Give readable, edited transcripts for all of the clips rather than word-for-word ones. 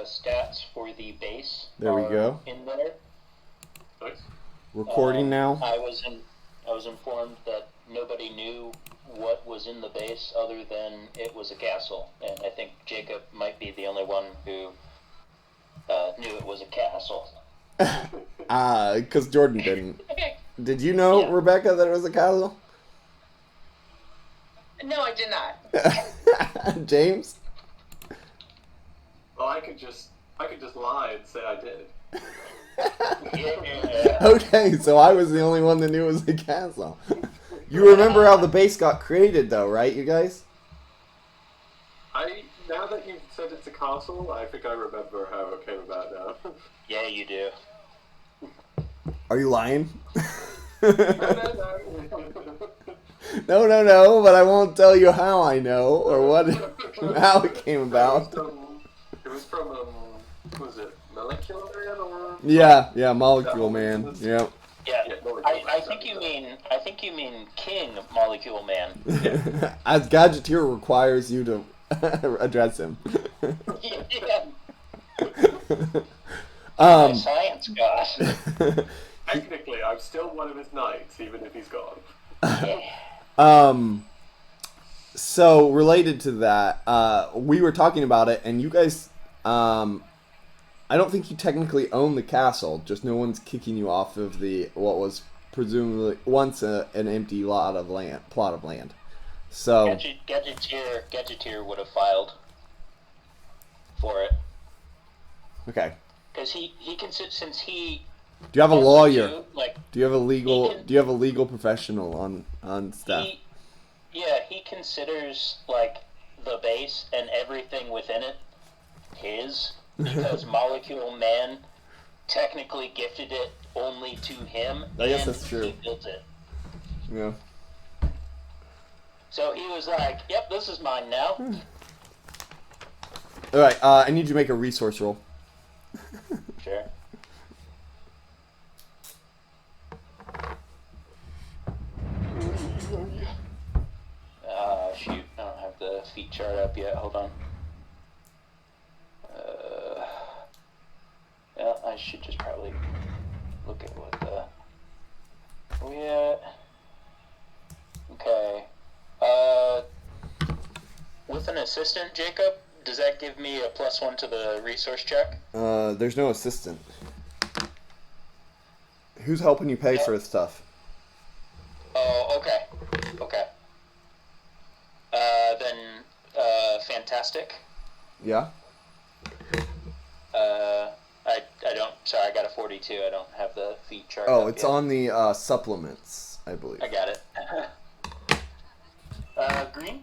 stats for the base There we are go. in there. Nice. Recording now. I was informed that nobody knew what was in the base other than it was a castle, and I think Jacob might be the only one who knew it was a castle. Because Jordan didn't. Did you know, Yeah. Rebecca, that it was a castle? No, I did not. James? Well, I could just lie and say I did. Yeah. Okay, so I was the only one that knew it was a castle. You remember how the base got created, though, right, you guys? Now that you've said it's a castle, I think I remember how it came about now. Yeah, you do. Are you lying? No. No, but I won't tell you how I know or how it came about. It was from was it Molecular Man or? Yeah, Molecule Man. Yep. Yeah, Yeah, Molecule I Man, think sorry. I think you mean King Molecule Man. As Gadgeteer requires you to address him. My science god. Technically, I'm still one of his knights, even if he's gone. So related to that, we were talking about it, and you guys, I don't think you technically own the castle. Just no one's kicking you off of what was presumably once an empty plot of land. So Gadgeteer would have filed for it okay. because he since he. Do you have a wants lawyer? to, like, Do you have a legal? he can- Do you have a legal professional on staff? He considers like the base and everything within it his because Molecule Man technically gifted it only to him. I guess and that's true. He built it. Yeah. So he was like, "Yep, this is mine now." All right. I need you to make a resource roll. Sure. Shoot, I don't have the feat chart up yet. Hold on. Yeah, I should just probably look at what the. Oh yeah. Okay. With an assistant, Jacob, does that give me a +1 to the resource check? There's no assistant. Who's helping you pay for this stuff? Oh, okay. Okay. Then, fantastic. Yeah. I don't. Sorry, I got a 42. I don't have the feat chart. Oh, up it's yet. on the supplements, I believe. I got it. Green.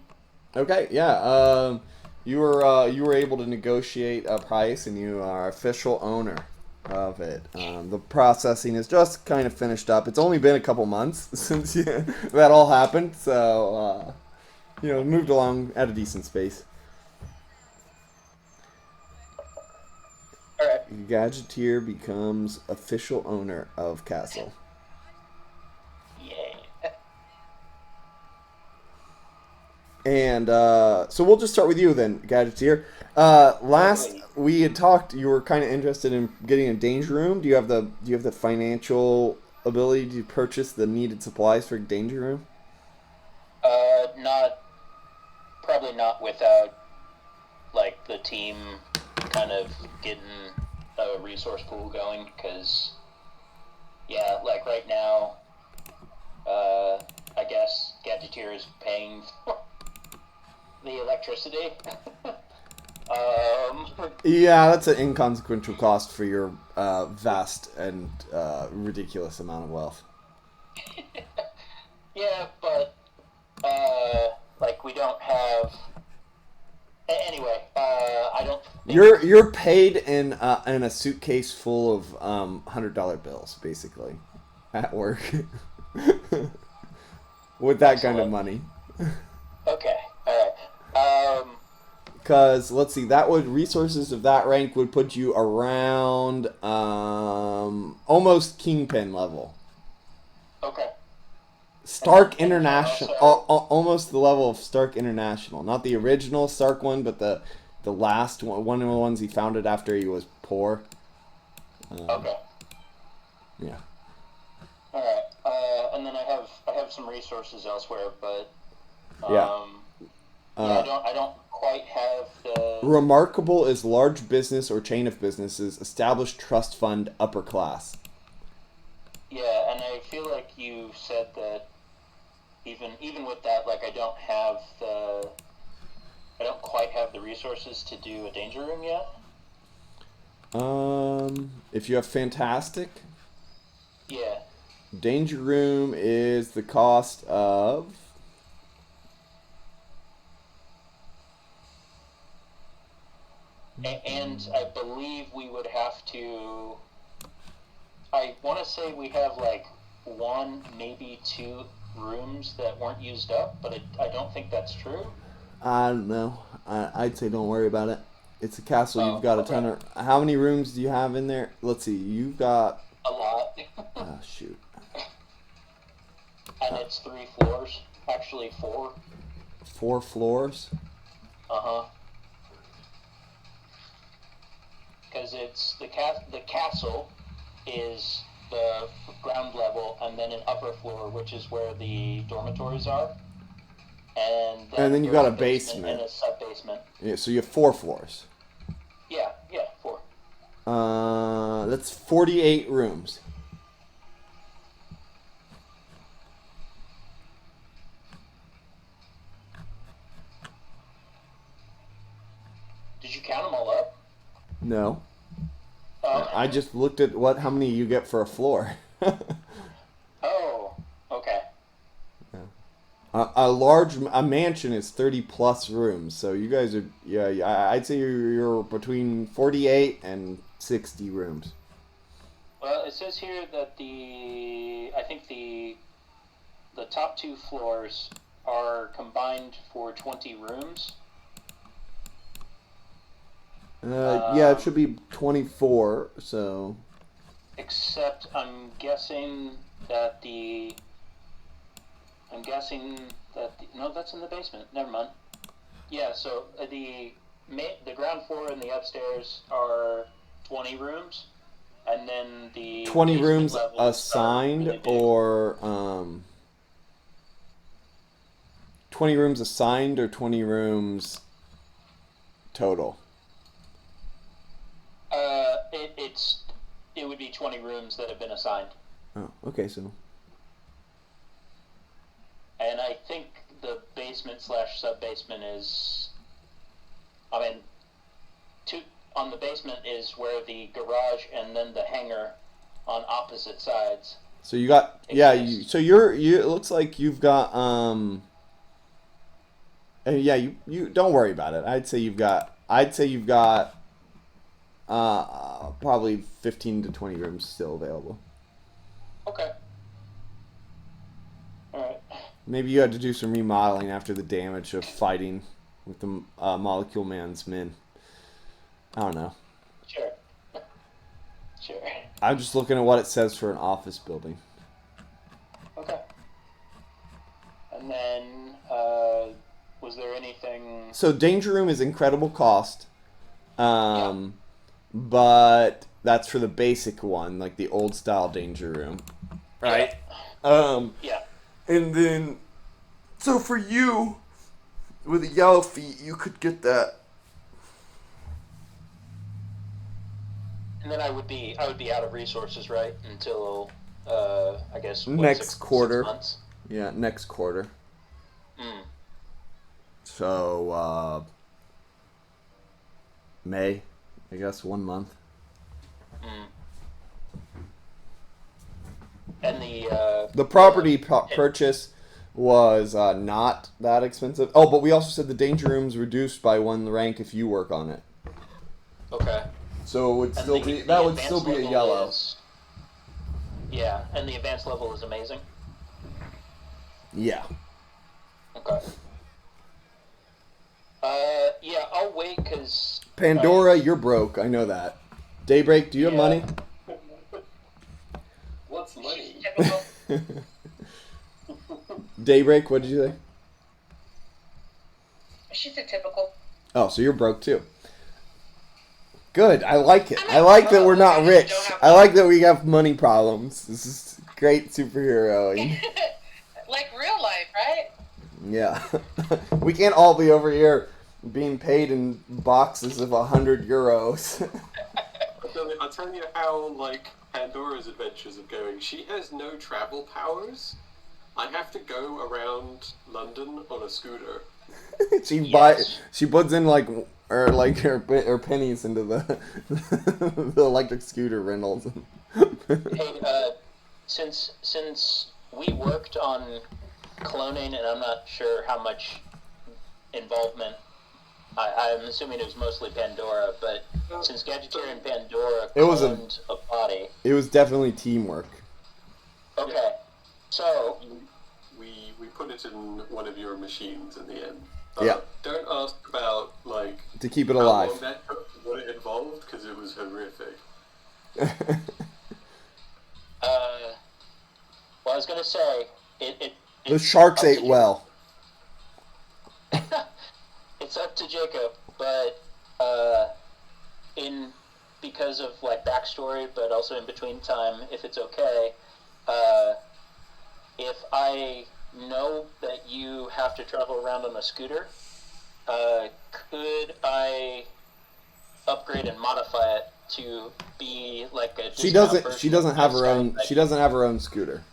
Okay, yeah. You were able to negotiate a price, and you are official owner of it. The processing is just kind of finished up. It's only been a couple months since that all happened, so moved along at a decent pace. All right. Gadgeteer becomes official owner of Castle. Yeah. And so we'll just start with you then, Gadgeteer. Last we had talked, you were kind of interested in getting a danger room. Do you have the financial ability to purchase the needed supplies for a danger room? Probably not without like the team kind of getting a resource pool going, because yeah, like right now, I guess Gadgeteer is paying for the electricity. Yeah, that's an inconsequential cost for your vast and ridiculous amount of wealth. Yeah, but like we don't have. Anyway, I don't. You're paid in a suitcase full of $100 bills, basically, at work, with that kind of money. Okay, all right. Because let's see, resources of that rank would put you around almost Kingpin level. Okay. Stark International, almost the level of Stark International, not the original Stark one, but the the last one of the ones he founded after he was poor. Okay. Yeah. All right. And then I have some resources elsewhere, but Yeah. I don't quite have the. Remarkable is large business or chain of businesses, established trust fund, upper class. Yeah, and I feel like you said that even with that, like I don't quite have the resources to do a danger room yet. If you have fantastic, Yeah. danger room is the cost of. And I believe we would have to. I want to say we have like one, maybe two rooms that weren't used up, but I don't think that's true. I don't know. I'd say don't worry about it. It's a castle. Oh, You've got a okay. ton of. How many rooms do you have in there? Let's see. You've got. A lot. Oh shoot. And it's 3 floors. Actually, 4. 4 floors. Uh-huh. Because it's the castle is the ground level, and then an upper floor, which is where the dormitories are. And then you there's got a basement basement. and a sub-basement. Yeah, so you have 4 floors. Yeah, 4. That's 48 rooms. Did you count them all up? No. Oh. I just looked at how many you get for a floor. Oh, okay. A mansion is 30 plus rooms, so you guys are I'd say you're between 48 and 60 rooms. Well, it says here that I think the top 2 floors are combined for 20 rooms. Yeah, it should be 24. So. Except I'm guessing that no, that's in the basement. Never mind. Yeah, so the ground floor and the upstairs are 20 rooms, and then the 20 basement rooms levels are assigned, really big. or 20 rooms assigned, or 20 rooms total. It would be 20 rooms that have been assigned. Oh, okay, so. And I think the basement / sub-basement is, on the basement is where the garage and then the hangar on opposite sides. So you got, so it looks like you've got, you don't worry about it. I'd say you've got probably 15 to 20 rooms still available. Okay. Alright. Maybe you had to do some remodeling after the damage of fighting with the Molecule Man's men. I don't know. Sure. I'm just looking at what it says for an office building. Okay. And then, was there anything... So Danger Room is incredible cost. But that's for the basic one, like the old style Danger Room. Right? Yeah. And then, so for you, with the yellow feet, you could get that. And then I would be out of resources, right? Until, I guess, Next quarter. 6 months? Yeah, next quarter. Mm. So, May, I guess, 1 month. Mm. And The property purchase was not that expensive. Oh, but we also said the danger room's reduced by 1 rank if you work on it. Okay. So it would And still the would still advanced be a level yellow. Yeah, and the advanced level is amazing. Yeah. Okay. Yeah, I'll wait because Pandora, you're broke. I know that. Daybreak, do you have Yeah. money? What's money? Typical. Daybreak, what did you say? She's a typical. Oh, so you're broke too. Good. I like it. I'm I like that we're not okay, rich. don't have I like that we have money problems. This is great superheroing. Like real life, right? Yeah. We can't all be over here being paid in boxes of 100 euros. I'll tell you how, like, Pandora's adventures are going. She has no travel powers. I have to go around London on a scooter. She puts in like her pennies into the the electric scooter rentals. Hey, since we worked on cloning, and I'm not sure how much involvement. I'm assuming it was mostly Pandora, but since Gadgeteer and Pandora cloned a body. It was definitely teamwork. Okay, so We put it in one of your machines in the end. Yeah. Don't ask about, like, To keep it how alive. long that took, what it involved, because it was horrific. well, I was gonna say The sharks ate well. It's up to Jacob, but because of like backstory, but also in between time, if it's okay, if I know that you have to travel around on a scooter, could I upgrade and modify it to be like a She discount doesn't. She version doesn't of have her Sky own. Bike? She doesn't have her own scooter.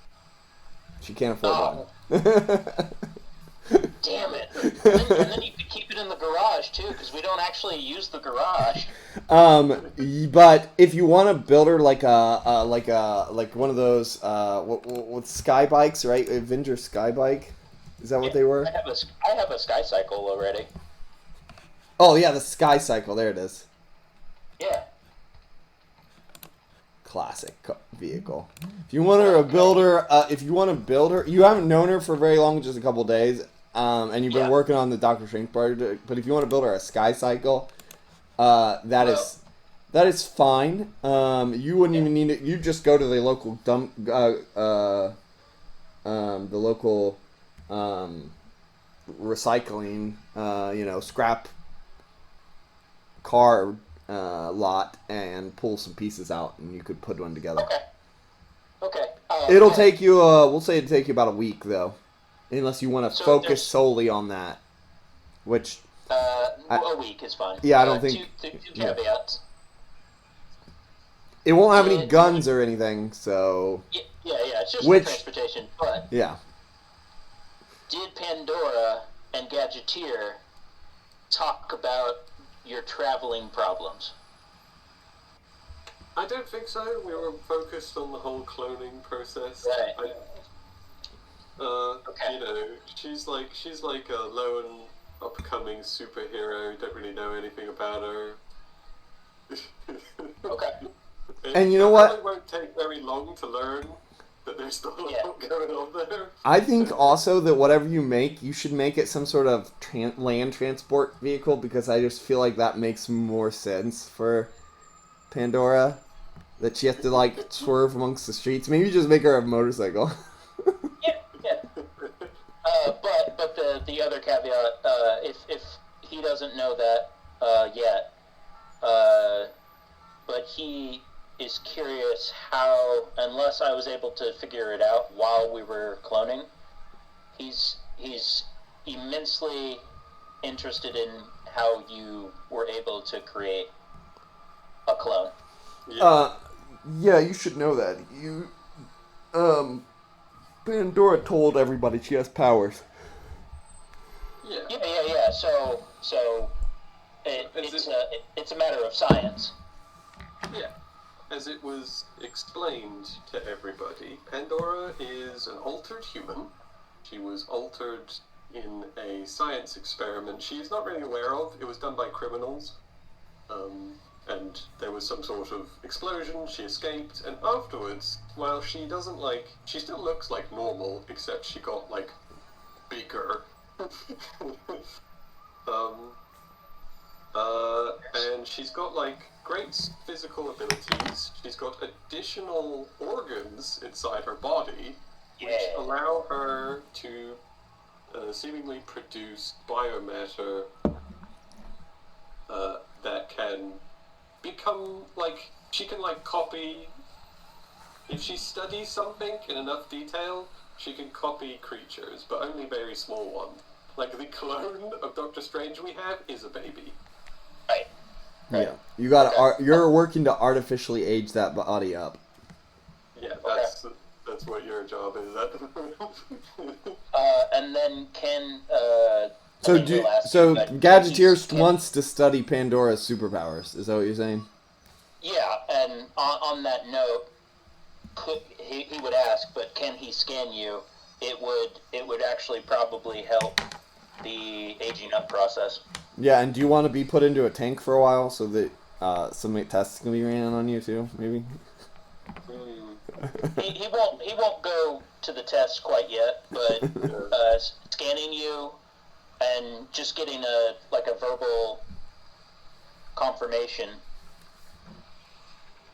She can't afford Oh. one. Damn it! And then you could keep it in the garage too, because we don't actually use the garage. But if you want to build her like like one of those what sky bikes, right? Avenger sky bike, is that what they were? I have a Sky Cycle already. Oh yeah, the Sky Cycle. There it is. Yeah. Classic vehicle. If you want her to build her, you haven't known her for very long, just a couple days, and you've been working on the Doctor Strange project. But if you want to build her a Sky Cycle, that is fine. You wouldn't even need it. You just go to the local the local recycling, scrap car lot and pull some pieces out, and you could put one together. Okay. It'll take you. We'll say it'll take you about a week though, unless you want to So focus there's- solely on that. Which a week is fine. Yeah, I don't think- two yeah. caveats. it won't have any guns or anything. So Yeah. It's just Which- for transportation. But yeah, did Pandora and Gadgeteer talk about your traveling problems? I don't think so. We were focused on the whole cloning process. Right. Okay. You know, she's like a low and upcoming superhero. You don't really know anything about her. Okay. And you know what? It won't take very long to learn that there's still a lot going on there. I think also that whatever you make, you should make it some sort of land transport vehicle, because I just feel like that makes more sense for Pandora. That she has to like swerve amongst the streets. Maybe just make her a motorcycle. Yeah. But the other caveat, if he doesn't know that yet, but he is curious how, unless I was able to figure it out while we were cloning, he's immensely interested in how you were able to create a clone. Yeah, you should know that. Pandora told everybody she has powers. Yeah. Yeah. So it's a matter of science. Yeah. As it was explained to everybody, Pandora is an altered human. She was altered in a science experiment she is not really aware of. It was done by criminals. And there was some sort of explosion, she escaped, and afterwards, while she doesn't she still looks like normal, except she got, bigger. And she's got, great physical abilities. She's got additional organs inside her body, which allow her to seemingly produce biomatter that can become, like, she can, like, copy... If she studies something in enough detail, she can copy creatures, but only very small ones. Like, the clone of Doctor Strange we have is a baby. Right. Yeah, you got you're working to artificially age that body up. Yeah, that's what your job is at the moment. And then So but Gadgeteer wants to study Pandora's superpowers. Is that what you're saying? Yeah, and on that note, he would ask, but can he scan you? It would actually probably help the aging up process. Yeah, and do you want to be put into a tank for a while so that some tests can be ran on you too, maybe? He won't go to the test quite yet, but scanning you and just getting a verbal confirmation,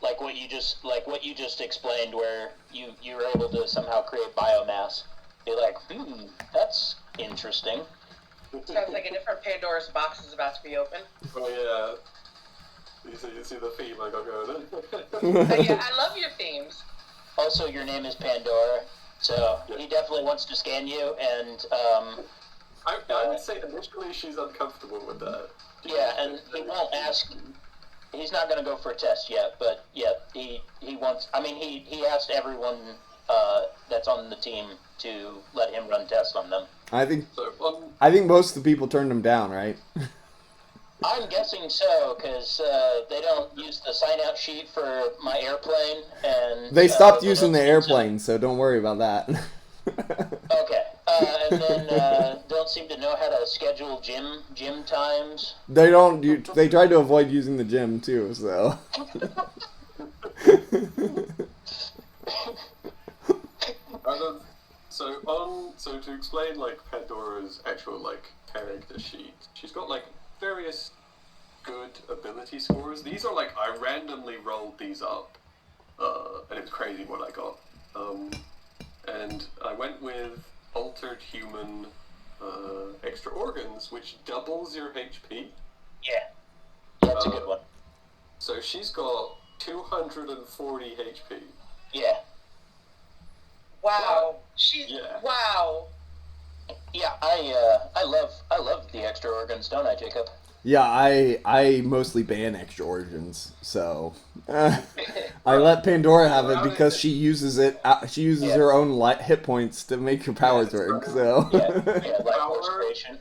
like what you just explained, where you were able to somehow create biomass. You're like, that's interesting. Sounds like a different Pandora's box is about to be opened. Oh yeah. You see the theme I got going Yeah, I love your themes. Also, your name is Pandora, so he definitely wants to scan you, and I would say initially she's uncomfortable with that. Yeah, and he won't ask. He's not going to go for a test yet, but yeah, he wants. I mean, he asked everyone that's on the team to let him run tests on them. I think most of the people turned him down, right? I'm guessing so, because they don't use the sign-out sheet for my airplane, and they stopped using the airplane, so don't worry about that. Okay, and then don't seem to know how to schedule gym times. They don't. They try to avoid using the gym too, so. So to explain like Pandora's actual like character sheet, she's got like various good ability scores. These are like I randomly rolled these up, and it was crazy what I got. And I went with altered human extra organs, which doubles your HP. Yeah, that's a good one. So she's got 240 HP. Yeah. Wow. Wow. Yeah, I love the extra organs, don't I, Jacob? Yeah, I mostly ban extra organs, so I let Pandora have it because she uses it. She uses her own hit points to make her powers work. So life force creation.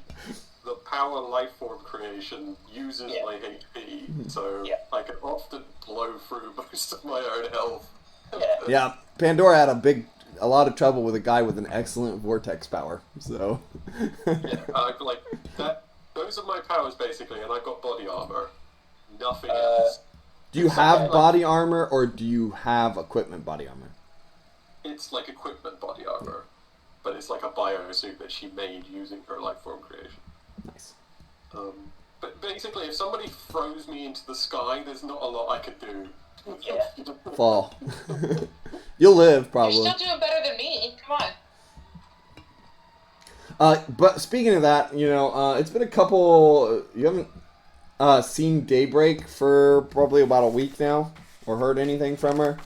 The power life form creation uses my HP, so I can often blow through most of my own health. Yeah, Pandora had a lot of trouble with a guy with an excellent vortex power. So like that. Those are my powers basically, and I've got body armor. Nothing else. Do you have body armor, or do you have equipment body armor? It's like equipment body armor, but it's like a biosuit that she made using her life form creation. Nice. But basically, if somebody throws me into the sky, there's not a lot I could do. Yeah. Fall. You'll live, probably. You're still doing better than me. Come on. But speaking of that, it's been a couple. You haven't seen Daybreak for probably about a week now, or heard anything from her,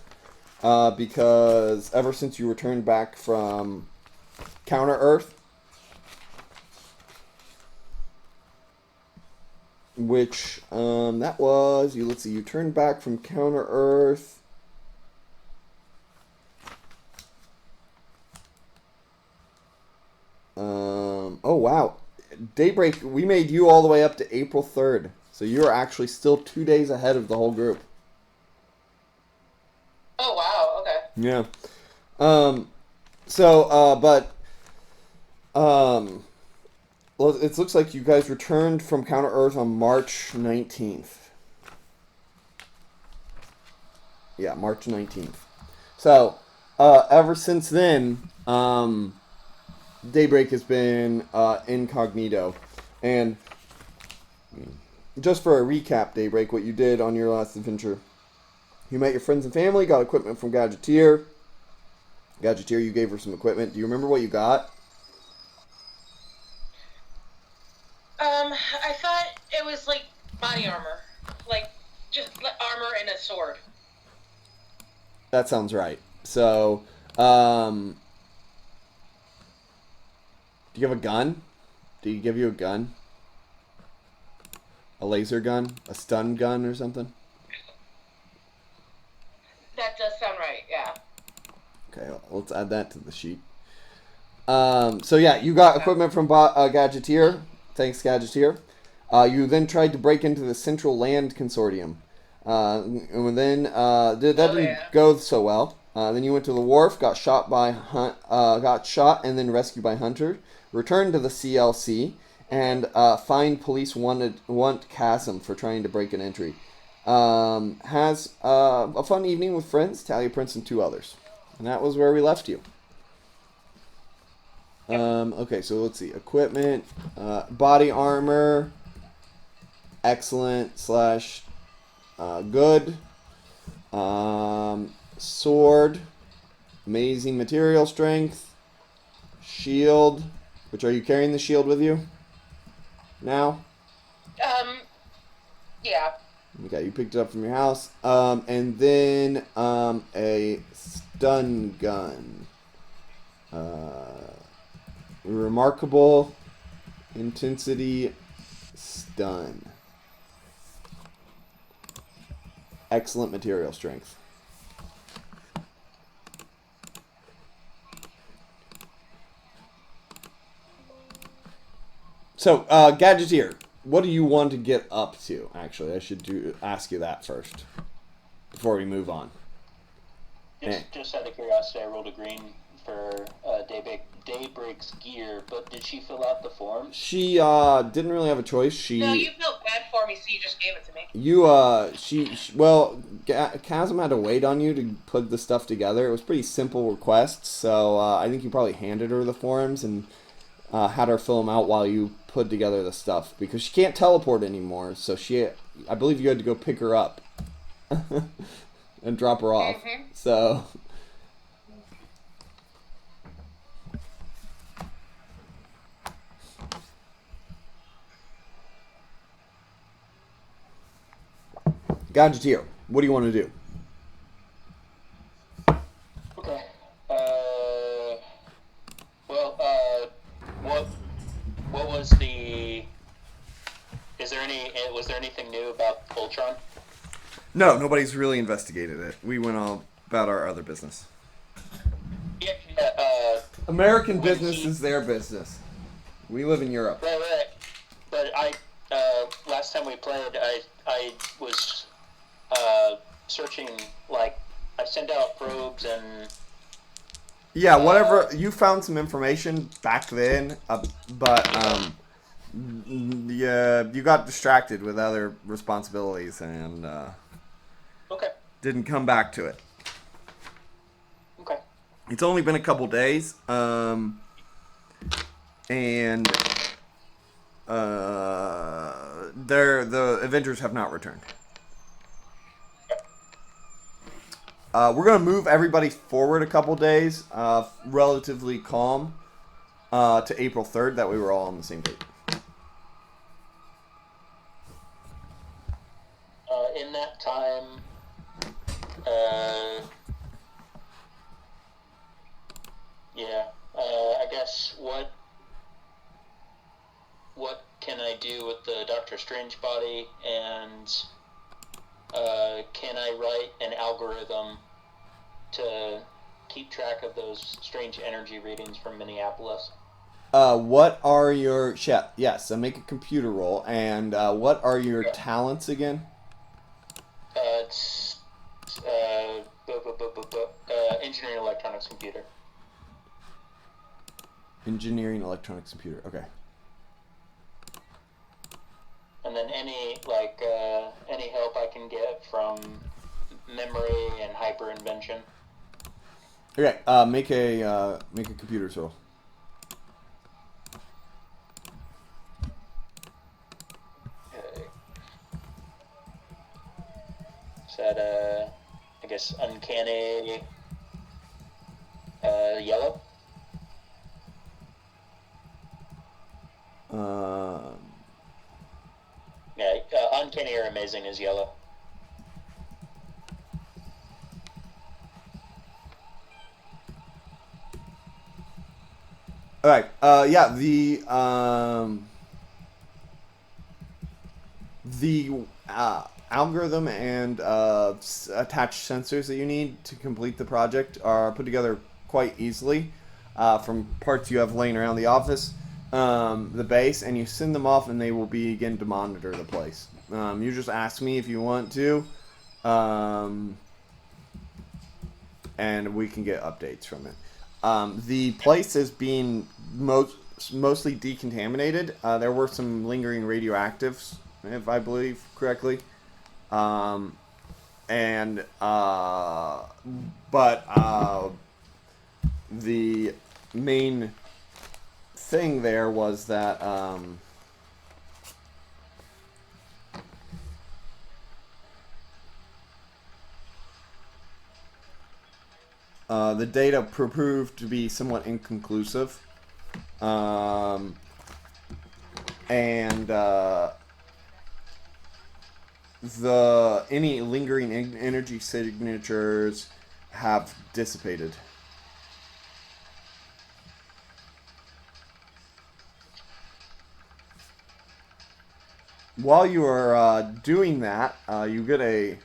because ever since you returned back from Counter Earth, which that was you turned back from Counter Earth. Oh wow, Daybreak, we made you all the way up to April 3rd, so you're actually still 2 days ahead of the whole group. Oh wow, okay. Yeah. Well, it looks like you guys returned from Counter Earth on March 19th. Yeah, March 19th. So, ever since then, Daybreak has been incognito. And just for a recap, Daybreak, what you did on your last adventure. You met your friends and family, got equipment from Gadgeteer. Gadgeteer, you gave her some equipment. Do you remember what you got? I thought it was like body armor. Like, just says sword. That sounds right. So, do you have a gun? Did he give you a gun? A laser gun? A stun gun or something? That does sound right, yeah. Okay, let's add that to the sheet. So yeah, you got equipment from Gadgeteer. Thanks, Gadgeteer. You then tried to break into the Central Land Consortium. And then that didn't go so well. Then you went to the wharf, got shot and then rescued by Hunter. Returned to the CLC and fined police want Chasm for trying to break an entry. Has a fun evening with friends, Talia Prince, and 2 others. And that was where we left you. Okay, so let's see. Equipment, body armor, excellent / good. Sword, amazing material strength. Shield, which are you carrying the shield with you now? Yeah. Okay, you picked it up from your house. And then a stun gun. Remarkable intensity stun. Excellent material strength. So, Gadgeteer, what do you want to get up to? Actually, I should ask you that first before we move on. Just out of curiosity, I rolled a green for Daybreak's gear, but did she fill out the form? She didn't really have a choice. No, you felt bad for me, so you just gave it to me. Chasm had to wait on you to put the stuff together. It was pretty simple requests, so I think you probably handed her the forms and had her fill them out while you put together the stuff, because she can't teleport anymore, so I believe you had to go pick her up and drop her off. Mm-hmm. So Gadgeteer, what do you want to do? Okay. What was the? Was there anything new about Ultron? No, nobody's really investigated it. We went all about our other business. Yeah. American business is their business. We live in Europe. Right. But last time we played, I was searching, like, I sent out probes and... Yeah, whatever. You found some information back then, but you got distracted with other responsibilities and Okay. didn't come back to it. Okay. It's only been a couple days, and the Avengers have not returned. We're going to move everybody forward a couple days, relatively calm, to April 3rd. That way we're all on the same date. In that time, I guess what can I do with the Doctor Strange body, and can I write an algorithm to keep track of those strange energy readings from Minneapolis? What are your... Yes, so make a computer roll. And what are your talents again? It's engineering electronics computer. Engineering electronics computer. Okay. And then any help I can get from memory and hyper invention. Okay. Make a computer roll. Okay. Is that I guess uncanny yellow? Um, Yeah, uncanny or amazing is yellow. All right. Yeah. The algorithm and attached sensors that you need to complete the project are put together quite easily from parts you have laying around the office, the base, and you send them off, and they will begin to monitor the place. You just ask me if you want to, and we can get updates from it. The place is being mostly decontaminated. There were some lingering radioactives, if I believe correctly. But the main thing there was that the data proved to be somewhat inconclusive, and any lingering energy signatures have dissipated. While you are doing that, you get a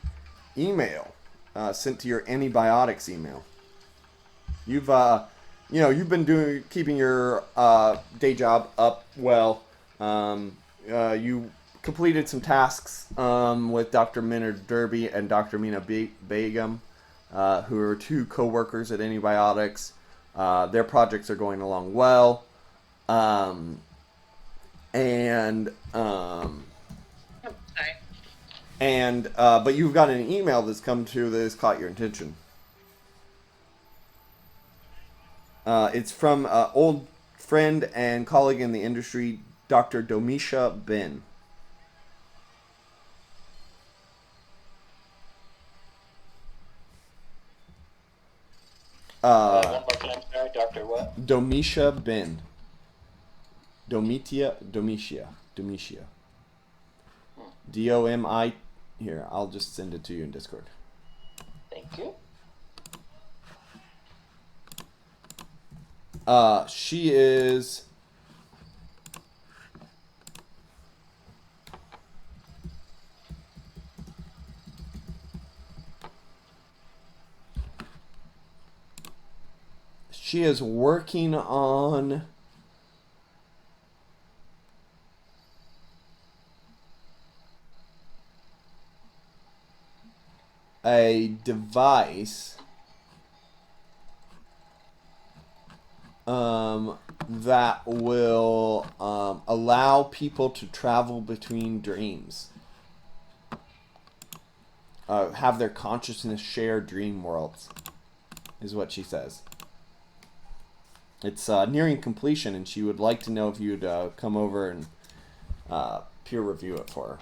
email sent to your antibiotics email. You've been keeping your day job up well. You completed some tasks with Dr. Minard Derby and Dr. Mina Begum, who are two co-workers at Antibiotics. Their projects are going along well. But you've got an email that's come to that has caught your attention. It's from old friend and colleague in the industry, Dr. Domisha Ben. One more time, sorry, Dr. what? Domisha Ben. Domitia. DOMI. Here, I'll just send it to you in Discord. Thank you. She is working on a device that will allow people to travel between dreams. Have their consciousness share dream worlds, is what she says. It's nearing completion, and she would like to know if you'd come over and peer review it for her.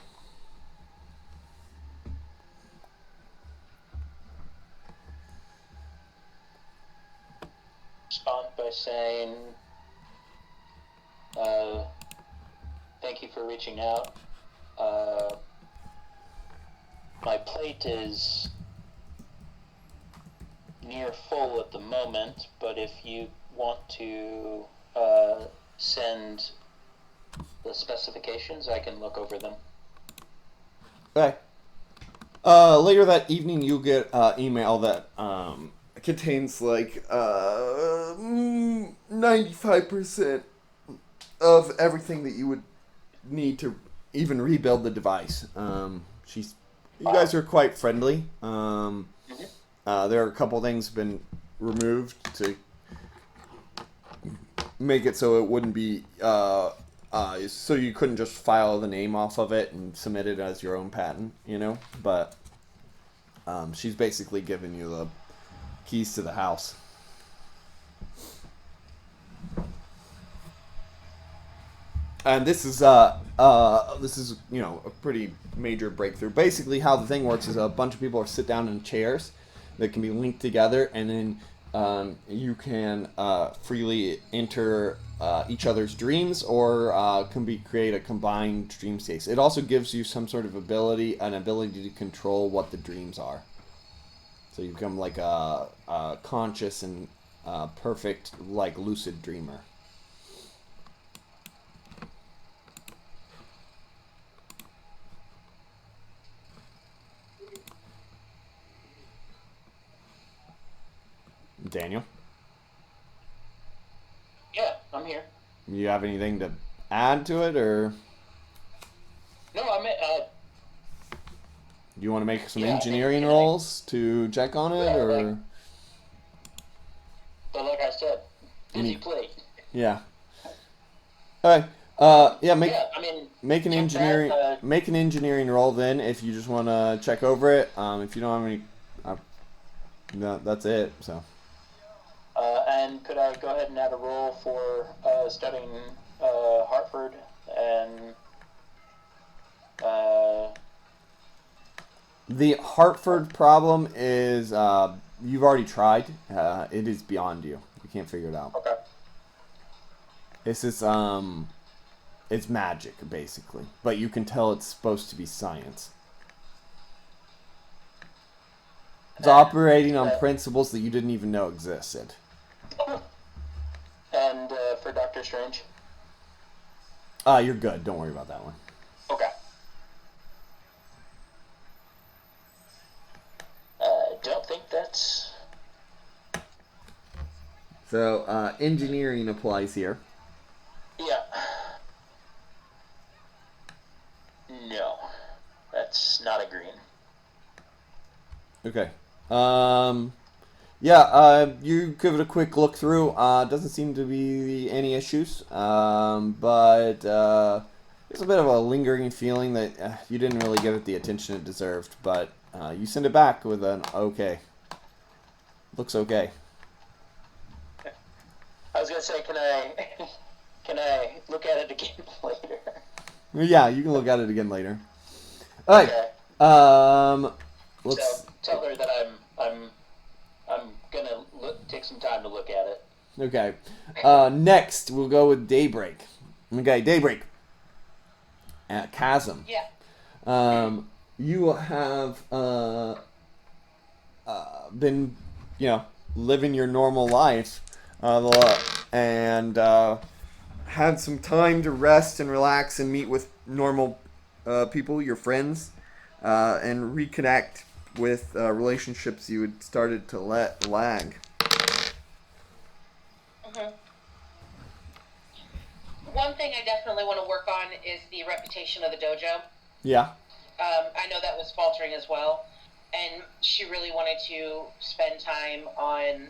Respond by saying, thank you for reaching out. My plate is near full at the moment, but if you want to send the specifications, I can look over them. Okay. Later that evening, you'll get email that contains like 95% of everything that you would need to even rebuild the device. You guys are quite friendly. There are a couple things been removed to make it so it wouldn't be so you couldn't just file the name off of it and submit it as your own patent, but she's basically giving you the keys to the house. And this is a pretty major breakthrough. Basically, how the thing works is a bunch of people sit down in chairs that can be linked together, and then you can freely enter each other's dreams, or create a combined dream space. It also gives you some sort of ability to control what the dreams are. So you become like a conscious and perfect, like, lucid dreamer. Daniel, Yeah, I'm here. you have anything to add to it, or No, do you want to make some Yeah, I think- engineering can I- rolls to check on it, Yeah, or but like I said, busy Any- plate. yeah? Okay. Yeah. Yeah, I mean, Make an check engineering that, make an engineering roll then if you just want to check over it. If you don't have any, no, that's it. So and could I go ahead and add a roll for studying Hartford and the Hartford problem is you've already tried. It is beyond you. You can't figure it out. okay. This is it's magic basically, but you can tell it's supposed to be science. It's operating on principles that you didn't even know existed. And for Doctor Strange? You're good. Don't worry about that one. Okay. Don't think that's... So engineering applies here. Yeah. No. That's not a green. Okay. Yeah, you give it a quick look through. Doesn't seem to be any issues. But there's a bit of a lingering feeling that you didn't really give it the attention it deserved. But you send it back with an okay. Looks okay. I was gonna say, can I look at it again later? Yeah, you can look at it again later. All right. Okay. Let's. So tell her that I'm gonna take some time to look at it. Okay. Next, we'll go with Daybreak. Okay, Daybreak. At Chasm. Yeah. You have been, living your normal life, and had some time to rest and relax and meet with normal people, your friends, and reconnect with relationships you had started to let lag. Mhm. One thing I definitely want to work on is the reputation of the dojo. Yeah. I know that was faltering as well, and she really wanted to spend time on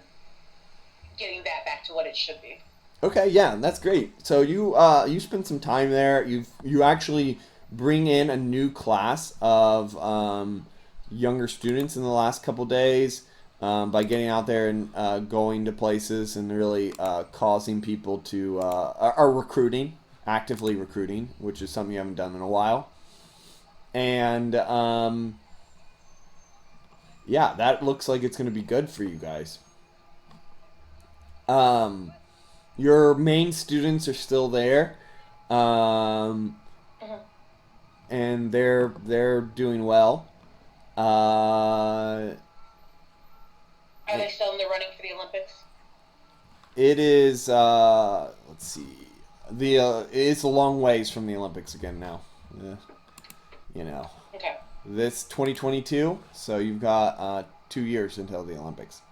getting that back to what it should be. Okay, yeah, that's great. So you spend some time there. You actually bring in a new class of younger students in the last couple days by getting out there and going to places and really causing people to are recruiting, actively recruiting, which is something you haven't done in a while. And yeah, that looks like it's going to be good for you guys. Your main students are still there, and they're doing well. Are they still in the running for the Olympics? It is let's see, it's a long ways from the Olympics again now. Okay. This 2022, so you've got 2 years until the Olympics.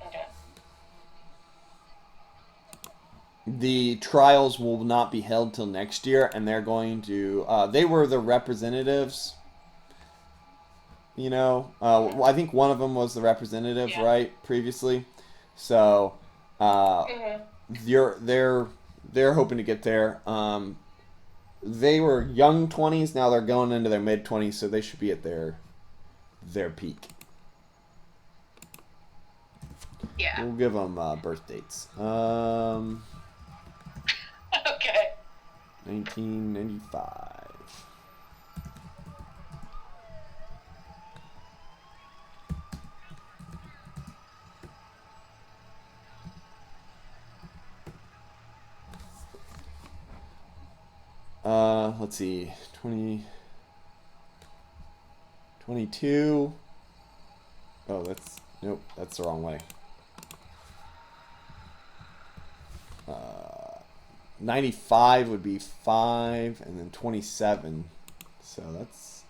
Okay. The trials will not be held till next year, and they're going to. They were the representatives. I think one of them was the representative, Yeah. right, previously. So, they're hoping to get there. They were young 20s. Now they're going into their mid 20s, so they should be at their peak. Yeah. We'll give them birth dates. Okay. 1995. Let's see, 22. Oh, nope, that's the wrong way. 95 would be 5, and then 27. So that's,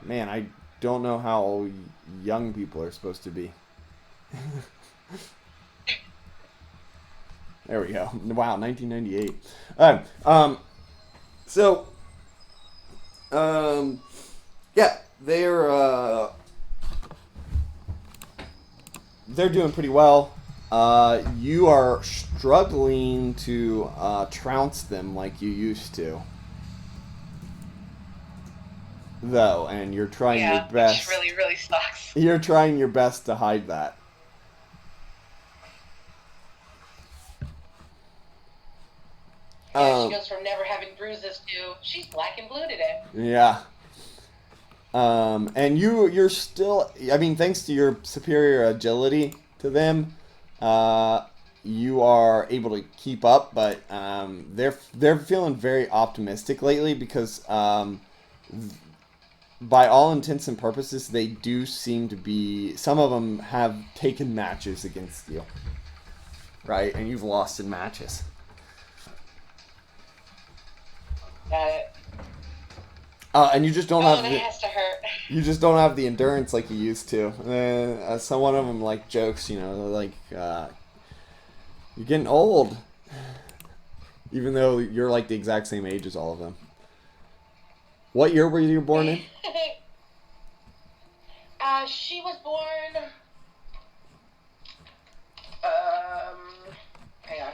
man, don't know how young people are supposed to be. There we go. Wow, 1998. All right. So, yeah, they're doing pretty well. You are struggling to trounce them like you used to, though, and you're trying your best. Which really, really sucks. You're trying your best to hide that. Yeah, she goes from never having bruises to she's black and blue today. Yeah. And you're still, I mean, thanks to your superior agility to them, you are able to keep up, but they're feeling very optimistic lately because by all intents and purposes, they do seem to be, some of them have taken matches against you, right? And you've lost in matches. Got it. And you just don't have that has to hurt. you just don't have the endurance like you used to. Some one of them like jokes, you know, like you're getting old, even though you're like the exact same age as all of them. What year were you born in? She was born. Hang on.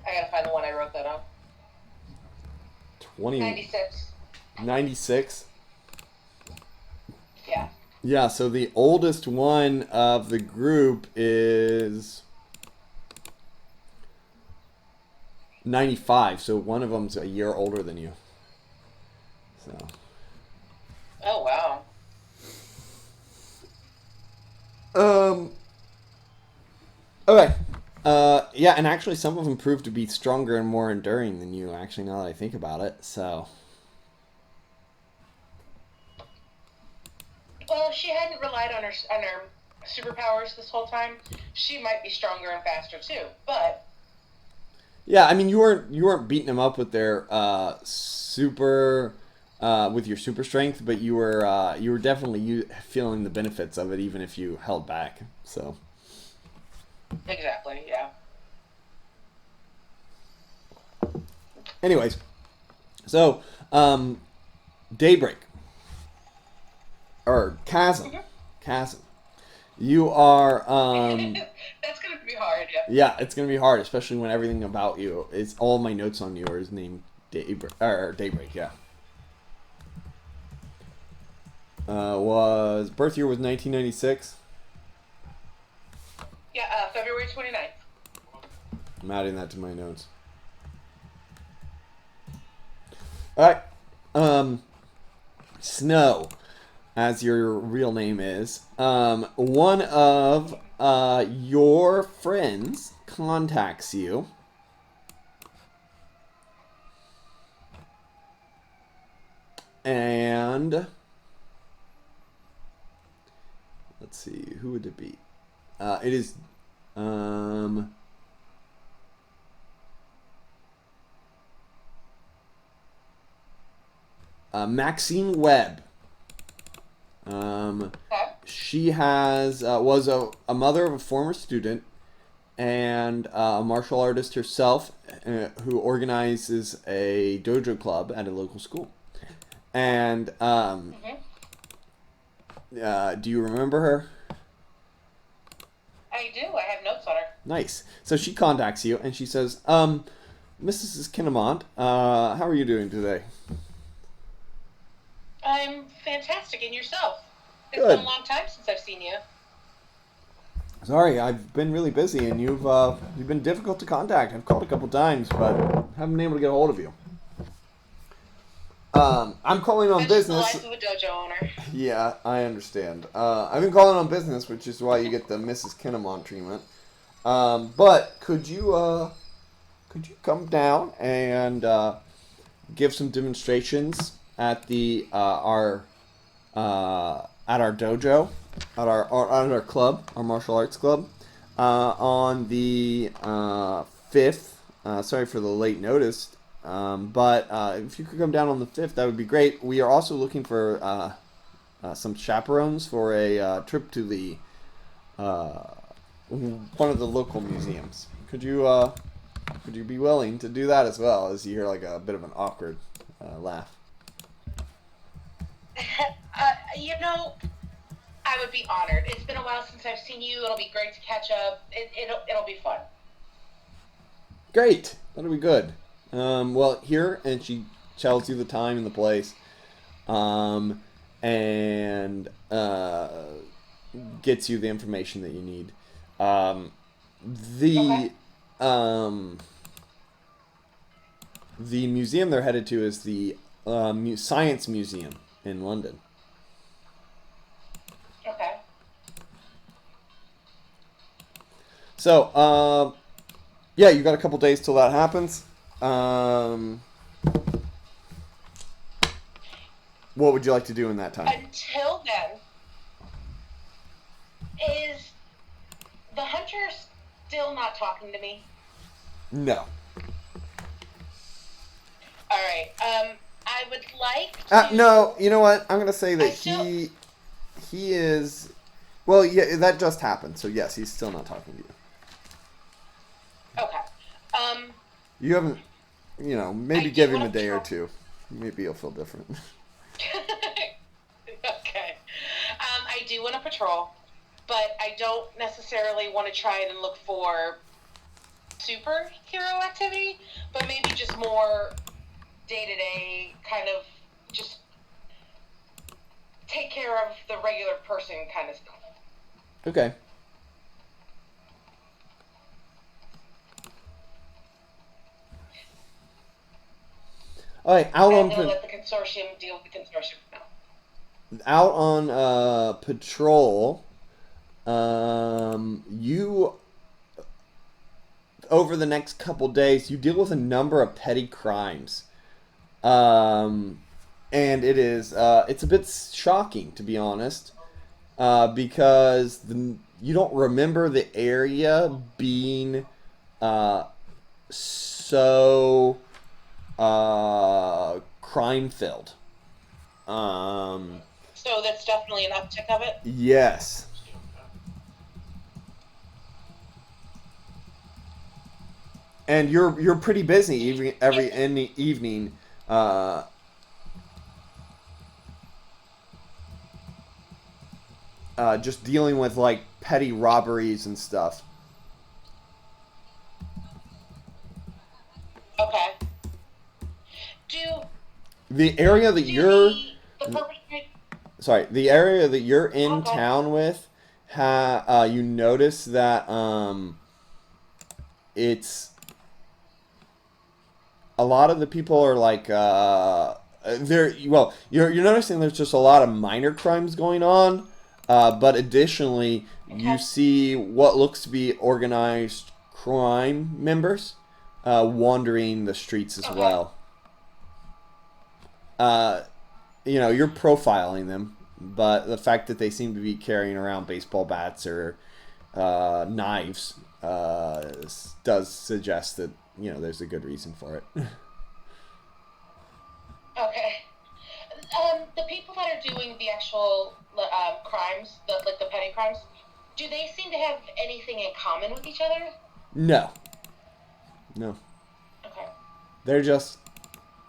I gotta find the one I wrote that on. 96. 96? Yeah. Yeah, so the oldest one of the group is 95, so one of them's a year older than you. So. Oh, wow. Okay. Yeah, and actually some of them proved to be stronger and more enduring than you, actually, now that I think about it, so. Well, if she hadn't relied on her superpowers this whole time, she might be stronger and faster too, but... Yeah, I mean, you weren't beating them up with their super... with your super strength, but you were definitely feeling the benefits of it, even if you held back, so... Exactly, yeah. Anyways, so Daybreak or Chasm, Chasm. You are That's gonna be hard, yeah. yeah, it's gonna be hard, especially when everything about you is all my notes on you are named Daybreak, yeah. Was birth year was 1996. Yeah, February 29th. I'm adding that to my notes. Alright. Snow, as your real name is. One of your friends contacts you. And let's see, who would it be? It is Maxine Webb. She was a mother of a former student and a martial artist herself, who organizes a dojo club at a local school. And do you remember her? I do. I have notes on her. Nice. So she contacts you and she says, Mrs. Kinnamont, how are you doing today? I'm fantastic. And yourself? It's Good. been a long time since I've seen you. Sorry, I've been really busy and you've been difficult to contact. I've called a couple times, but haven't been able to get a hold of you. I'm calling on business. That's the life of a dojo owner. Yeah, I understand. I've been calling on business, which is why you get the Mrs. Kinnamont treatment. But could you come down and give some demonstrations at our dojo, at our club, our martial arts club, on the 5th. Sorry for the late notice. But if you could come down on the 5th, that would be great. We are also looking for some chaperones for a trip to the one of the local museums. Could you be willing to do that as well? As you hear like a bit of an awkward laugh. You know, I would be honored. It's been a while since I've seen you. It'll be great to catch up. It'll be fun. Great, that'll be good. Well, here, and she tells you the time and the place, and gets you the information that you need. The Okay. the museum they're headed to is the Science Museum in London. Okay. So, yeah, you got a couple days till that happens. What would you like to do in that time? Until then, is the hunter still not talking to me? No. All right. I would like to. No, you know what? I'm gonna say that I still- he is. Well, yeah, that just happened. So yes, he's still not talking to you. Okay. You haven't, maybe I give do him a wanna day or try- two. Maybe he'll feel different. Okay. I do want to patrol, but I don't necessarily want to try and look for superhero activity, but maybe just more day-to-day kind of just take care of the regular person kind of stuff. Okay. All right, I'm going to let the consortium deal with the consortium now. out on patrol. You over the next couple days, you deal with a number of petty crimes, and it's a bit shocking, to be honest, because you don't remember the area being so crime filled. So that's definitely an uptick of it. Yes. And you're pretty busy every evening. Just dealing with like petty robberies and stuff. Okay. The area that you're The perpetrator. sorry, the area that you're in Okay. town with, you notice that it's a lot of the people are like you're noticing there's just a lot of minor crimes going on, but additionally you see what looks to be organized crime members wandering the streets as well. You're profiling them, but the fact that they seem to be carrying around baseball bats or knives does suggest that there's a good reason for it. Okay. The people that are doing the actual crimes, like the petty crimes, do they seem to have anything in common with each other? No. Okay. They're just.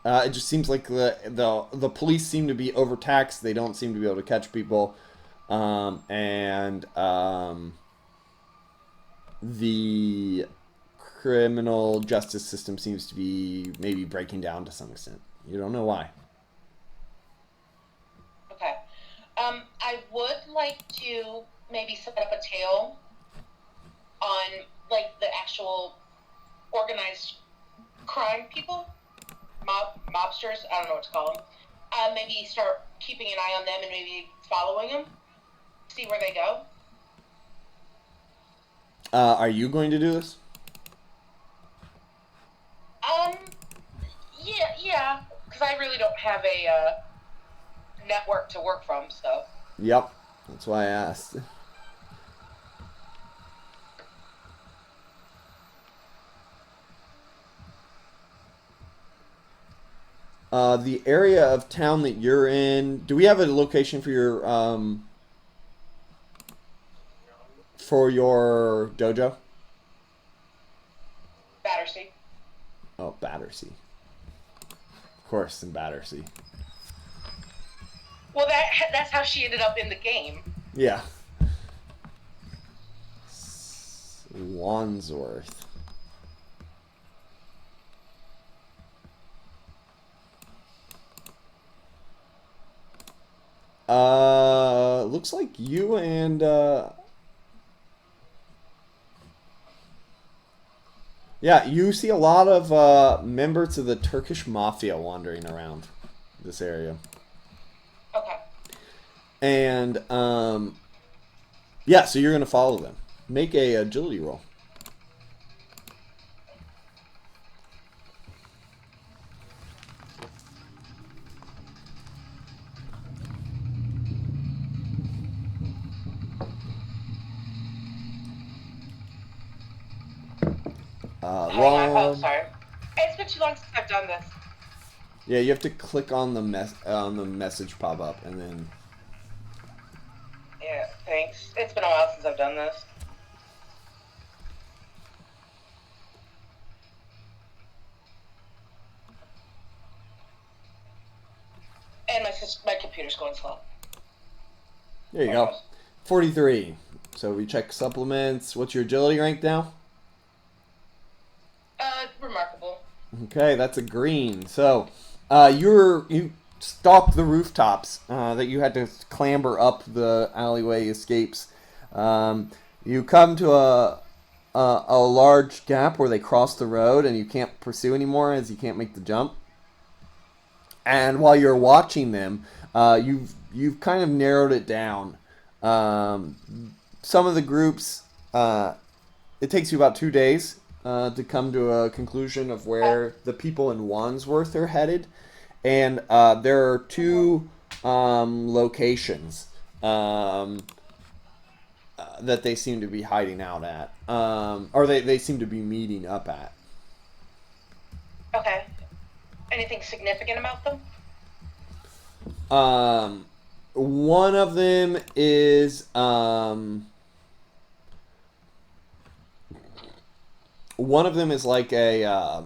It just seems like the police seem to be overtaxed. They don't seem to be able to catch people, and the criminal justice system seems to be maybe breaking down to some extent. You don't know why. Okay. I would like to maybe set up a tail on like the actual organized crime people, mobsters. I don't know what to call them. Maybe start keeping an eye on them and maybe following them, see where they go. Are you going to do this? Yeah, because I really don't have a network to work from, so. Yep, that's why I asked. the area of town that you're in. Do we have a location for your dojo? Battersea. Oh, Battersea. Of course, in Battersea. Well, that's how she ended up in the game. Yeah. Wandsworth. Looks like you and yeah, you see a lot of members of the Turkish mafia wandering around this area. Okay. And yeah, so you're gonna follow them. Make a agility roll. Hang on. Oh, sorry. It's been too long since I've done this. Yeah, you have to click on the message pop up and then. Yeah, thanks. It's been a while since I've done this. And my computer's going slow. There you go. 43. So we check supplements. What's your agility rank now? Remarkable. Okay, that's a green. So you stalk the rooftops that you had to clamber up the alleyway escapes. You come to a large gap where they cross the road and you can't pursue anymore as you can't make the jump. And while you're watching them, you've kind of narrowed it down. Some of the groups, it takes you about 2 days to come to a conclusion of where the people in Wandsworth are headed. And there are two locations that they seem to be hiding out at. Or they seem to be meeting up at. Okay. Anything significant about them? One of them is like a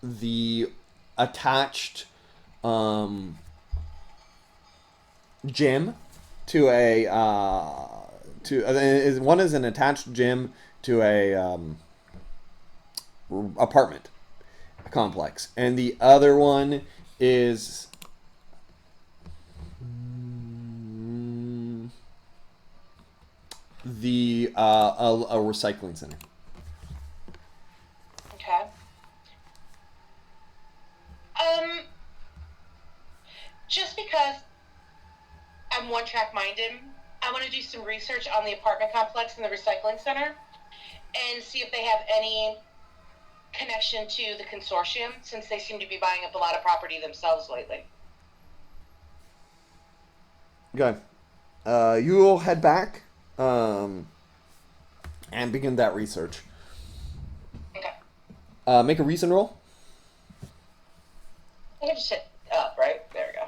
the attached gym to a one is an attached gym to a apartment complex, and the other one is a recycling center. Okay. Just because I'm one-track minded, I want to do some research on the apartment complex and the recycling center and see if they have any connection to the consortium, since they seem to be buying up a lot of property themselves lately. Okay. You will head back and begin that research. Okay. Make a reason roll. I can just hit up, right? There we go.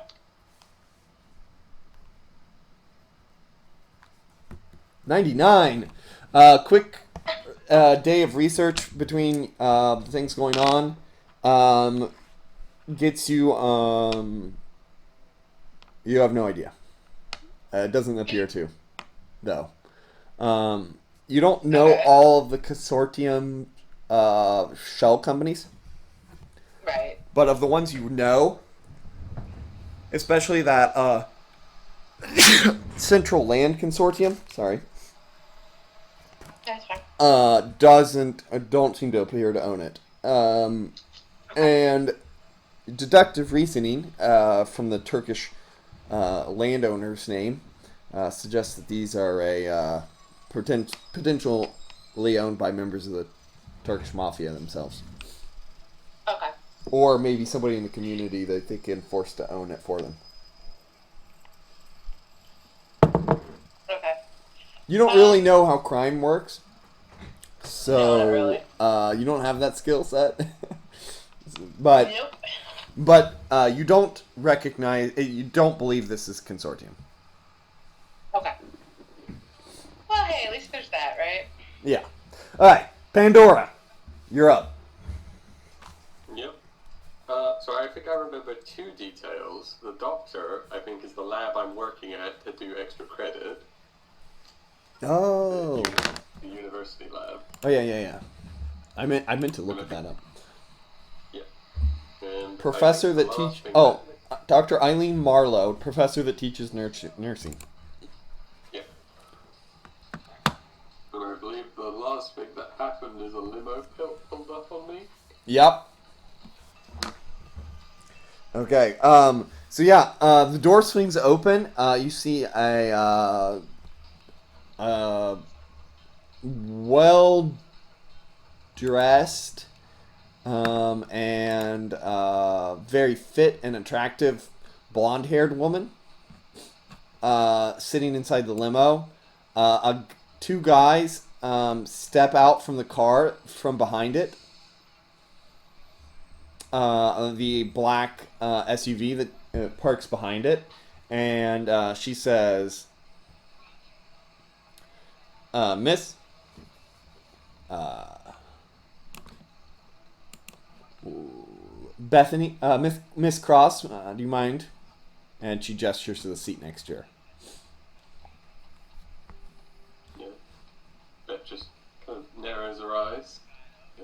99. Quick day of research between things going on gets you you have no idea. It doesn't appear to, though. You don't know all of the consortium shell companies. Right. But of the ones you know, especially that Central Land Consortium, sorry, That's fine. don't seem to appear to own it. And deductive reasoning from the Turkish landowner's name suggests that these are a potentially owned by members of the Turkish mafia themselves. Okay. Or maybe somebody in the community that they can force to own it for them. Okay. You don't really know how crime works, So, No, not really. you don't have that skill set, but Nope. you don't recognize, you don't believe this is consortium. Okay. Well, hey, at least there's that, right? Yeah. All right, Pandora, you're up. Yep. So I think I remember 2 details. The doctor, I think, is the lab I'm working at to do extra credit. Oh. The university lab. Oh yeah. I meant to look that up. Yeah. And Professor I think that the last teach. thing Oh, Dr. Eileen Marlowe, professor that teaches nursing. Yeah. And I believe the last thing that happened is a limo pulled up on me. Yep. Okay. So yeah, the door swings open. You see a well dressed and very fit and attractive blonde haired woman sitting inside the limo. Two guys step out from the car from behind it. The black SUV that parks behind it. And she says, Miss, Bethany, Miss Cross, do you mind? And she gestures to the seat next to her. Yeah. Beth just kind of narrows her eyes. I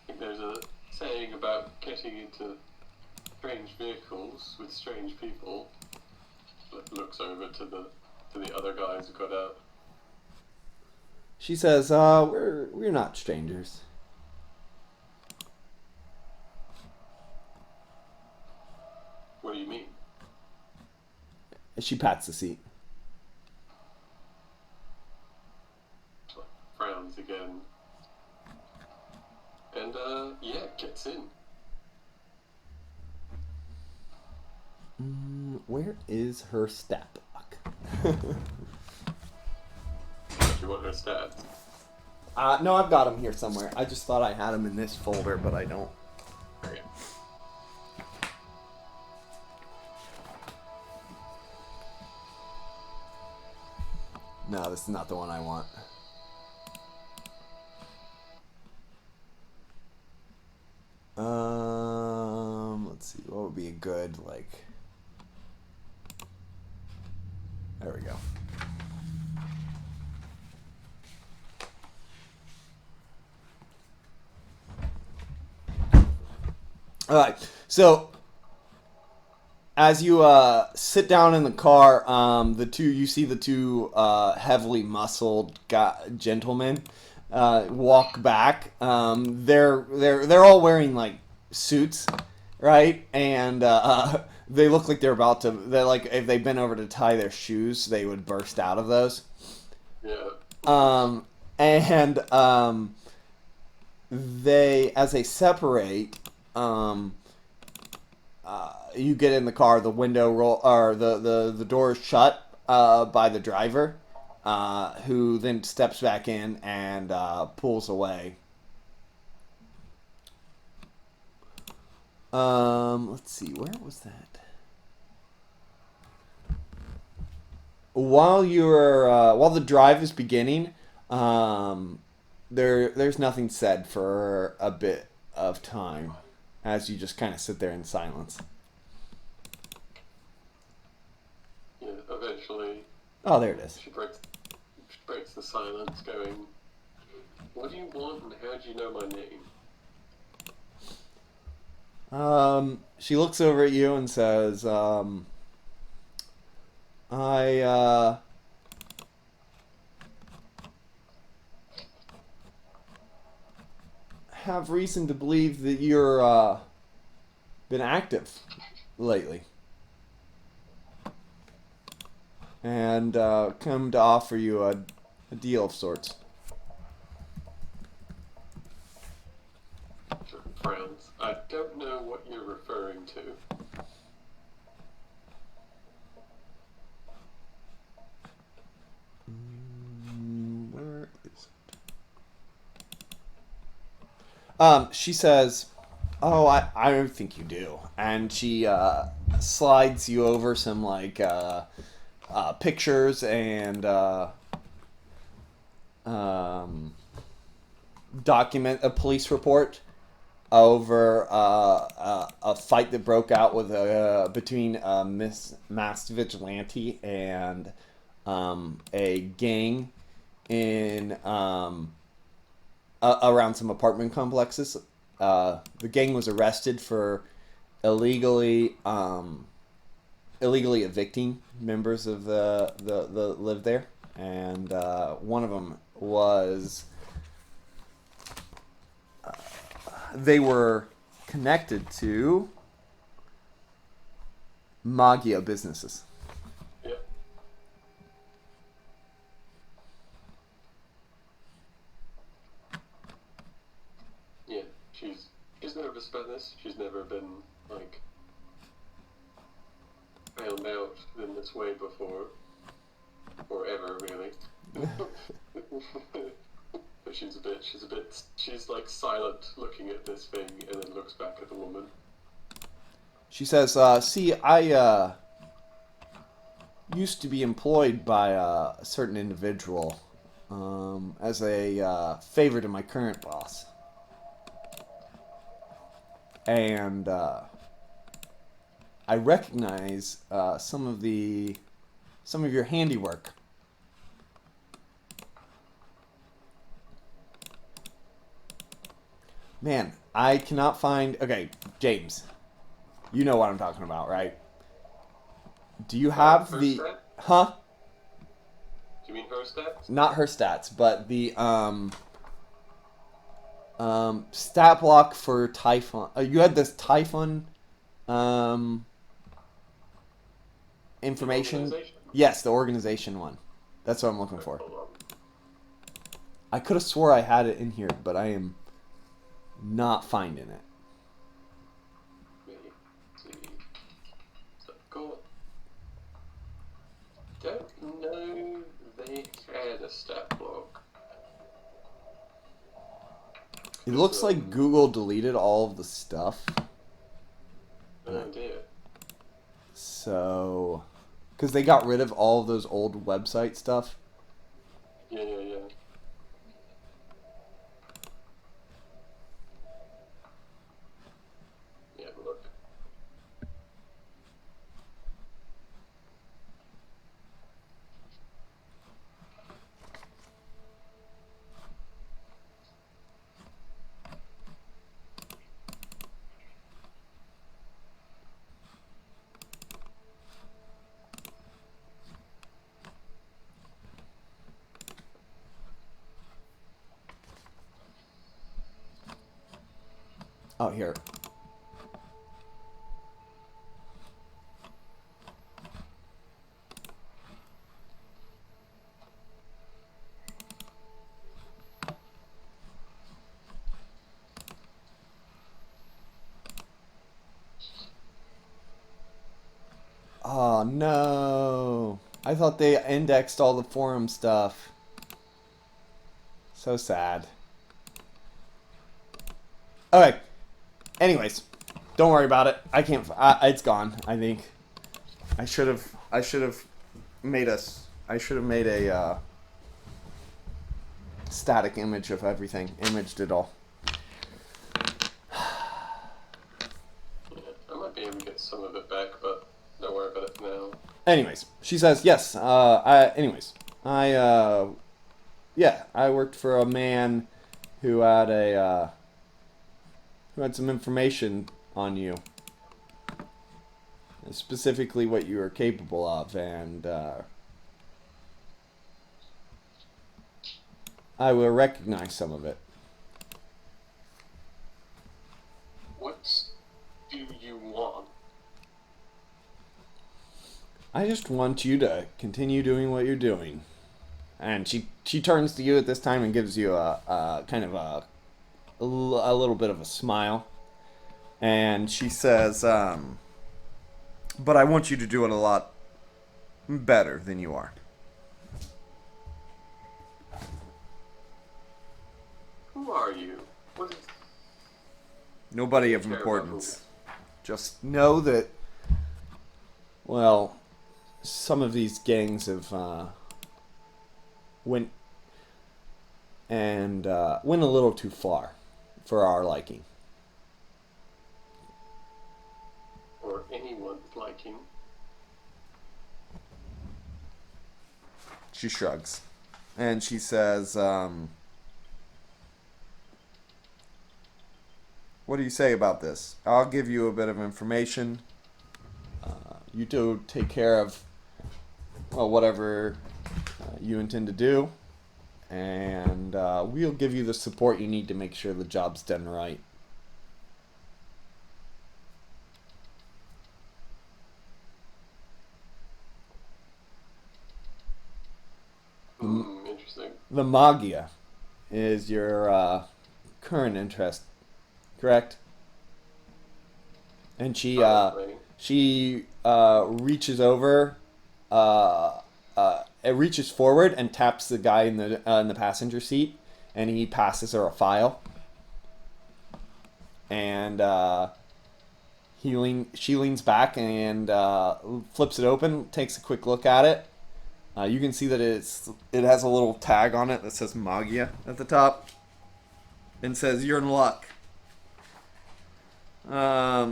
think there's a saying about getting into strange vehicles with strange people. Looks over to the other guys who got out. She says, we're not strangers. What do you mean? She pats the seat. Frowns again. And, yeah, gets in. Where is her stat block? Do you want her stats? No, I've got them here somewhere. I just thought I had them in this folder, but I don't. Okay. No, this is not the one I want. Let's see. What would be a good, like... There we go. All right. So, as you sit down in the car, you see the two heavily muscled gentlemen walk back. They're all wearing like suits, right? And they look like they're about to. They're like if they bent over to tie their shoes, they would burst out of those. Yeah. They as they separate. You get in the car, the window roll or the door is shut by the driver, who then steps back in and pulls away. Let's see, where was that? While the drive is beginning, there's nothing said for a bit of time, as you just kind of sit there in silence. Yeah, eventually. Oh, there it is. She breaks the silence, going, "What do you want, and how do you know my name?" She looks over at you and says, I have reason to believe that you're been active lately, and come to offer you a deal of sorts. Frowns. I don't know what you're referring to. Where is it? She says, "Oh, I don't think you do," and she slides you over some like pictures and um, document a police report over a fight that broke out with between a masked vigilante and a gang in around some apartment complexes. The gang was arrested for illegally illegally evicting members of the live there, and one of them was they were connected to Magia businesses. Yeah. Yeah, she's nervous about this. She's never been like found out in this way before, or ever really. But she's like silent, looking at this thing, and then looks back at the woman. She says, "See, I used to be employed by a certain individual as a favor to my current boss, and I recognize some of your handiwork." Man, I cannot find. Okay, James, you know what I'm talking about, right? Do you have Her the? stat? Huh? Do you mean her stats? Not her stats, but the stat block for Typhon. You had this Typhon information. Organization? Yes, the organization one. That's what I'm looking for. Hold on. I could have swore I had it in here, but I am not finding it. See. So, cool. Don't know they had a stat block. It looks like Google deleted all of the stuff. No idea. So, because they got rid of all of those old website stuff. Yeah. Yeah, look. Oh, here. Oh, no. I thought they indexed all the forum stuff. So sad. Okay. Anyways, don't worry about it. I can't. It's gone. I think. I should have made us. I should have made a static image of everything. Imaged it all. Yeah, I might be able to get some of it back, but don't worry about it now. Anyways, she says yes. I worked for a man who had some information on you, specifically what you are capable of, and I will recognize some of it. What do you want? I just want you to continue doing what you're doing. And she turns to you at this time and gives you a kind of a little bit of a smile. And she says, but I want you to do it a lot better than you are. Who are you? What is... Nobody of Care about importance. Just know that, well, some of these gangs have went a little too far for our liking. or anyone's liking. She shrugs. And she says, what do you say about this? I'll give you a bit of information. You do take care of, well, whatever you intend to do. And we'll give you the support you need to make sure the job's done right. Interesting. The Magia is your current interest, correct? And she reaches over, it reaches forward and taps the guy in the passenger seat, and he passes her a file. And she leans back and flips it open, takes a quick look at it. You can see that it has a little tag on it that says Magia at the top, and says you're in luck. They're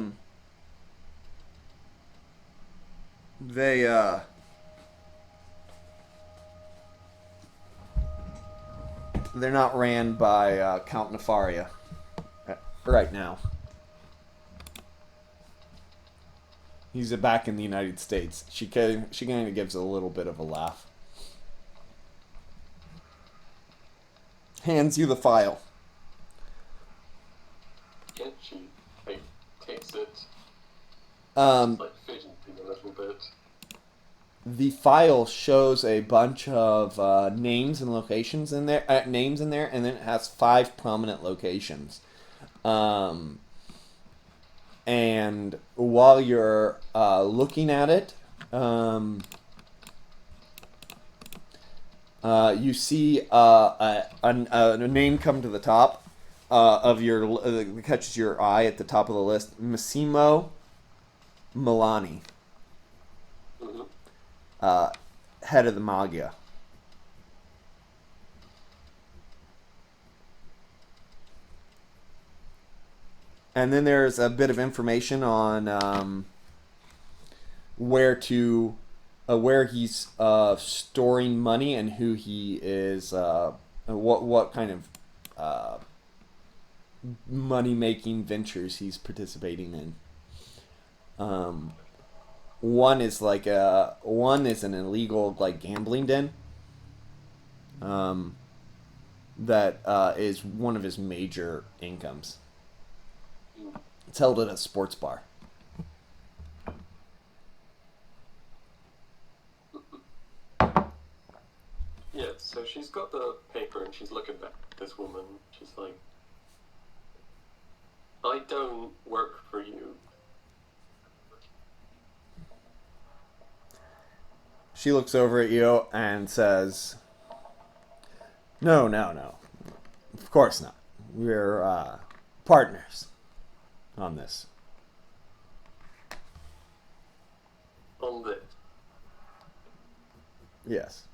not ran by Count Nefaria right now. He's back in the United States. She kind of gives a little bit of a laugh. Hands you the file. Yeah, she takes it. Like fidgeting a little bit. The file shows a bunch of names and locations in there. Names in there, and then it has 5 prominent locations. And while you're looking at it, you see a name come to the top of your catches your eye at the top of the list. Massimo Milani, head of the Magia. And then there's a bit of information on where he's storing money and who he is, what kind of money making ventures he's participating in. One is an illegal gambling den. That is one of his major incomes. It's held at a sports bar. Yeah, so she's got the paper and she's looking back at this woman. She's like, I don't work for you. She looks over at you and says, No. Of course not. We're partners on this. On this. Yes.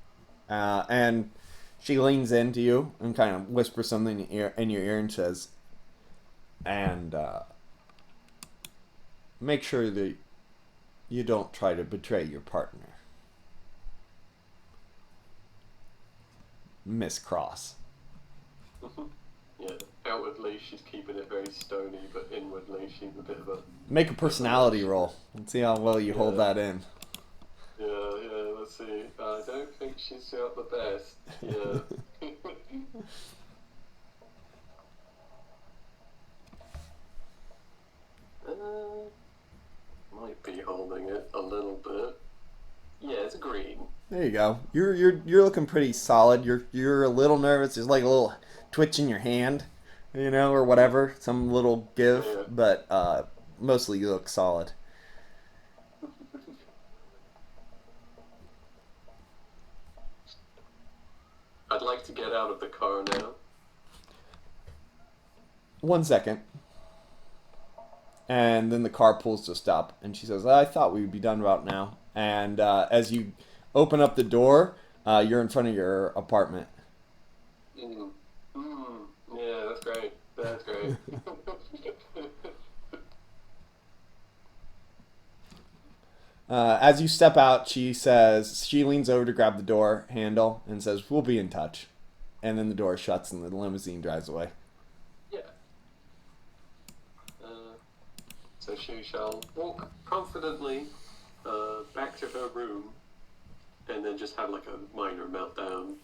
And she leans into you and kind of whispers something in your ear and says, and make sure that you don't try to betray your partner, Miss Cross. Yeah, outwardly she's keeping it very stony, but inwardly she's a bit of a... Make a personality roll and see how well you hold that in. Yeah, let's see. I don't think she's got the best. Yeah. Might be holding it a little bit. Yeah, it's green. There you go. You're looking pretty solid. You're a little nervous. There's like a little twitch in your hand, or whatever, some little give, but mostly you look solid. I'd like to get out of the car now. 1 second. And then the car pulls to a stop, and she says, "I thought we would be done about now." And as you open up the door, you're in front of your apartment. Yeah, that's great. That's great. As you step out, she leans over to grab the door handle and says, "We'll be in touch." And then the door shuts and the limousine drives away. Yeah. So she shall walk confidently back to her room and then just have like a minor meltdown.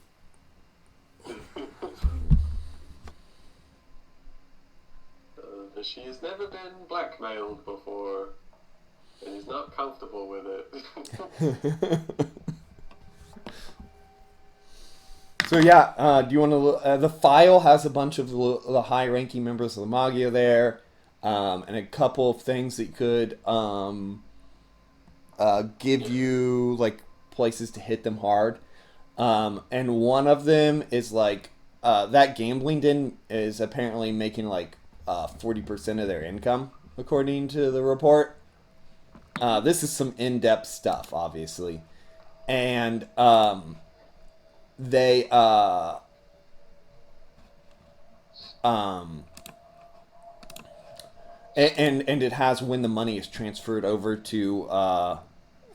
She has never been blackmailed before and is not comfortable with it. So yeah, do you want to? The file has a bunch of the high-ranking members of the Magia there, and a couple of things that could give you like places to hit them hard. And one of them is like that gambling den is apparently making like 40% of their income, according to the report. This is some in-depth stuff, obviously, and they and it has when the money is transferred over to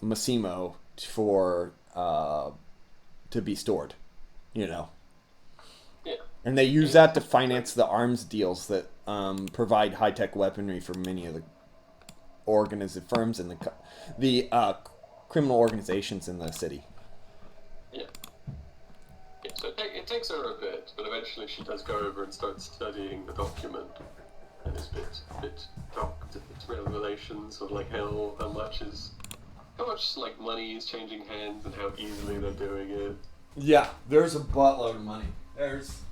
Massimo for to be stored, you know. Yeah. And they use that to finance the arms deals that provide high-tech weaponry for many of the firms and the criminal organizations in the city. Yeah. So it takes her a bit, but eventually she does go over and start studying the document, and it's a bit docked its revelations of like how much like money is changing hands and how easily they're doing it. Yeah, there's a buttload of money. There's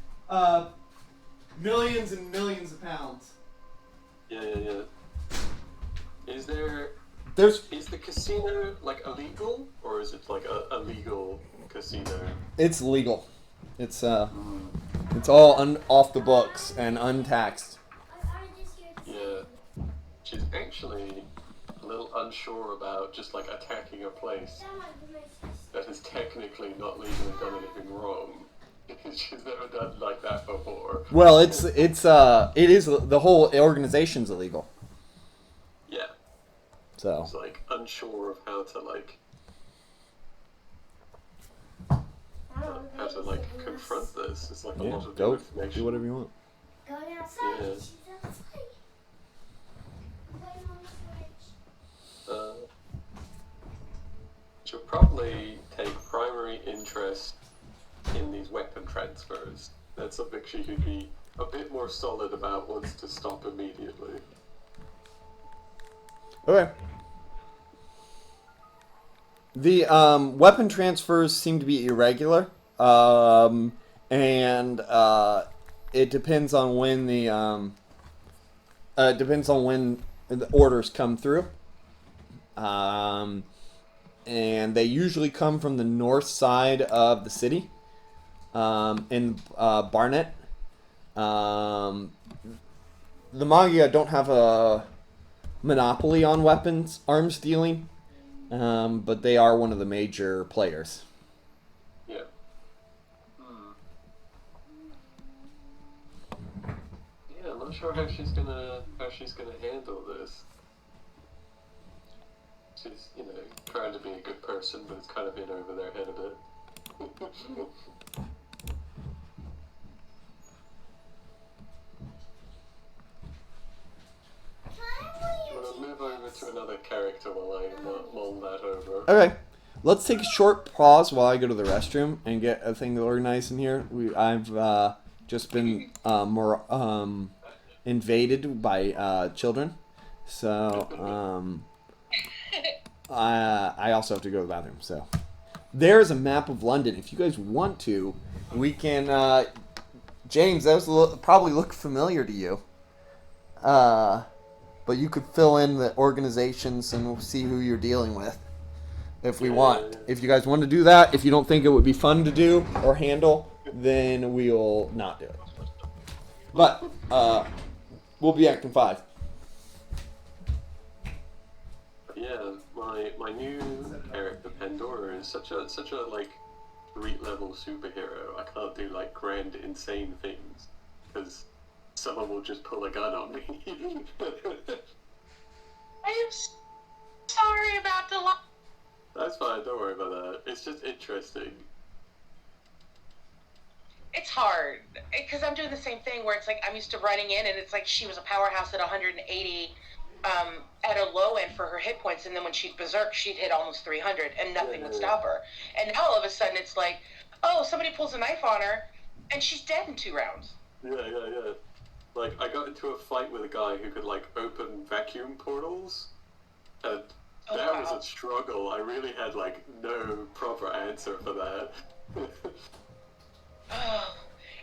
millions and millions of pounds. Yeah. Is the casino like illegal, or is it like a legal casino? It's legal. It's all off the books and untaxed. Yeah. She's actually a little unsure about just like attacking a place that has technically not legally done anything wrong. She's never done like that before. Well, it is the whole organization's illegal. Yeah. So It's like unsure of how to confront this. It's like a lot of new information. Do whatever you want. Going outside. Yeah. She's outside. Playing on the Switch. She'll probably take primary interest in these weapon transfers. That's something she could be a bit more solid about, wants to stop immediately. Okay. The weapon transfers seem to be irregular, and it depends on when the orders come through. And they usually come from the north side of the city, in Barnet. The Magia don't have a monopoly on arms dealing, but they are one of the major players. Yeah. Yeah, I'm not sure how she's gonna handle this. She's, trying to be a good person, but it's kind of been over their head a bit. Do you want to move over to another character while I mull that over? Okay, let's take a short pause while I go to the restroom and get a thing organized in here. I've just been invaded by children, so I also have to go to the bathroom. So there's a map of London. If you guys want to, we can. James, that was probably look familiar to you. But you could fill in the organizations and we'll see who you're dealing with if we want. If you guys want to do that, if you don't think it would be fun to do or handle, then we'll not do it. But we'll be acting 5. Yeah, my new character Pandora is such a like street level superhero. I can't do like grand insane things because someone will just pull a gun on me. I am sorry about the loss. That's fine. Don't worry about that. It's just interesting. It's hard because I'm doing the same thing where it's like I'm used to running in and it's like she was a powerhouse at 180 at a low end for her hit points, and then when she'd berserk she'd hit almost 300 and nothing would stop her. And now all of a sudden it's like, oh, somebody pulls a knife on her and she's dead in 2 rounds. Yeah. Like I got into a fight with a guy who could like open vacuum portals, and that was a struggle. I really had like no proper answer for that. Oh,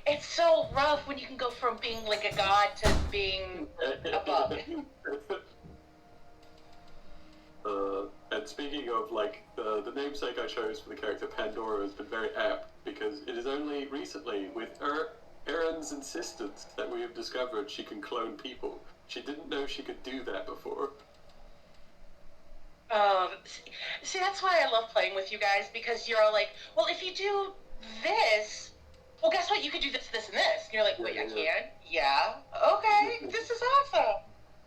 it's so rough when you can go from being like a god to being a bug. And speaking of like the namesake I chose for the character Pandora has been very apt because it is only recently with Erin's insistence that we have discovered she can clone people. She didn't know she could do that before. See, that's why I love playing with you guys, because you're all like, well, if you do this, well, guess what? You could do this, this, and this. And you're like, wait, I can? Yeah. Okay, this is awesome.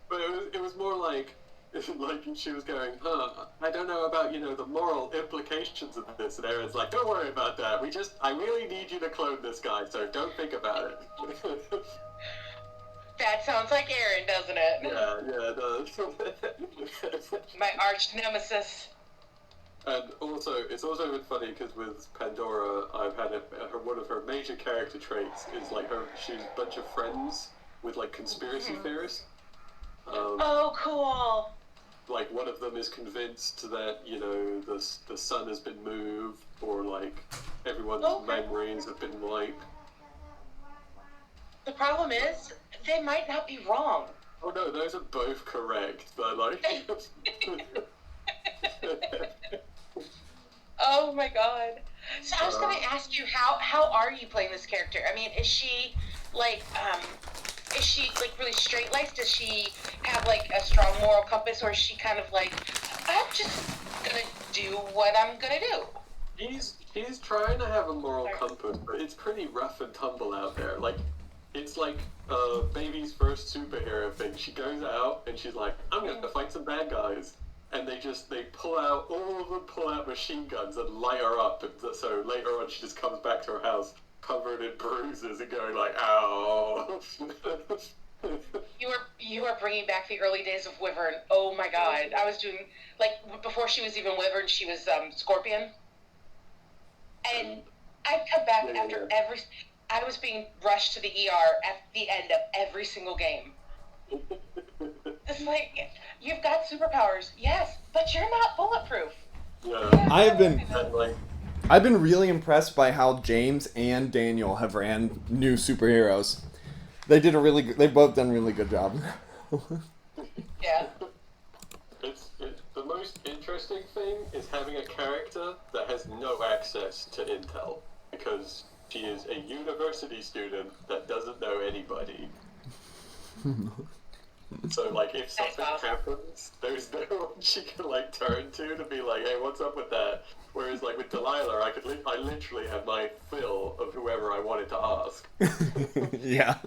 But it was more like she was going, I don't know about, the moral implications of this. And Erin's like, don't worry about that. I really need you to clone this guy, so don't think about it. That sounds like Erin, doesn't it? Yeah, it does. My arch nemesis. And also, it's also been funny because with Pandora, I've had one of her major character traits is like she's a bunch of friends with like conspiracy theorists. Oh, cool. Like one of them is convinced that the sun has been moved, or like everyone's memories have been wiped. The problem is they might not be wrong. Oh no, those are both correct, but like. Oh my god. So I was going to ask you, how are you playing this character? I mean, is she like really straight-laced? Does she have like a strong moral compass, or is she kind of like, I'm just gonna do what I'm gonna do? She's trying to have a moral compass, but it's pretty rough and tumble out there. Like, it's like baby's first superhero thing. She goes out and she's like, I'm gonna fight some bad guys. And all of them pull out machine guns and light her up. And so later on, she just comes back to her house covered in bruises and going like, ow. You are bringing back the early days of Wyvern. Oh my god. I was doing, like, before she was even Wyvern, she was Scorpion. And I'd come back after I was being rushed to the ER at the end of every single game. It's like, you've got superpowers, yes, but you're not bulletproof. Yeah. I've been really impressed by how James and Daniel have ran new superheroes. They've both done a really good job. Yeah. It's the most interesting thing is having a character that has no access to intel, because she is a university student that doesn't know anybody. So, like, if something happens, there's no one she can, like, turn to be like, hey, what's up with that? Whereas, like, with Delilah, I literally have my fill of whoever I wanted to ask. Yeah.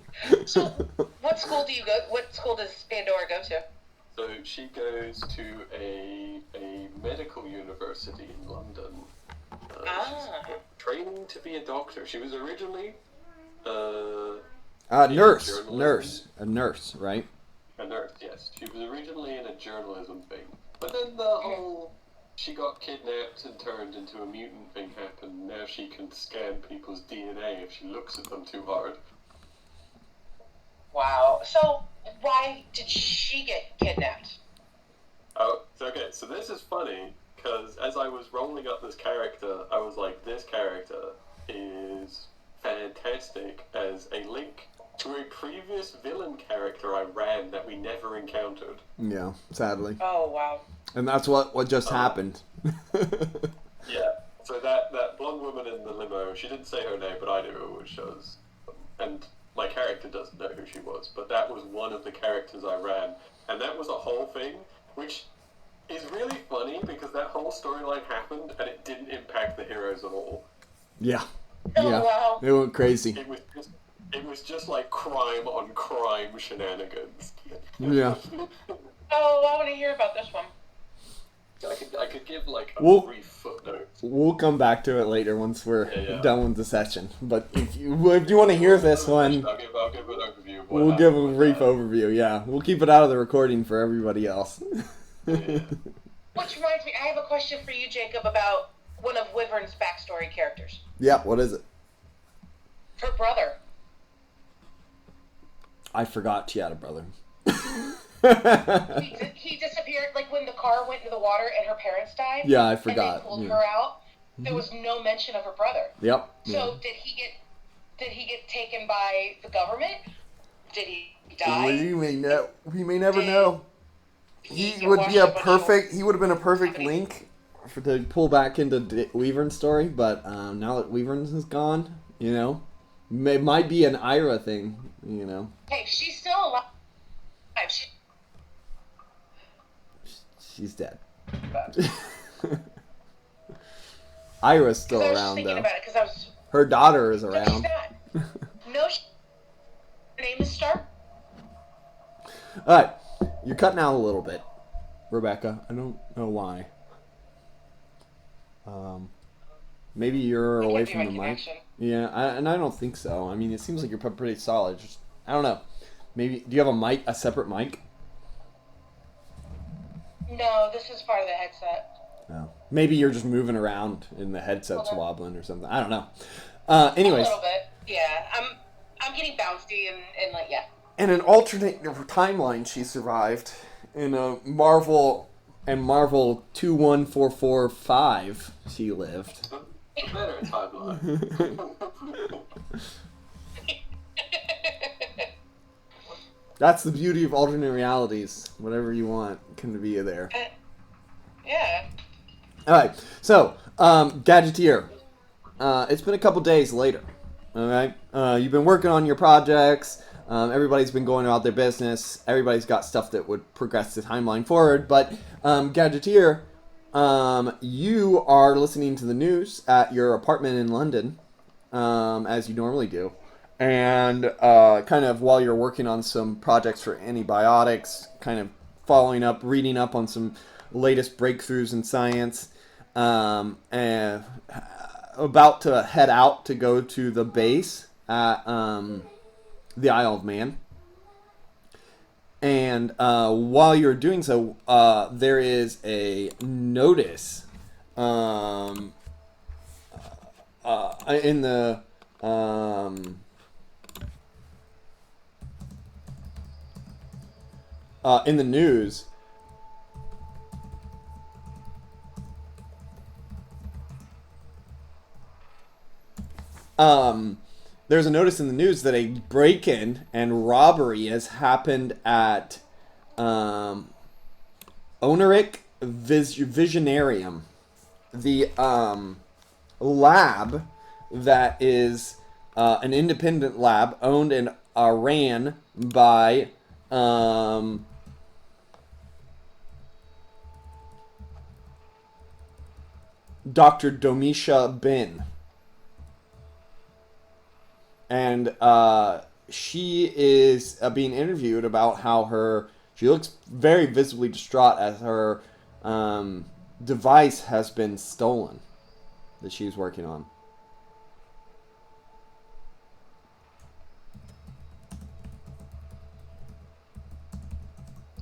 So, what school does Pandora go to? So, she goes to a medical university in London. She's training to be a doctor. She was originally, A nurse, right? A nurse, yes. She was originally in a journalism thing. But then the whole she got kidnapped and turned into a mutant thing happened. Now she can scan people's DNA if she looks at them too hard. Wow. So, why did she get kidnapped? Oh, okay, so this is funny, because as I was rolling up this character, I was like, this character is fantastic as a link to a previous villain character I ran that we never encountered. Yeah, sadly. Oh, wow. And that's what just happened. Yeah, so that blonde woman in the limo, she didn't say her name, but I knew who she was. And my character doesn't know who she was, but that was one of the characters I ran. And that was a whole thing, which is really funny because that whole storyline happened and it didn't impact the heroes at all. Yeah. Oh, Yeah. wow. It went crazy. It was just like crime on crime shenanigans. Yeah. Oh, I want to hear about this one. I could give like a Well, brief footnote. We'll come back to it later once we're Yeah. done with the session. But if you want to hear this one, I'll give an overview of what we'll give a happened with brief that. overview. Yeah, we'll keep it out of the recording for everybody else. Yeah. Which reminds me, I have a question for you, Jacob, about one of Wyvern's backstory characters. Yeah, what is it? Her brother. I forgot she had a brother. He disappeared, like when the car went into the water and her parents died. Yeah, I forgot. And they pulled Yeah. her out. There was no mention of her brother. Yep. So did he get taken by the government? Did he die? We may never know. He get would washed be a up on perfect. He would have been a perfect Happening. link to pull back into Weavern's story. But now that Weavern's is gone, it might be an Ira thing. Hey, she's still alive. She's dead. Ira's still I was just around thinking though. about it because I was. Her daughter is No, she's around. not. No, her name is Stark. All right, you're cutting out a little bit, Rebecca. I don't know why. Maybe you're It away could be from my the mic. connection. Yeah, and I don't think so. I mean, it seems like you're pretty solid. Just, I don't know. Maybe do you have a separate mic? No, this is part of the headset. No. Maybe you're just moving around and the headset's Okay. wobbling or something. I don't know. A Anyways, little bit. Yeah, I'm getting bouncy and like yeah. in an alternate timeline, she survived. In a Marvel 21445, she lived. A better timeline. That's the beauty of alternate realities. Whatever you want can be there. Yeah. All right. So, Gadgeteer. It's been a couple days later. All right. You've been working on your projects. Everybody's been going about their business. Everybody's got stuff that would progress the timeline forward. But, Gadgeteer, you are listening to the news at your apartment in London, as you normally do. And kind of while you're working on some projects for antibiotics, kind of following up, reading up on some latest breakthroughs in science, and about to head out to go to the base at the Isle of Man. And while you're doing so, there is a notice in the news. There's a notice in the news that a break-in and robbery has happened at Oneric Visionarium, the lab that is an independent lab owned and ran by Dr. Domisha Bin. And she is being interviewed about how she looks very visibly distraught as her device has been stolen that she's working on.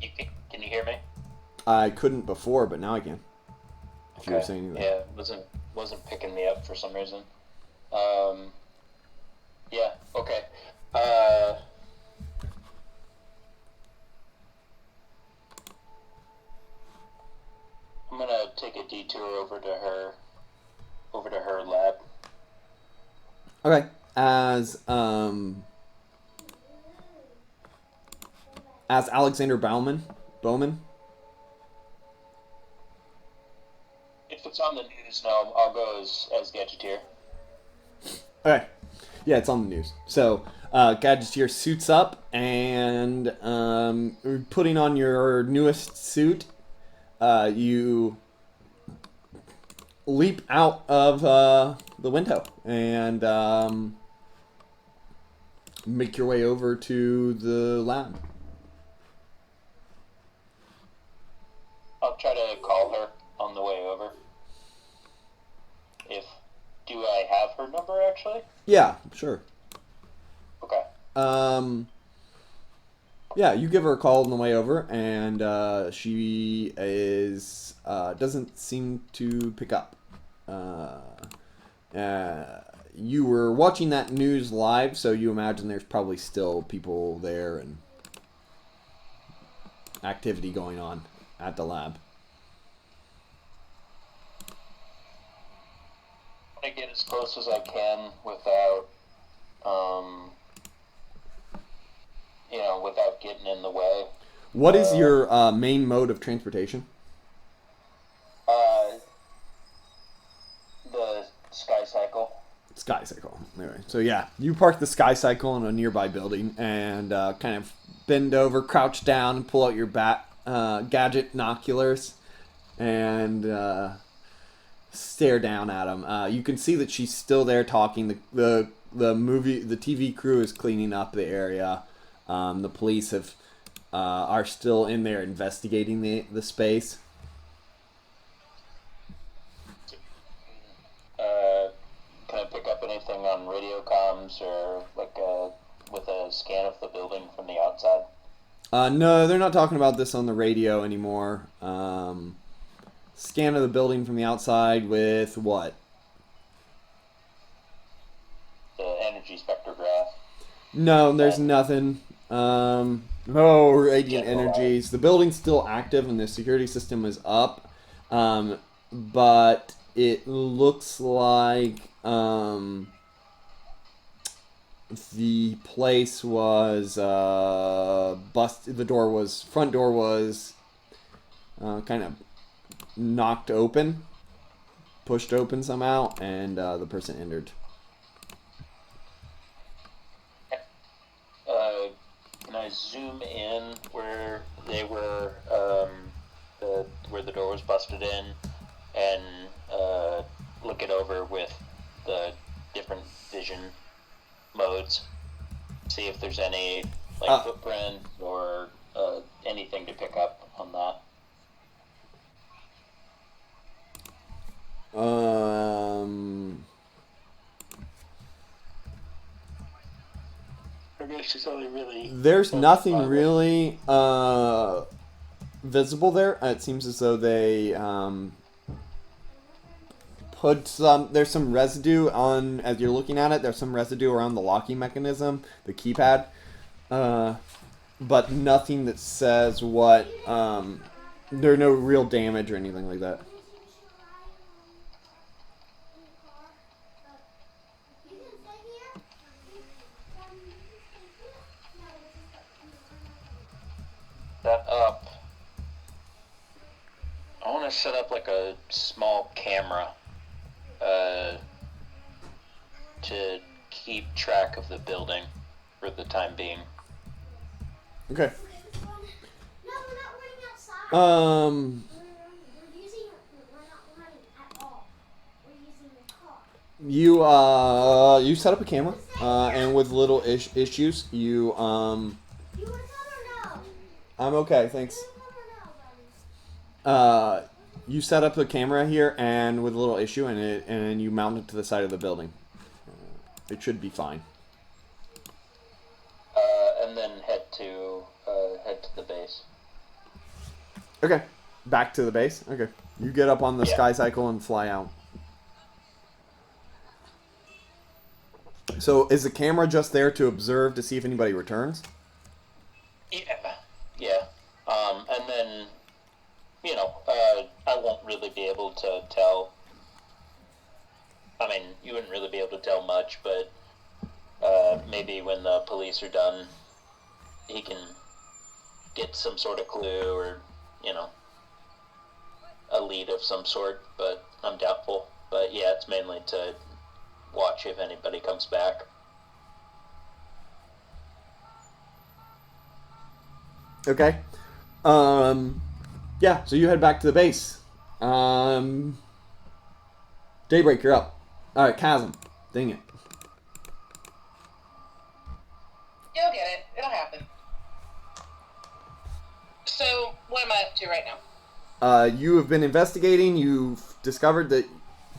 Can you hear me? I couldn't before, but now I can. If you were saying that. Yeah, wasn't picking me up for some reason. Yeah, okay. I'm gonna take a detour over to her lab. Okay. As Alexander Bowman. If it's on the news, no, I'll go as Gadgeteer. Okay. Yeah, it's on the news. So, Gadgeteer suits up and putting on your newest suit. you leap out of the window and make your way over to the lab. I'll try to call her on the way over. Do I have her number, actually? Yeah, sure. Okay. Yeah, you give her a call on the way over, and she doesn't seem to pick up. You were watching that news live, so you imagine there's probably still people there and activity going on at the lab. I get as close as I can without, without getting in the way. What is your main mode of transportation? The Sky Cycle. Sky Cycle. Anyway, so yeah, you park the Sky Cycle in a nearby building and kind of bend over, crouch down, and pull out your gadget binoculars and stare down at them. You can see that she's still there talking. The TV crew is cleaning up the area. The police are still in there investigating the space. Can I pick up anything on radio comms or with a scan of the building from the outside? No, they're not talking about this on the radio anymore. Scan of the building from the outside with what? The energy spectrograph. No, there's nothing. No radiant energies. The building's still active and the security system is up. But it looks like the place was busted. The front door was kind of knocked open, pushed open somehow, and the person entered. Can I zoom in where they were, where the door was busted in, and look it over with the different vision modes? See if there's any footprint or anything to pick up on that. I guess it's only really. There's nothing really visible there. It seems as though they put there's some residue on, as you're looking at it, there's some residue around the locking mechanism, the keypad, but nothing that says what, there's no real damage or anything like that. Set up. I want to set up like a small camera to keep track of the building for the time being. Okay. No, we're not running outside. Um. We're not running at all. We're using the car. You set up a camera, and with little issues, you You want to come or no? I'm okay, thanks. You want to come or no, buddy? You set up the camera here, and with a little issue, and you mount it to the side of the building. It should be fine. And then head to the base. Okay, back to the base. Okay, you get up on the Sky Cycle and fly out. So, is the camera just there to observe to see if anybody returns? Yeah. And then, I won't really be able to tell. I mean, you wouldn't really be able to tell much, but maybe when the police are done, he can get some sort of clue or, a lead of some sort, but I'm doubtful. But yeah, it's mainly to watch if anybody comes back. Okay. Yeah, so you head back to the base. Daybreak, you're up. Alright, Chasm. Dang it. You'll get it. It'll happen. So, what am I up to right now? You have been investigating. You've discovered that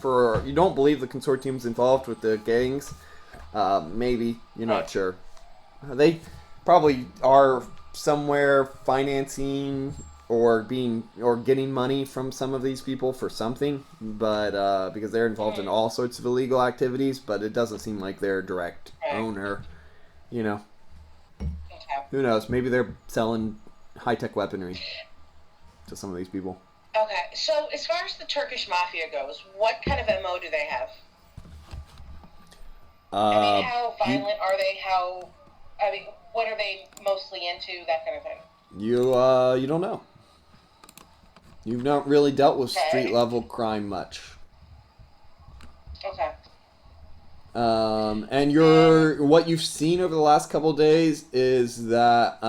you don't believe the consortium's involved with the gangs. Maybe. You're not sure. They probably are somewhere financing or getting money from some of these people for something, but because they're involved in all sorts of illegal activities, but it doesn't seem like they're a direct owner. You know. Okay. Who knows? Maybe they're selling high-tech weaponry to some of these people. Okay, so as far as the Turkish mafia goes, what kind of MO do they have? I mean, how violent are they? What are they mostly into? That kind of thing. You don't know. You've not really dealt with street-level crime much. Okay. And what you've seen over the last couple of days is that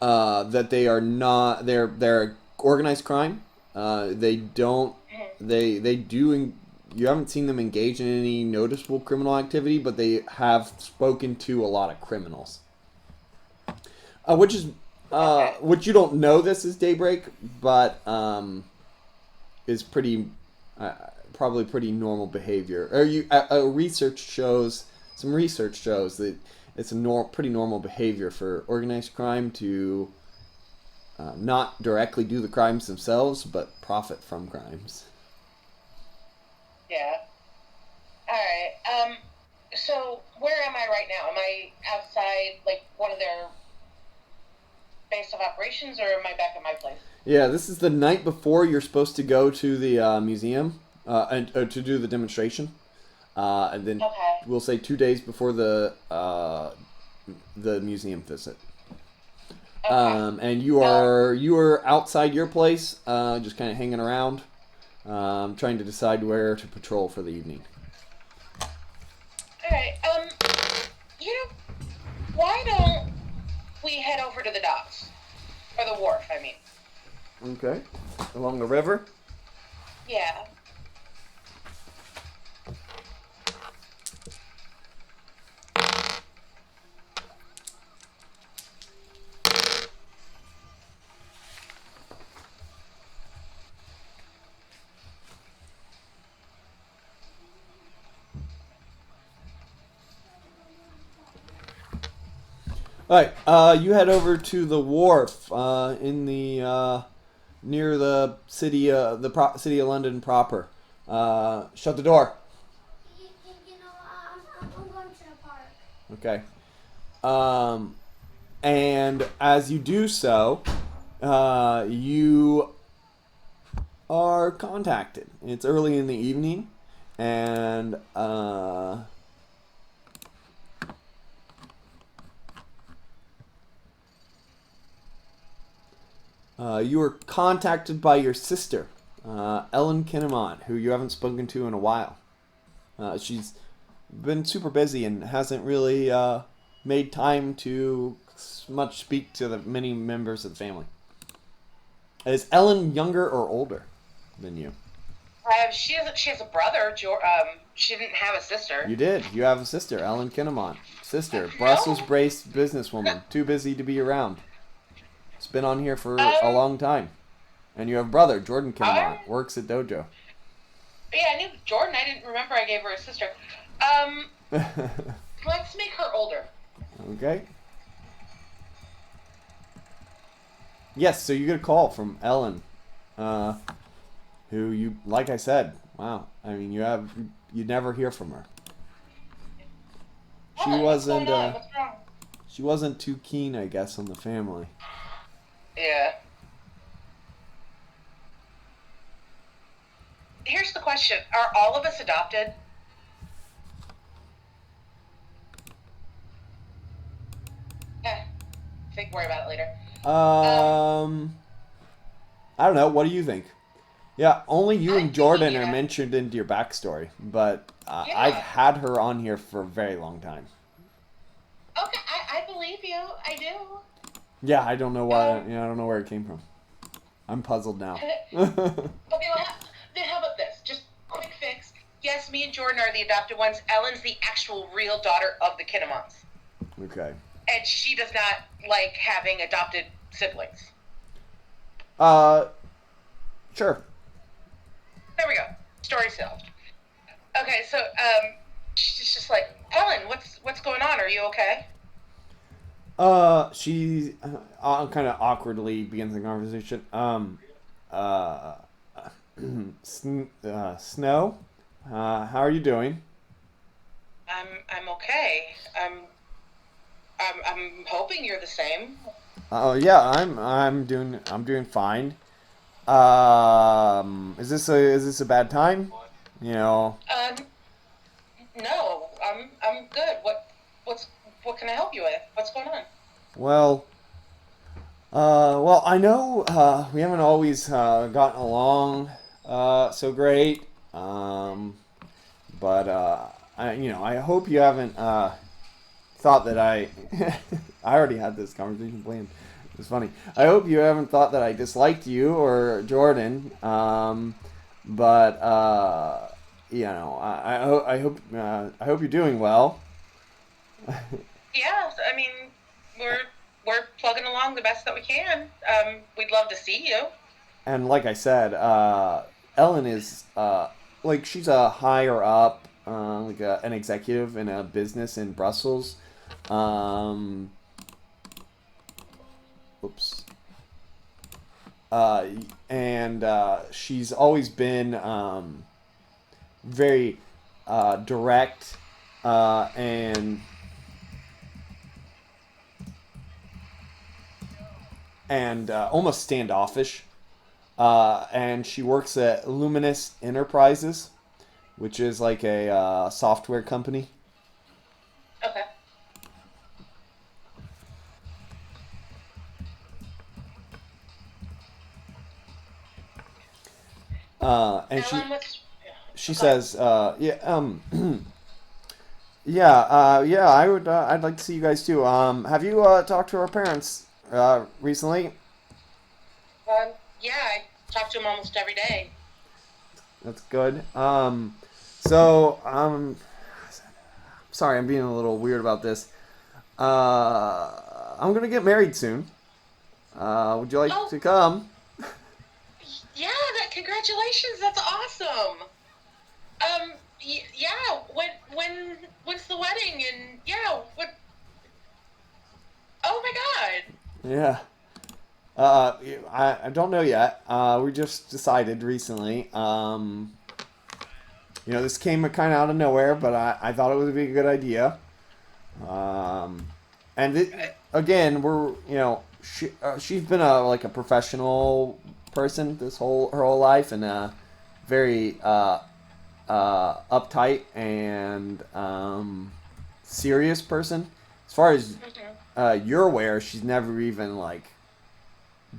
that they are not they're organized crime. You haven't seen them engage in any noticeable criminal activity, but they have spoken to a lot of criminals. Which you don't know this is Daybreak, but is pretty probably pretty normal behavior. Some research shows that it's pretty normal behavior for organized crime to not directly do the crimes themselves, but profit from crimes. Yeah. Alright, so where am I right now? Am I outside, like, one of their base of operations, or am I back at my place? Yeah, this is the night before you're supposed to go to the museum and to do the demonstration. And then we'll say 2 days before the museum visit. Okay. And you are outside your place, just kind of hanging around, trying to decide where to patrol for the evening. Alright, why don't we head over to the docks? Or the wharf, I mean. Okay. Along the river? Yeah. All right, you head over to the wharf in the near the city, city of London proper. Shut the door. I'm going to the park. Okay. And as you do so, you are contacted. It's early in the evening, and you were contacted by your sister, Ellen Kinnamon, who you haven't spoken to in a while. She's been super busy and hasn't really made time to much speak to the many members of the family. Is Ellen younger or older than you? She has a brother. She didn't have a sister. You did. You have a sister, Ellen Kinnamon. Sister, Brussels-based businesswoman, too busy to be around. It's been on here for a long time. And you have a brother, Jordan Kinnamon, works at Dojo. Yeah, I knew Jordan. I didn't remember I gave her a sister. Let's make her older. Okay. Yes, so you get a call from Ellen, who you, like I said, wow. I mean, you never hear from her. She wasn't. What's wrong? She wasn't too keen, I guess, on the family. Yeah. Here's the question: are all of us adopted? Think worry about it later. I don't know. What do you think? Yeah, only you and Jordan yeah. are mentioned into your backstory, but Yeah. I've had her on here for a very long time. Okay, I believe you. I do. Yeah, I don't know why. Um, I don't know where it came from. I'm puzzled now. Okay, well, then how about this? Just quick fix. Yes, me and Jordan are the adopted ones. Ellen's the actual real daughter of the Kinnamons. Okay. And she does not like having adopted siblings. Sure. There we go. Story solved. Okay, so she's just like, Ellen, what's going on? Are you okay? She kind of awkwardly begins the conversation. Uh, Snow, how are you doing? I'm okay. I'm hoping you're the same. Oh yeah, I'm doing fine. Is this a bad time? You know, Um, no, I'm good. What's what can I help you with? What's going on? well, I know we haven't always gotten along so great. But I hope you haven't thought that I. I already had this conversation planned. It's funny. I hope you haven't thought that I disliked you or Jordan. But I hope you're doing well. Yeah, I mean, we're plugging along the best that we can. We'd love to see you. And like I said, Ellen is like she's a higher up, an executive in a business in Brussels. Um, oops. And she's always been very direct and almost standoffish. And she works at Luminous Enterprises, which is like a software company. Okay. And Ellen, what's she okay. says, yeah, I'd like to see you guys too. Have you talked to our parents recently? Yeah, I talk to him almost every day. That's good. Sorry, I'm being a little weird about this. I'm gonna get married soon. Would you like Oh, to come? yeah, congratulations. That's awesome. Yeah. When's the wedding? And yeah, what? Oh my God. Yeah. I don't know yet. We just decided recently. This came kind of out of nowhere, but I thought it would be a good idea. Um, and again, she's been a professional person her whole life, and very uptight and serious person. As far as Mhm. you're aware, she's never even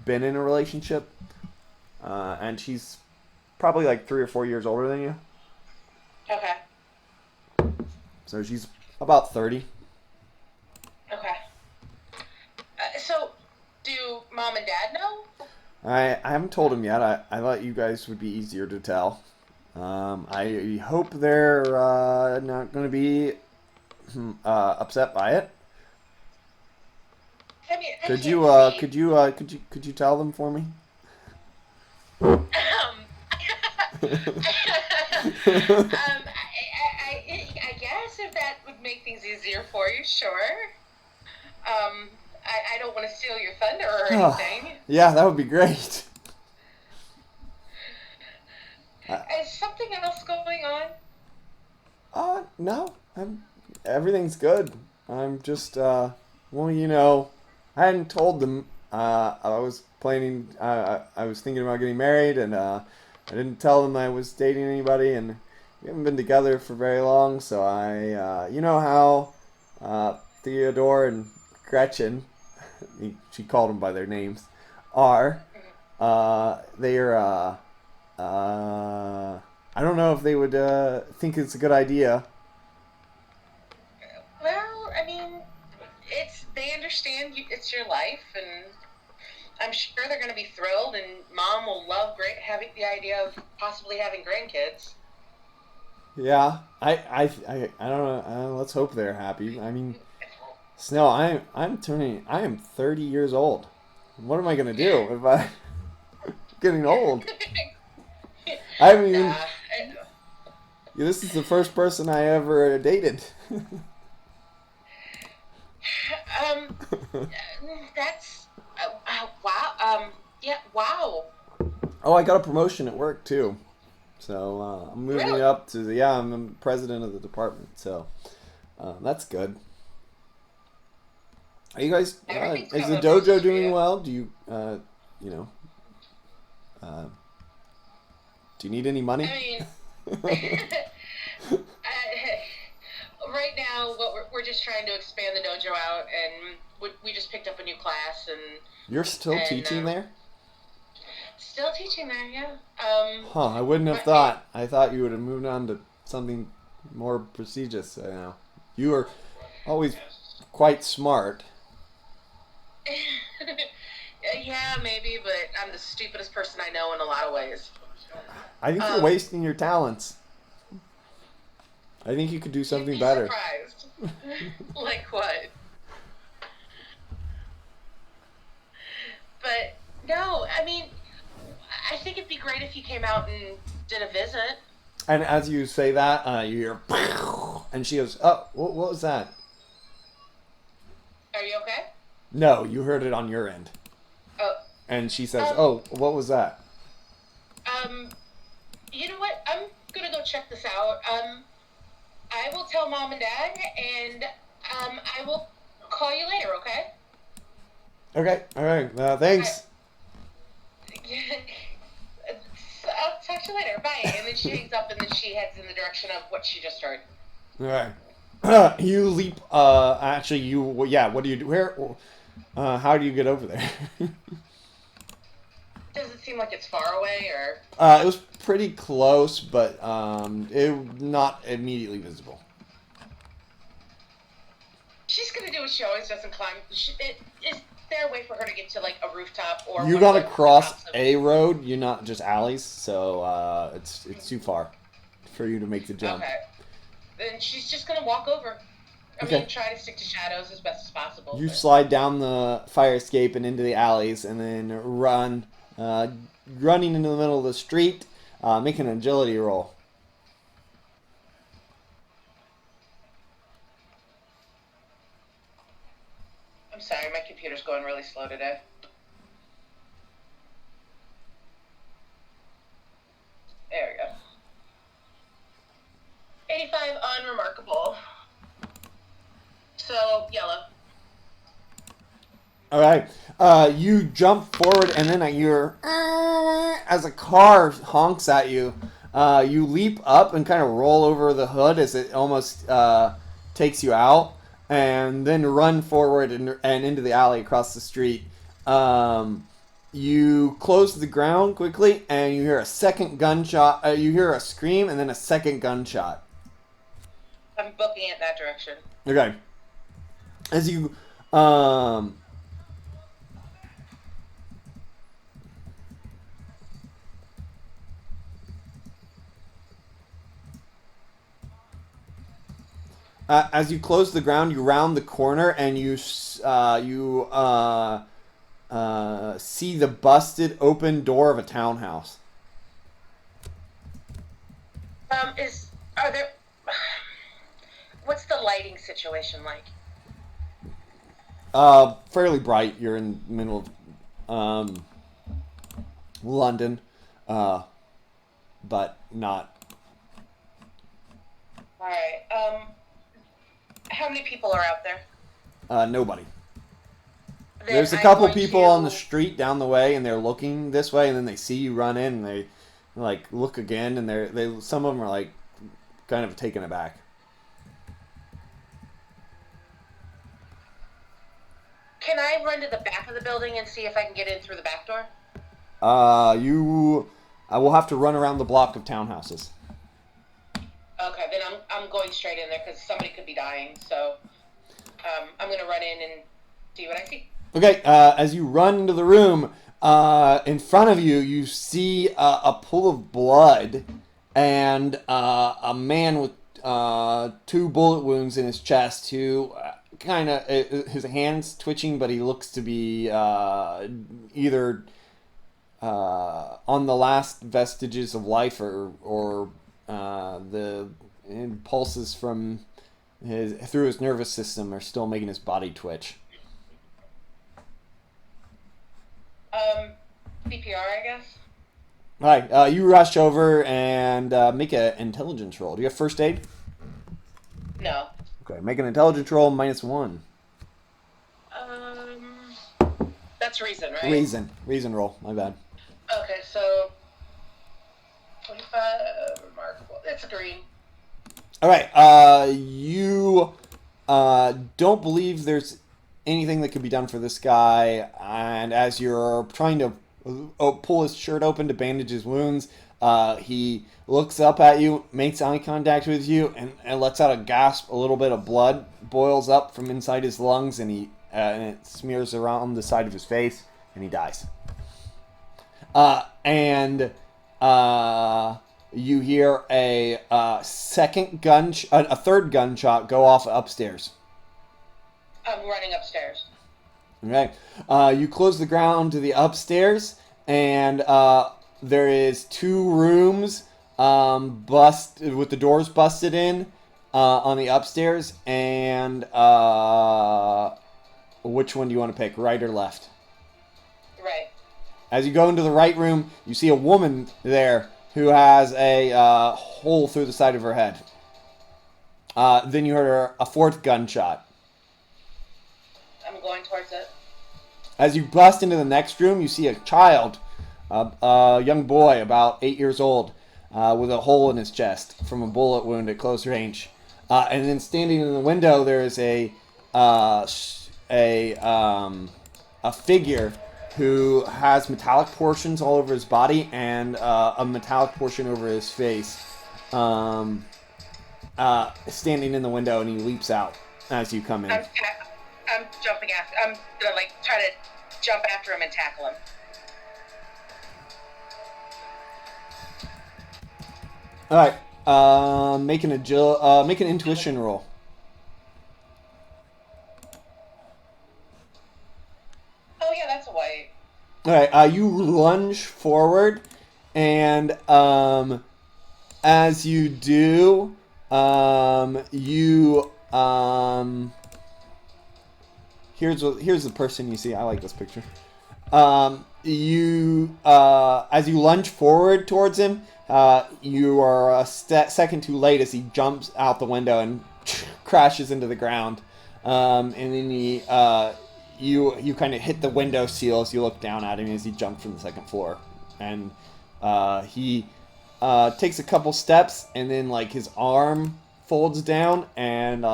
been in a relationship, and she's probably like 3 or 4 years older than you. Okay. So she's about 30. Okay. So, do mom and dad know? I haven't told him yet. I thought you guys would be easier to tell. I hope they're not going to be upset by it. I mean, I Could can't you see. could you tell them for me? I guess if that would make things easier for you, sure. I don't want to steal your thunder or anything. Yeah, that would be great. Is something else going on? No, everything's good. I'm just, I hadn't told them. I was planning. I was thinking about getting married, and I didn't tell them I was dating anybody, and we haven't been together for very long. So you know how Theodore and Gretchen, she called them by their names, are. They're. I don't know if they would think it's a good idea. Well, I mean, they understand it's your life, and sure they're going to be thrilled, and Mom will love having the idea of possibly having grandkids. Yeah, I don't know. Let's hope they're happy. I mean, Snow, I am 30 years old. What am I gonna do if I getting old? I mean, Nah, this is the first person I ever dated. that's wow. Yeah, wow. Oh, I got a promotion at work too. So I'm moving Really? up to I'm the president of the department. So that's good. Are you guys? Everything's Is coming the up roses dojo for doing you. well? Do you you know? Do you need any money? I mean, right now, we're just trying to expand the dojo out, and we just picked up a new class, and You're still teaching there? still teaching there. Yeah. Huh? I wouldn't have but- thought. I thought you would have moved on to something more prestigious. You know, you were always quite smart. Yeah, maybe, but I'm the stupidest person I know in a lot of ways. I think you're wasting your talents. I think you could do You'd something be better. surprised. Like what? But no, I mean, I think it'd be great if you came out and did a visit. And as you say that, you hear, and she goes, "Oh, what was that?" Are you okay? No, you heard it on your end. Oh, And she says, "Oh, what was that?" you know what? I'm gonna go check this out. I will tell Mom and Dad, and I will call you later. Okay? Okay, all right. Thanks. I'll talk to you later. Bye. And then she hangs up, and then she heads in the direction of what she just heard. All right. You leap. Actually, you. Yeah. What do you do? Where? How do you get over there? Does it seem like it's far away, or? It was pretty close, but it not immediately visible. She's gonna do what she always does and climb. Is there a way for her to get to like a rooftop or? You one gotta of the cross tops of- a road. You're not just alleys, so it's too far for you to make the jump. Okay. Then she's just gonna walk over. I Okay. mean, try to stick to shadows as best as possible. You but- slide down the fire escape and into the alleys, and then run, running into the middle of the street, make an agility roll. I'm sorry, my computer's going really slow today. There we go. 85 unremarkable. So, yellow. All right. You jump forward, and then you're as a car honks at you. You leap up and kind of roll over the hood as it almost takes you out, and then run forward and into the alley across the street. You close the ground quickly, and you hear a second gunshot. You hear a scream, and then a second gunshot. I'm booking it in that direction. Okay. As you as you close the ground, you round the corner and you see the busted open door of a townhouse. Are there? What's the lighting situation like? Fairly bright. You're in the middle of London, but not. All right. How many people are out there? Nobody. Then There's a I'm couple going people to- on the street down the way, and they're looking this way, and then they see you run in, and they like look again, and they some of them are like kind of taken aback. Can I run to the back of the building and see if I can get in through the back door? I will have to run around the block of townhouses. Okay, then I'm going straight in there because somebody could be dying. So I'm gonna run in and see what I see. Okay, as you run into the room, In front of you, you see a pool of blood and a man with 2 bullet wounds in his chest who kind of, his hands twitching, but he looks to be either on the last vestiges of life or the impulses from through his nervous system are still making his body twitch. CPR, I guess. All right, you rush over and make an intelligence roll. Do you have first aid? No. Okay, make an intelligence roll -1. That's reason, right? Reason roll. My bad. Okay, so 25. Remarkable. It's a green. All right, you don't believe there's anything that could be done for this guy, and as you're trying to pull his shirt open to bandage his wounds, he looks up at you, makes eye contact with you, and lets out a gasp. A little bit of blood boils up from inside his lungs, and it smears around the side of his face, and he dies. You hear a third gunshot go off upstairs. I'm running upstairs. Okay. You close the ground to the upstairs, and there is 2 rooms with the doors busted in on the upstairs. And which one do you want to pick, right or left? Right. As you go into the right room, you see a woman there who has a hole through the side of her head. Then you heard a 4th gunshot. I'm going towards it. As you bust into the next room, you see a child, a young boy about 8 years old, with a hole in his chest from a bullet wound at close range. And then standing in the window, there is a figure who has metallic portions all over his body and a metallic portion over his face, standing in the window, and he leaps out as you come in. I'm jumping after. I'm gonna try to jump after him and tackle him. All right, make an intuition roll. Oh yeah, that's a white. All right, you lunge forward, and as you do, here's the person you see. I like this picture. As you lunge forward towards him, you are a second too late as he jumps out the window and crashes into the ground. And then you kind of hit the window seal as you look down at him as he jumped from the 2nd floor. And he takes a couple steps, and then his arm folds down, and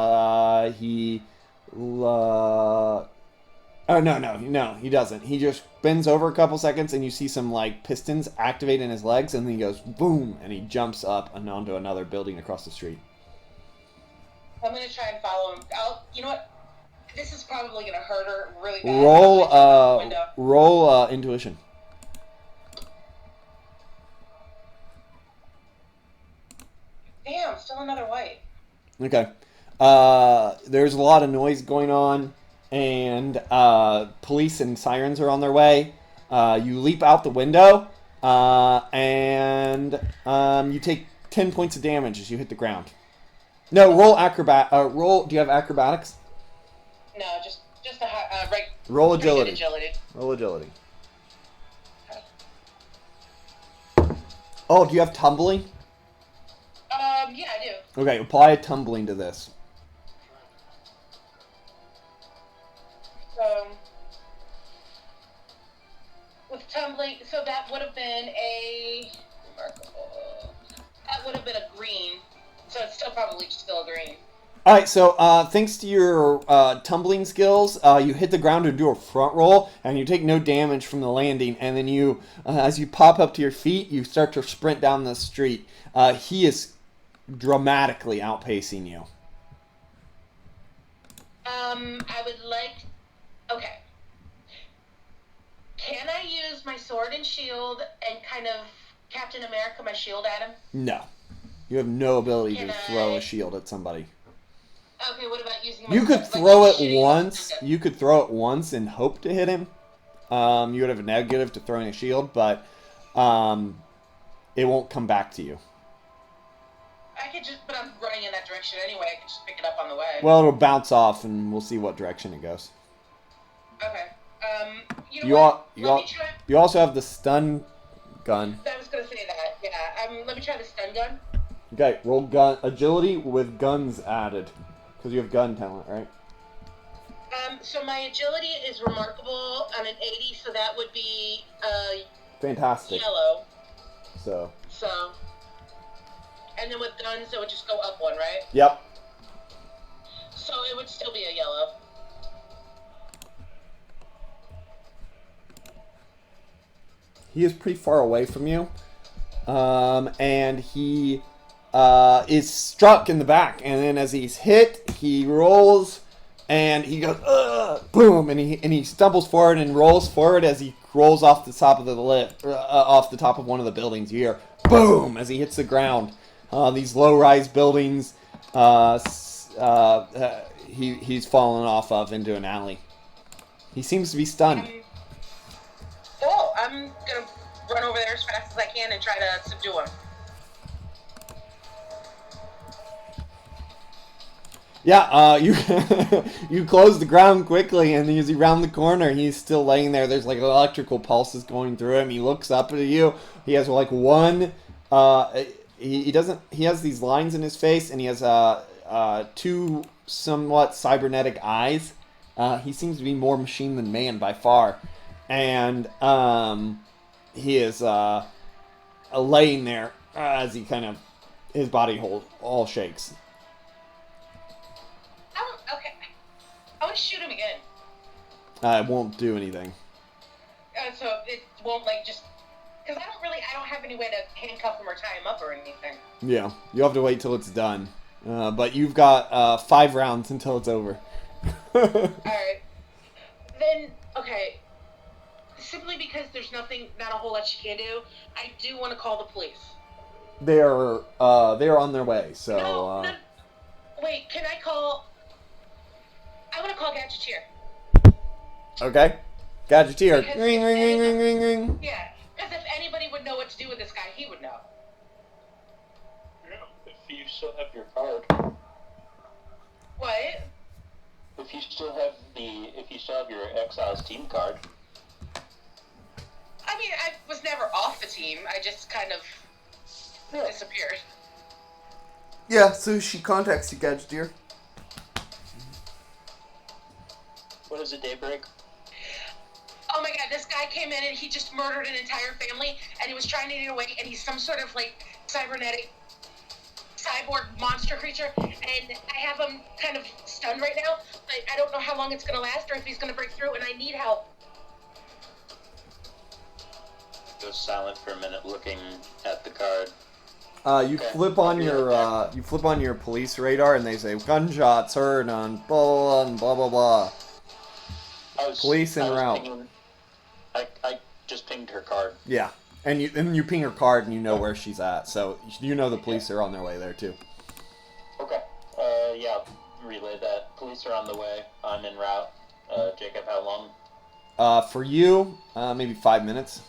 he... oh, no, he doesn't. He just bends over a couple seconds, and you see some pistons activate in his legs, and then he goes boom, and he jumps up and onto another building across the street. I'm gonna try and follow him. You know what? This is probably gonna hurt her really bad. Roll intuition. Damn, still another white. Okay. There's a lot of noise going on, and police and sirens are on their way. You leap out the window, and you take 10 points of damage as you hit the ground. No, roll acrobat. Do you have acrobatics? No, just a right. Roll agility. Agility. Roll agility. Oh, do you have tumbling? Yeah, I do. Okay, apply tumbling to this. With tumbling, so that would have been a green. So it's still a green. All right, so thanks to your tumbling skills, you hit the ground and do a front roll, and you take no damage from the landing. And then you, as you pop up to your feet, you start to sprint down the street. He is dramatically outpacing you. I would like. Okay. Can I use my sword and shield and kind of Captain America my shield at him? No. You have no ability Can to throw I- a shield at somebody. Okay, what about using my You could like, throw it shooting once. at him? You could throw it once and hope to hit him. You would have a negative to throwing a shield, but it won't come back to you. I could just, but I'm running in that direction anyway. I could just pick it up on the way. Well, it'll bounce off, and we'll see what direction it goes. Okay. You know what? Let me try. You also have the stun gun. I was gonna say that. Yeah. Let me try the stun gun. Okay, roll gun agility with guns added, because you have gun talent, right? So my agility is remarkable on an 80, so that would be Fantastic. yellow. So. So. And then with guns, it would just go up one, right? Yep. So it would still be a yellow. He is pretty far away from you, and he is struck in the back. And then as he's hit, he rolls, and he goes, ugh, boom, and he stumbles forward and rolls forward as he rolls off the top of the lift, off the top of one of the buildings. You hear boom as he hits the ground. These low-rise buildings, he's fallen off of into an alley. He seems to be stunned. Cool. I'm gonna run over there as fast as I can and try to subdue him. Yeah, you you close the ground quickly, and as you round the corner, he's still laying there. There's like electrical pulses going through him. He looks up at you. He has like one. He doesn't. He has these lines in his face, and he has two somewhat cybernetic eyes. He seems to be more machine than man by far, and he is laying there as he kind of his body all shakes. Okay. I want to shoot him again. It won't do anything. So it won't like just because I don't have any way to handcuff him or tie him up or anything. Yeah, you have to wait till it's done. But you've got 5 rounds until it's over. Alright. Then, okay. Simply because there's not a whole lot you can do, I do want to call the police. They're on their way, so... No. Wait, can I call... I want to call Gadgeteer. Okay. Gadgeteer. Because Ring, ring, ring, ring, ring, ring. Yeah, because if anybody would know what to do with this guy, he would know. Yeah, if you still have your card. What? If you still have your Exiles team card. I mean, I was never off the team. I just kind of disappeared. Yeah, so she contacts you, Gadgeteer. What is it, Daybreak? Oh my god, this guy came in and he just murdered an entire family and he was trying to get away and he's some sort of like cybernetic cyborg monster creature and I have him kind of stunned right now, but I don't know how long it's going to last or if he's going to break through and I need help. Goes silent for a minute looking at the card. You Okay. flip on your police radar and they say gunshots heard on blah blah blah and blah blah blah. Police en route. I just pinged her card. Yeah, and you ping her card and you know where she's at, so you know the police are on their way there too. Okay. Yeah, relay that. Police are on the way. I'm en route. Jacob, how long? For you, maybe 5 minutes.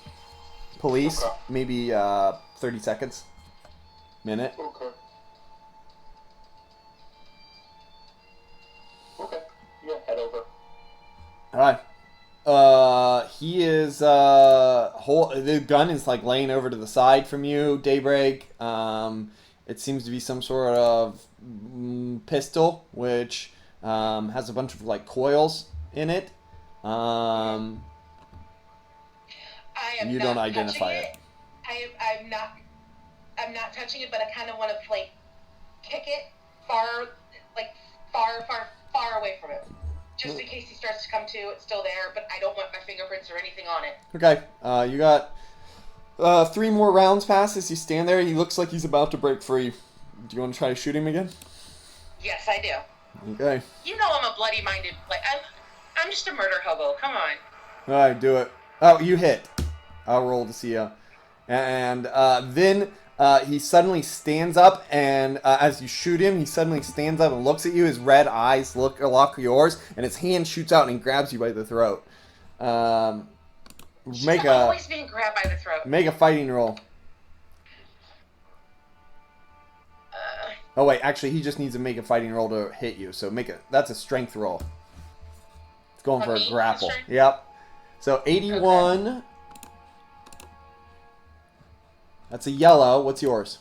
Police, Okay. maybe 30 seconds. Minute. Okay. Okay. Yeah, head over. Alright. He is, the gun is like laying over to the side from you, Daybreak. It seems to be some sort of pistol, which has a bunch of like coils in it. I am You not don't identify touching it. I'm not touching it, but I kind of want to like kick it far away from it. Just in case he starts to come to, it's still there, but I don't want my fingerprints or anything on it. Okay, you got 3 more rounds pass as you stand there. He looks like he's about to break free. Do you want to try to shoot him again? Yes, I do. Okay. You know I'm a bloody-minded, like, I'm just a murder hobo, come on. Alright, do it. Oh, you hit. I'll roll to see you. And then he suddenly stands up, and as you shoot him, he suddenly stands up and looks at you. His red eyes lock yours, and his hand shoots out and he grabs you by the throat. She's always being grabbed by the throat. Make a fighting roll. Oh wait, actually, he just needs to make a fighting roll to hit you. So that's a strength roll. It's going for a grapple. Yep. So 81. Okay. That's a yellow. What's yours?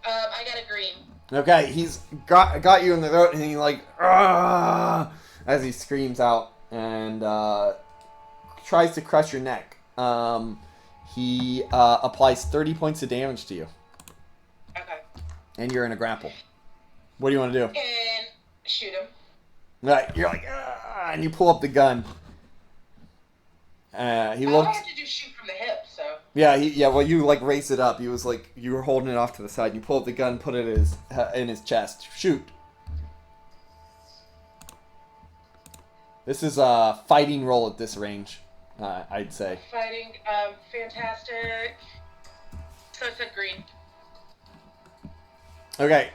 I got a green. Okay, he's got you in the throat, and he like as he screams out and tries to crush your neck. He applies 30 points of damage to you. Okay. And you're in a grapple. What do you want to do? And shoot him. Right, you're like, and you pull up the gun. He looks. I have to do shoot from the hip, so. Yeah, well, you like raise it up. He was like, you were holding it off to the side. You pull up the gun, put it in his chest. Shoot. This is a fighting roll at this range, I'd say. Fighting, fantastic. So it's a green. Okay,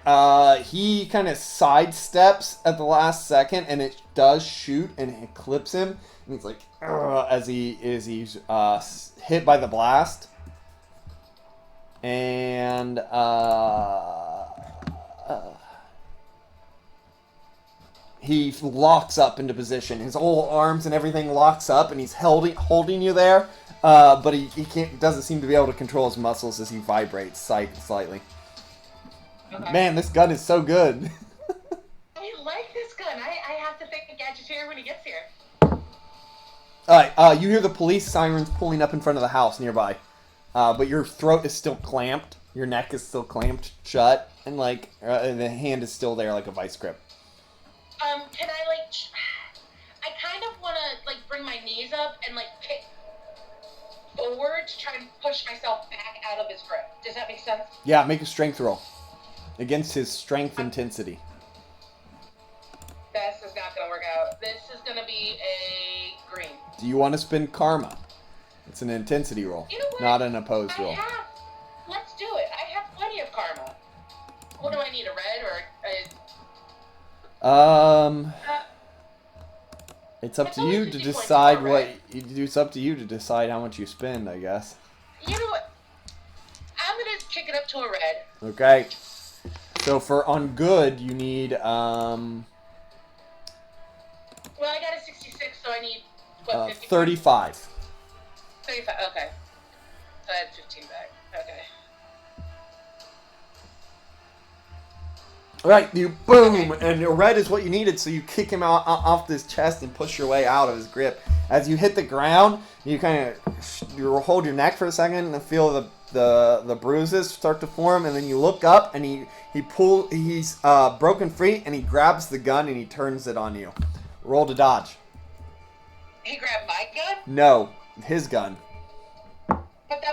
he kind of sidesteps at the last second, and it does shoot, and it clips him, and he's like, as he's hit by the blast, and he locks up into position. His whole arms and everything locks up, and he's holding you there, but he doesn't seem to be able to control his muscles as he vibrates slightly. Okay. Man, this gun is so good. I like this gun. I have to thank Gadgeteer when he gets here. Alright, you hear the police sirens pulling up in front of the house nearby. But your throat is still clamped. Your neck is still clamped shut. And, like, the hand is still there like a vice grip. Can I, like... I kind of want to, like, bring my knees up and, like, kick forward to try and push myself back out of his grip. Does that make sense? Yeah, make a strength roll. Against his strength intensity. This is not going to work out. This is going to be a green. Do you want to spend karma? It's an intensity roll, you know what? Not an opposed roll. Let's do it. I have plenty of karma. What do I need, a red or a... It's up to you to decide it's up to you to decide how much you spend, I guess. You know what? I'm going to kick it up to a red. Okay. So for on good, you need Well, I got a 66, so I need what? 35. 35. Okay. So I had 15 back. Okay. All right, you boom, and red is what you needed. So you kick him out off his chest and push your way out of his grip. As you hit the ground, you kind of hold your neck for a second and feel the bruises start to form, and then you look up and he's broken free, and he grabs the gun and he turns it on you. Roll to dodge. He grabbed my gun? No, his gun. But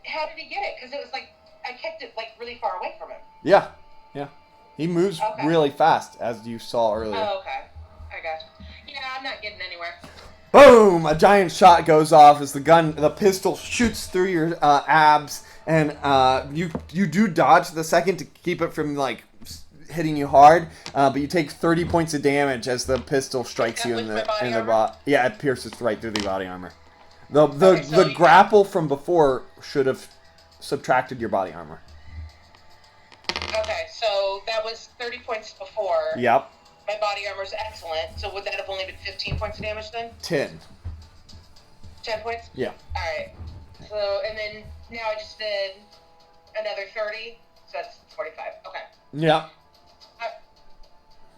how did he get it? Because it was like I kicked it like really far away from him. Yeah. He moves really fast, as you saw earlier. Oh, okay. I got you. Yeah, I'm not getting anywhere. Boom! A giant shot goes off as the pistol shoots through your abs, and you do dodge the second to keep it from like hitting you hard, but you take 30 points of damage as the pistol strikes you in the body. Yeah, it pierces right through the body armor. The grapple from before should have subtracted your body armor. Okay, so that was 30 points before. Yep. My body armor's excellent, so would that have only been 15 points of damage then? 10. 10 points? Yeah. Alright. So, and then now I just did another 30, so that's 45. Okay. Yeah.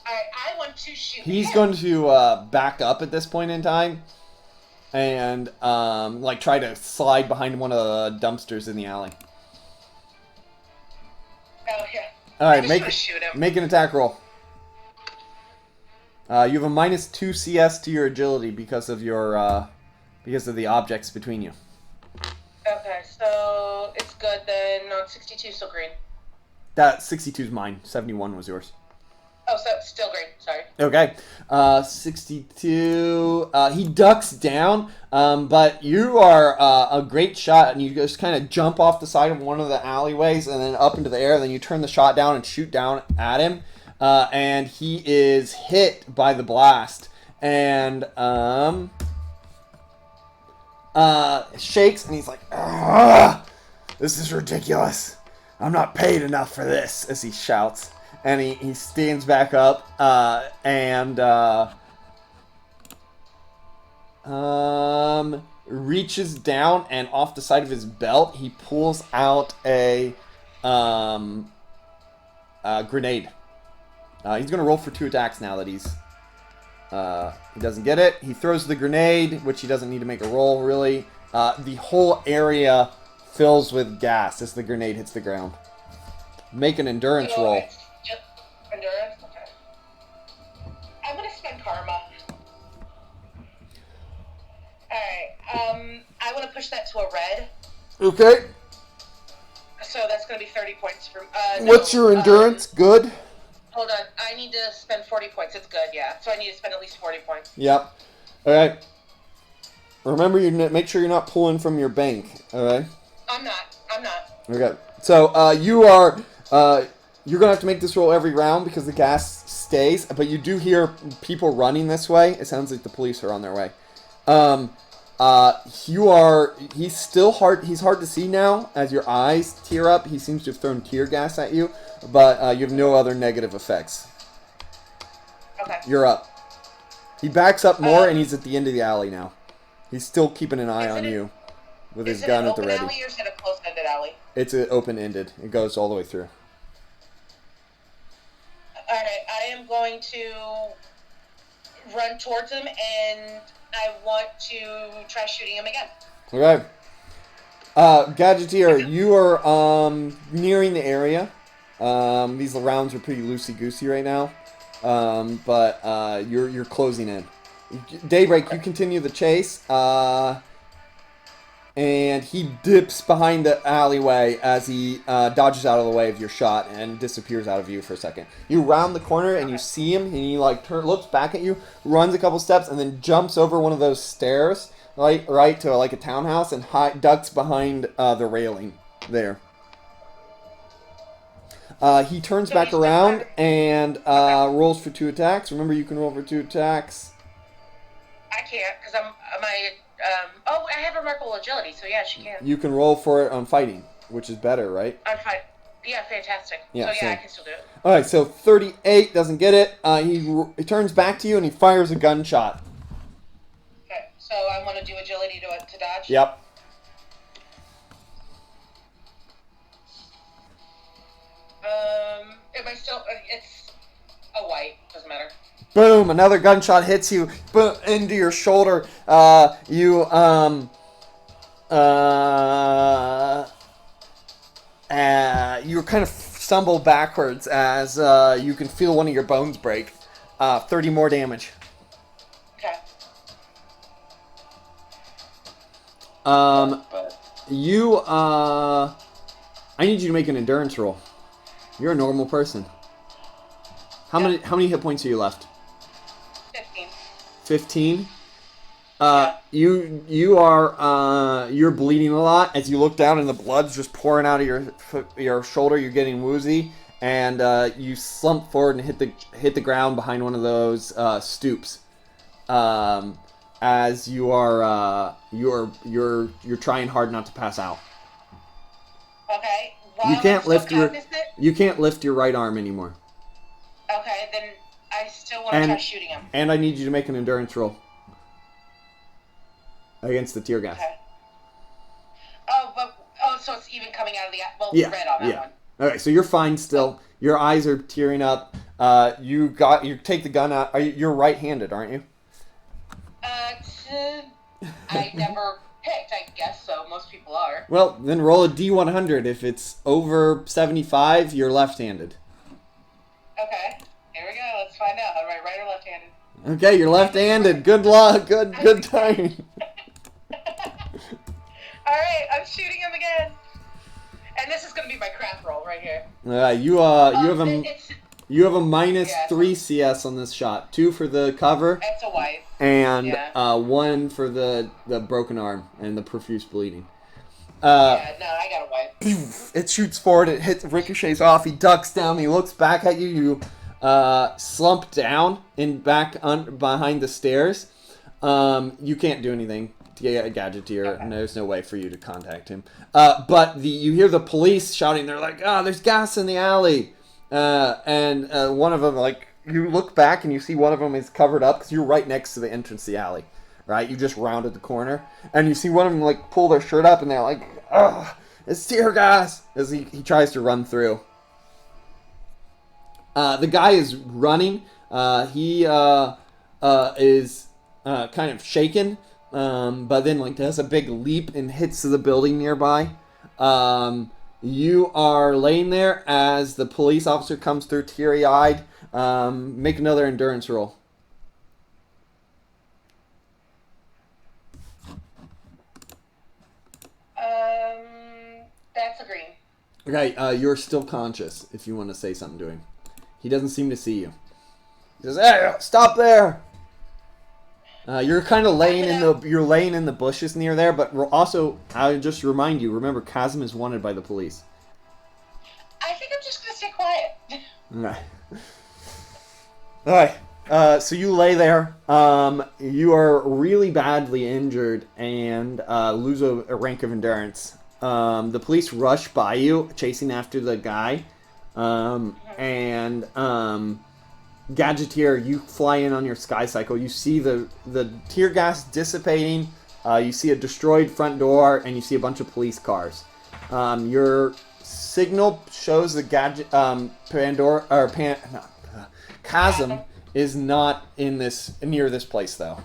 Alright, I want to shoot He's him. going to back up at this point in time and try to slide behind one of the dumpsters in the alley. Oh, yeah. Alright, shoot him. make an attack roll. You have a -2 CS to your agility because of the objects between you. Okay, so it's good then. No, it's 62, so green. That 62 is mine. 71 was yours. Oh, so still green. Sorry. Okay. 62. He ducks down, but you are a great shot, and you just kind of jump off the side of one of the alleyways and then up into the air. Then you turn the shot down and shoot down at him, and he is hit by the blast and shakes, and he's like, "Ugh, this is ridiculous. I'm not paid enough for this," as he shouts. And he stands back up and reaches down, and off the side of his belt, he pulls out a grenade. He's going to roll for 2 attacks now that he doesn't get it. He throws the grenade, which he doesn't need to make a roll, really. The whole area fills with gas as the grenade hits the ground. Make an endurance roll. Just endurance? Okay. I'm going to spend karma. Alright, I want to push that to a red. Okay. So that's going to be 30 points for... What's your endurance? Good? Hold on, I need to spend 40 points. It's good, yeah. So I need to spend at least 40 points. Yep. Alright. Remember, make sure you're not pulling from your bank, alright? I'm not. Okay. So, you are... you're going to have to make this roll every round because the gas stays, but you do hear people running this way. It sounds like the police are on their way. He's still hard, he's hard to see now as your eyes tear up. He seems to have thrown tear gas at you, but you have no other negative effects. Okay. You're up. He backs up more, and he's at the end of the alley now. He's still keeping an eye on you with his gun at the ready. Is it an open alley or is it a closed-ended alley? It's open-ended. It goes all the way through. Alright, I am going to run towards him, and I want to try shooting him again. Okay. Gadgeteer, you are nearing the area. These rounds are pretty loosey-goosey right now. But you're closing in. Daybreak, you continue the chase. And he dips behind the alleyway as he dodges out of the way of your shot and disappears out of view for a second. You round the corner and you see him, and he looks back at you, runs a couple steps, and then jumps over one of those stairs, right to like a townhouse, and ducks behind the railing there. He turns back around and rolls for 2 attacks. Remember, you can roll for 2 attacks. I can't, because I have remarkable agility, so yeah, she can. You can roll for it on fighting, which is better, right? I'm fine. Yeah, fantastic. Yeah, so yeah, same. I can still do it. Alright, so 38 doesn't get it. He turns back to you and he fires a gunshot. Okay, so I want to do agility to dodge? Yep. Am I still... it's a white, doesn't matter. Boom! Another gunshot hits you, boom, into your shoulder. You kind of stumble backwards as you can feel one of your bones break. 30 more damage. Okay. I need you to make an endurance roll. You're a normal person. How many hit points are you left? 15? You're bleeding a lot as you look down and the blood's just pouring out of your shoulder. You're getting woozy, and you slump forward and hit the ground behind one of those stoops. As you're trying hard not to pass out. Okay. You can't lift your right arm anymore. Okay, then I still want to try shooting him. And I need you to make an endurance roll against the tear gas. Okay. So it's even coming out of the red on that one. All right, so you're fine still. Your eyes are tearing up. You take the gun out. You're right-handed, aren't you? I never picked. I guess so. Most people are. Well, then roll a D100. If it's over 75, you're left-handed. Okay. Here we go. Let's find out. Am I right or left-handed? Okay, you're left-handed. Good luck. Good timing. Alright, I'm shooting him again. And this is going to be my crap roll right here. You have a... You have a minus Yeah. 3 CS on this shot. 2 for the cover, That's a wife. and Yeah. 1 for the broken arm and the profuse bleeding. Yeah, no, I got a wife. It shoots forward, it hits, ricochets off, he ducks down, he looks back at you, you slump down and back behind the stairs. You can't do anything to get a Gadgeteer, Okay. and there's no way for you to contact him. But you hear the police shouting, they're like, there's gas in the alley. And one of them, like, you look back and you see one of them is covered up because you're right next to the entrance to the alley. Right, you just rounded the corner, and you see one of them like pull their shirt up, and they're like, "Ugh, it's tear gas!" As he tries to run through. The guy is running. He is kind of shaken, but then like does a big leap and hits the building nearby. You are laying there as the police officer comes through, teary-eyed. Make another endurance roll. That's a green. Okay, you're still conscious if you want to say something to him. He doesn't seem to see you. He says, "Hey, stop there!" You're kind of laying in the bushes near there, but also I just remind you. Remember, Chasm is wanted by the police. I think I'm just gonna stay quiet. Okay. All right. So you lay there. You are really badly injured and lose a rank of endurance. The police rush by you, chasing after the guy. And Gadgeteer, you fly in on your sky cycle. You see the tear gas dissipating. You see a destroyed front door, and you see a bunch of police cars. Your signal shows the Pandora or Chasm is not in near this place though.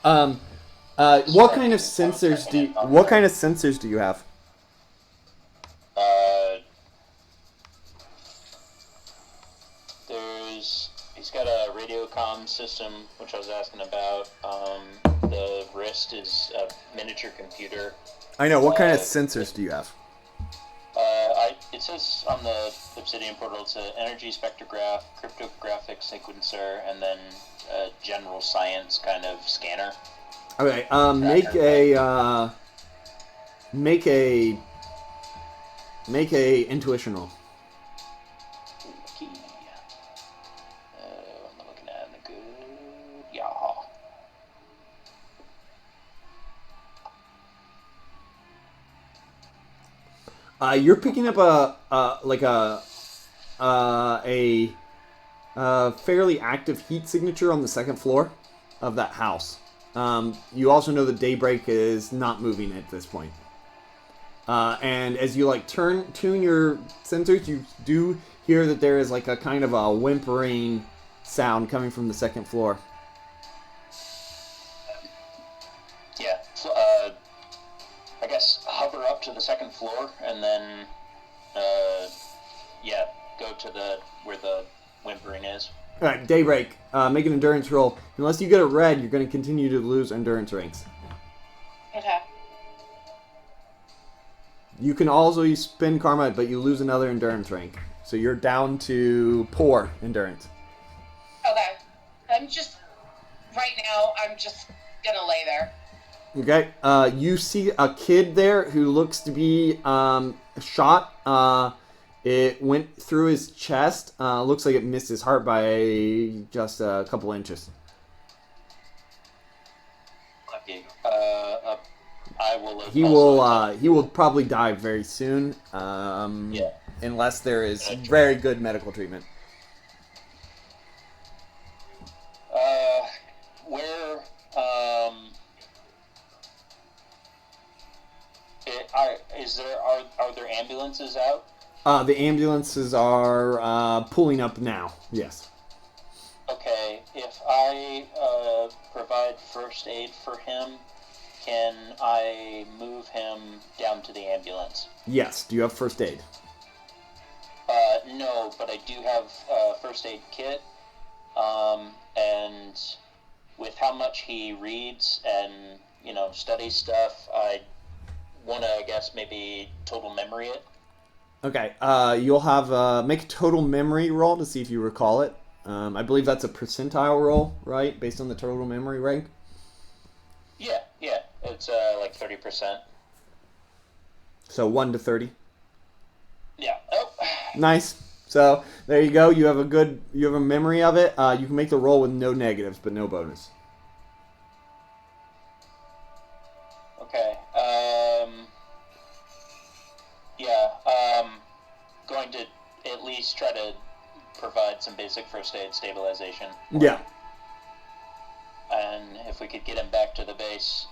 What kind of sensors do you have? He's got a radio comm system, which I was asking about. The wrist is a miniature computer. I know. What kind of sensors do you have? It says on the Obsidian portal, it's an energy spectrograph, cryptographic sequencer, and then a general science kind of scanner. Okay. Make a intuition roll. Okay. I'm looking at the good. Yeah. You're picking up a fairly active heat signature on the second floor of that house. You also know that Daybreak is not moving at this point. And as you tune your sensors, you do hear that there is like a kind of a whimpering sound coming from the second floor. Yeah. I guess hover up to the second floor and then, go to where the whimpering is. All right, Daybreak, make an endurance roll. Unless you get a red, you're going to continue to lose endurance ranks. Okay. You can also use spin karma, but you lose another endurance rank. So you're down to poor endurance. Okay. I'm just gonna lay there. Okay. You see a kid there who looks to be shot. It went through his chest. Looks like it missed his heart by just a couple inches. Lucky. I will. He will probably die very soon. Yeah. Unless there is very good medical treatment. Where are there ambulances out? The ambulances are pulling up now. Yes. Okay, if I provide first aid for him, can I move him down to the ambulance? Yes. Do you have first aid? No, but I do have a first aid kit, and with how much he reads and, studies stuff, I want to, I guess, maybe total memory it. Okay. You'll have make a total memory roll to see if you recall it. I believe that's a percentile roll, right? Based on the total memory rank. Yeah. It's like 30%. So 1 to 30. Yeah. Oh. Nice. So there you go. You have a memory of it. You can make the roll with no negatives, but no bonus. Okay. Yeah. Going to at least try to provide some basic first aid stabilization. Yeah. And if we could get him back to the base,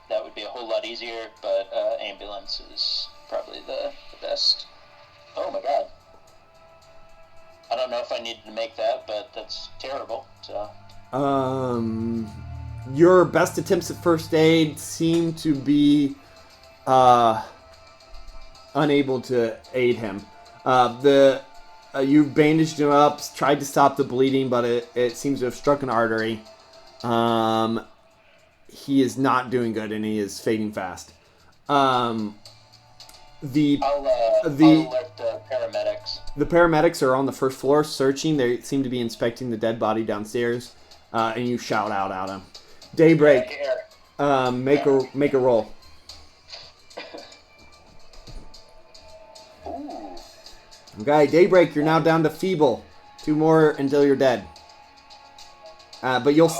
that would be a whole lot easier, but ambulance is probably the best. Oh my god. I don't know if I needed to make that, but that's terrible, so... Your best attempts at first aid seem to be unable to aid him. You bandaged him up, tried to stop the bleeding, but it seems to have struck an artery. He is not doing good, and he is fading fast. I'll alert the paramedics. The paramedics are on the first floor searching. They seem to be inspecting the dead body downstairs, and you shout out at him. Daybreak, make a roll. Ooh. Okay, Daybreak, you're now down to feeble. 2 more until you're dead. But you'll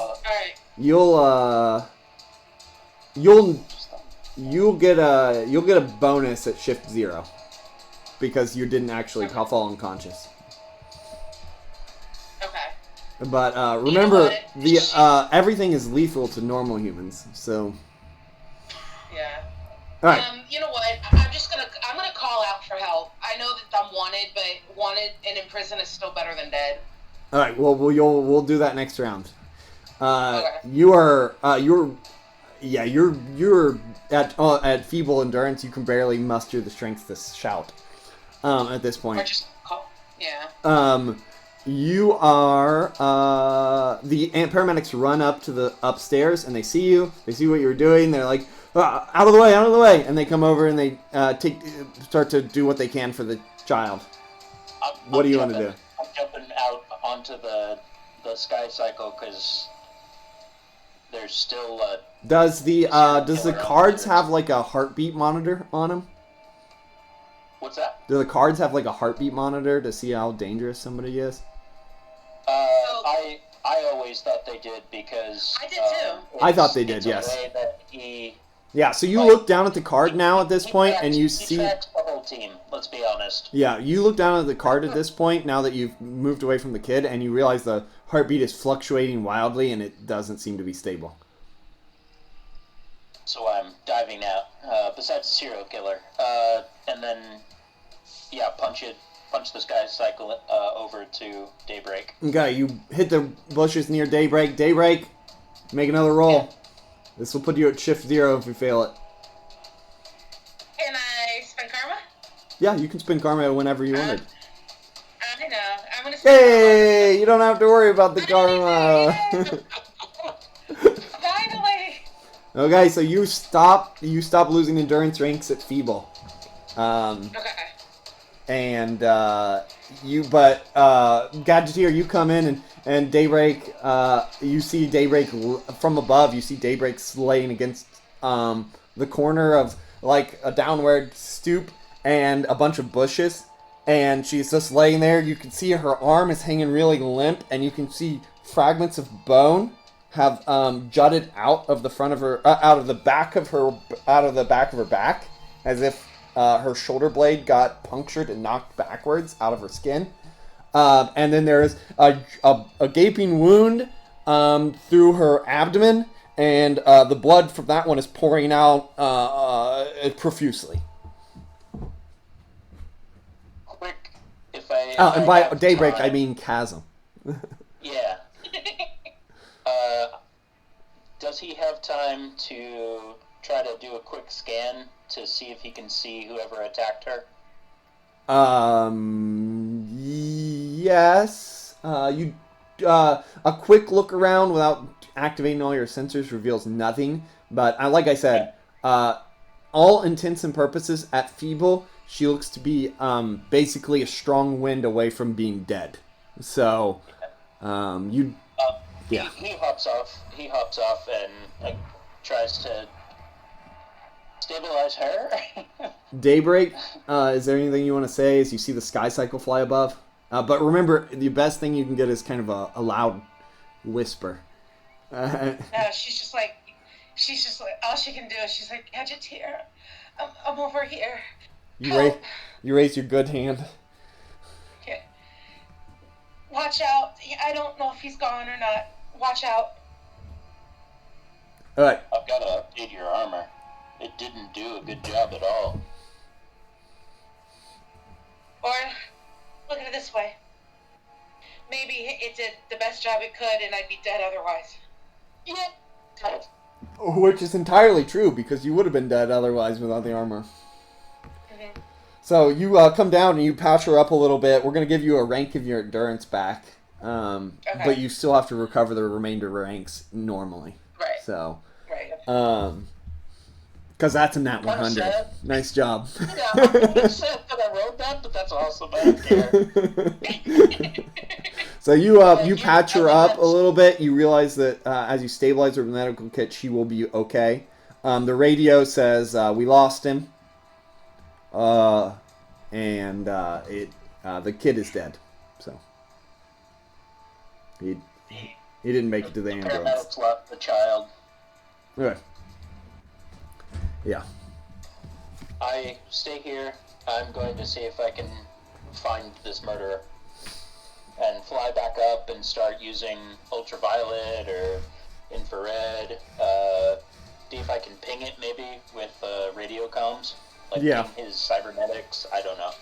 get a bonus at shift 0 because you didn't actually fall unconscious. Okay. But remember, everything is lethal to normal humans. So. Yeah. All right. You know what? I'm gonna call out for help. I know that I'm wanted, but wanted and in prison is still better than dead. All right. Well, we'll do that next round. Okay. You're at feeble endurance. You can barely muster the strength to shout. At this point. Or just call. Yeah. You are the paramedics run up to the upstairs and they see you. They see what you're doing. They're like, out of the way, and they come over and they start to do what they can for the child. What do you want to do? I'm jumping out onto the sky cycle because there's still. Does the cards have like a heartbeat monitor on them? What's that? Do the cards have like a heartbeat monitor to see how dangerous somebody is? I always thought they did because I did too. I thought they did, it's yes. A way that he, Yeah, so you look down at the card now at this point, and you he see. tracks the whole team. Let's be honest. Yeah, you look down at the card at this point now that you've moved away from the kid, and you realize the heartbeat is fluctuating wildly, and it doesn't seem to be stable. So I'm diving out. Besides the serial killer, and then punch the sky cycle over to Daybreak. Okay, you hit the bushes near Daybreak. Daybreak, make another roll. Yeah. This will put you at shift 0 if you fail it. Can I spend karma? Yeah, you can spend karma whenever you wanted. I know. I'm gonna spend Hey, you don't have to worry about the karma. Finally. Okay, so you stop losing endurance ranks at feeble. Okay. And Gadgeteer, you come in and Daybreak, you see Daybreak from above. You see Daybreak slaying against the corner of like a downward stoop and a bunch of bushes, and she's just laying there. You can see her arm is hanging really limp, and you can see fragments of bone have jutted out of the front of her, out of the back of her back, as if her shoulder blade got punctured and knocked backwards out of her skin. And then there's a gaping wound through her abdomen, and the blood from that one is pouring out profusely. Quick, if I. And by Daybreak, I mean Chasm. Yeah. Does he have time to try to do a quick scan to see if he can see whoever attacked her? Yes. A quick look around without activating all your sensors reveals nothing. But like I said, all intents and purposes, at feeble, she looks to be basically a strong wind away from being dead. So, you... Yeah. He hops off. He hops off and tries to stabilize her. Daybreak, is there anything you want to say as you see the sky cycle fly above? But remember, the best thing you can get is kind of a loud whisper. She's just like, all she can do is she's like, Gadgeteer, I'm over here. You raise your good hand. Okay. Watch out. I don't know if he's gone or not. Watch out. All right. I've got to update your armor. It didn't do a good job at all. Or, look at it this way. Maybe it did the best job it could and I'd be dead otherwise. Yeah. Which is entirely true, because you would have been dead otherwise without the armor. Mm-hmm. So you come down and you patch her up a little bit. We're going to give you a rank of your endurance back. Okay. But you still have to recover the remainder ranks normally. Right. So, right. because that's a nat 100. Nice job. Yeah, I'm upset that I wrote that, but that's awesome. I don't care. So you patch her up a little bit. You realize that as you stabilize her with the medical kit, she will be okay. The radio says we lost him, and the kid is dead. So he didn't make it to the ambulance. Paramedics left the child. Okay. Yeah. I stay here. I'm going to see if I can find this murderer and fly back up and start using ultraviolet or infrared. See if I can ping it maybe with radio comms. Like ping his cybernetics. I don't know.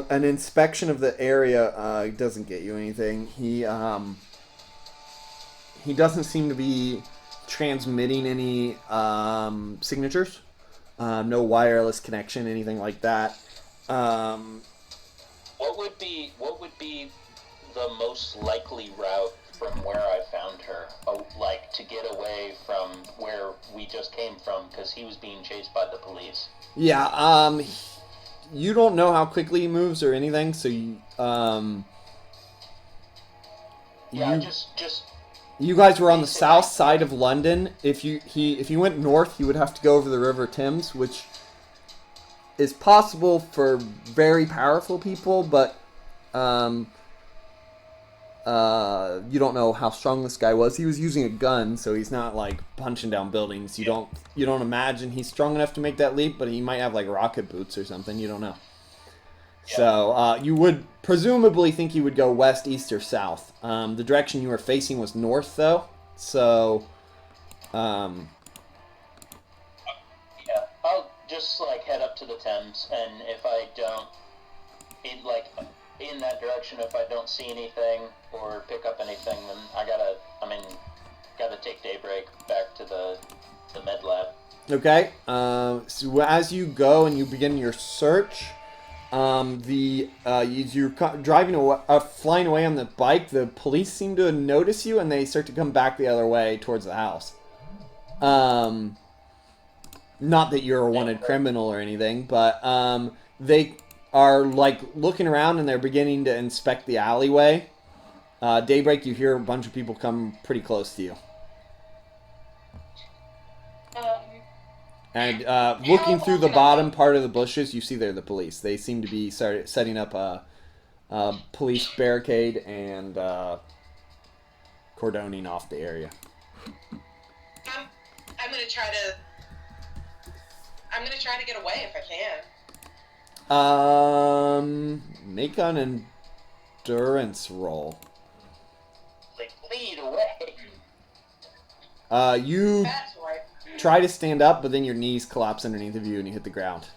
An inspection of the area doesn't get you anything. He doesn't seem to be transmitting any signatures. No wireless connection, anything like that. What would be the most likely route from where I found her, like to get away from where we just came from, because he was being chased by the police? Yeah, you don't know how quickly he moves or anything, so just you guys were on the south side of London. If you went north, you would have to go over the River Thames, which is possible for very powerful people, but you don't know how strong this guy was. He was using a gun, so he's not like punching down buildings. You don't imagine he's strong enough to make that leap, but he might have like rocket boots or something. You don't know. Yeah. So you would presumably think he would go west, east, or south. The direction you were facing was north, though. So I'll just like head up to the Thames, and if I don't in that direction, if I don't see anything or pick up anything, then gotta take Daybreak back to the med lab. Okay. So as you go and you begin your search, you're driving away, flying away on the bike. The police seem to notice you, and they start to come back the other way towards the house. Not that you're a wanted criminal or anything, but they are like looking around and they're beginning to inspect the alleyway. Daybreak, you hear a bunch of people come pretty close to you. And looking through the bottom part of the bushes, you see they're the police. They seem to be setting up a police barricade and cordoning off the area. I'm gonna try to get away if I can. Make an endurance roll. Like, lead away. You That's right. try to stand up, but then your knees collapse underneath of you and you hit the ground.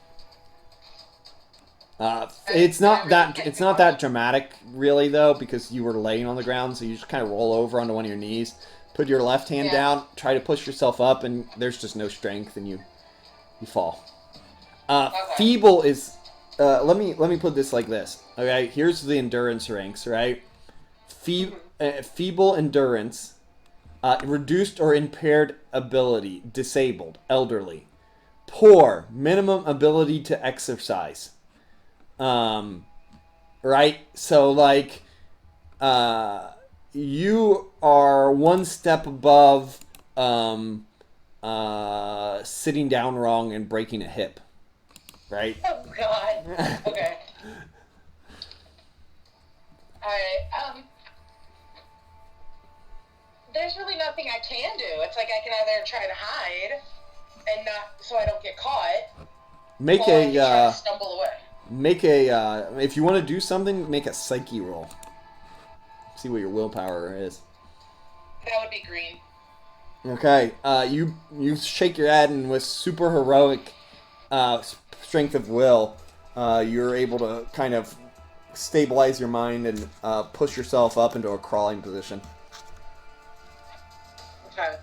It's not that dramatic, really, though, because you were laying on the ground, so you just kind of roll over onto one of your knees, put your left hand down, try to push yourself up, and there's just no strength, and you fall. Feeble is. Let me put this like this. Okay, here's the endurance ranks, right? Feeble endurance reduced or impaired ability, disabled, elderly. Poor, minimum ability to exercise. Right? So, like, you are one step above sitting down wrong and breaking a hip. Right? Oh, God. Okay. Alright, there's really nothing I can do. It's like I can either try to hide and not, so I don't get caught, Make or I can try to stumble away. if you want to do something, make a psyche roll. See what your willpower is. That would be green. Okay, you shake your head, and with super heroic strength of will, you're able to kind of stabilize your mind and push yourself up into a crawling position. Okay.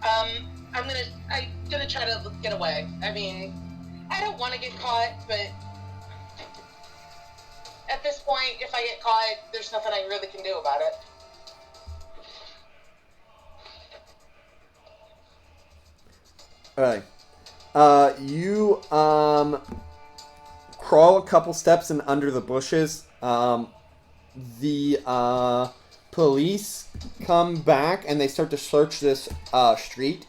I'm gonna try to get away. I mean, I don't want to get caught, but at this point, if I get caught, there's nothing I really can do about it. Alright. You crawl a couple steps in under the bushes. The police come back and they start to search this street.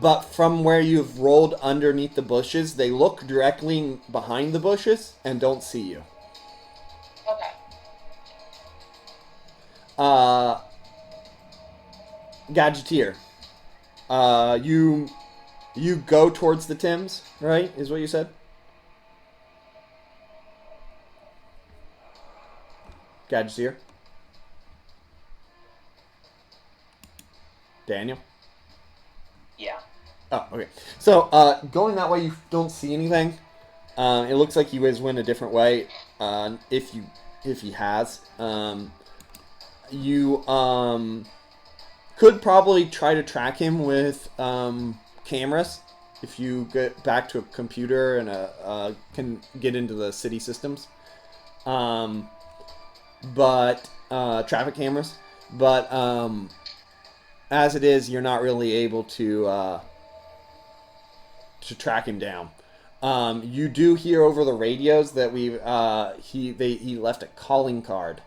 But from where you've rolled underneath the bushes, they look directly behind the bushes and don't see you. Okay. Gadgeteer. You go towards the Thames, right? Is what you said? Gadgeteer. Daniel? Yeah. Oh, okay. So, going that way, you don't see anything. It looks like he was went a different way. If he has, you could probably try to track him with cameras if you get back to a computer and can get into the city systems. But traffic cameras. But as it is, you're not really able to track him down. You do hear over the radios that he left a calling card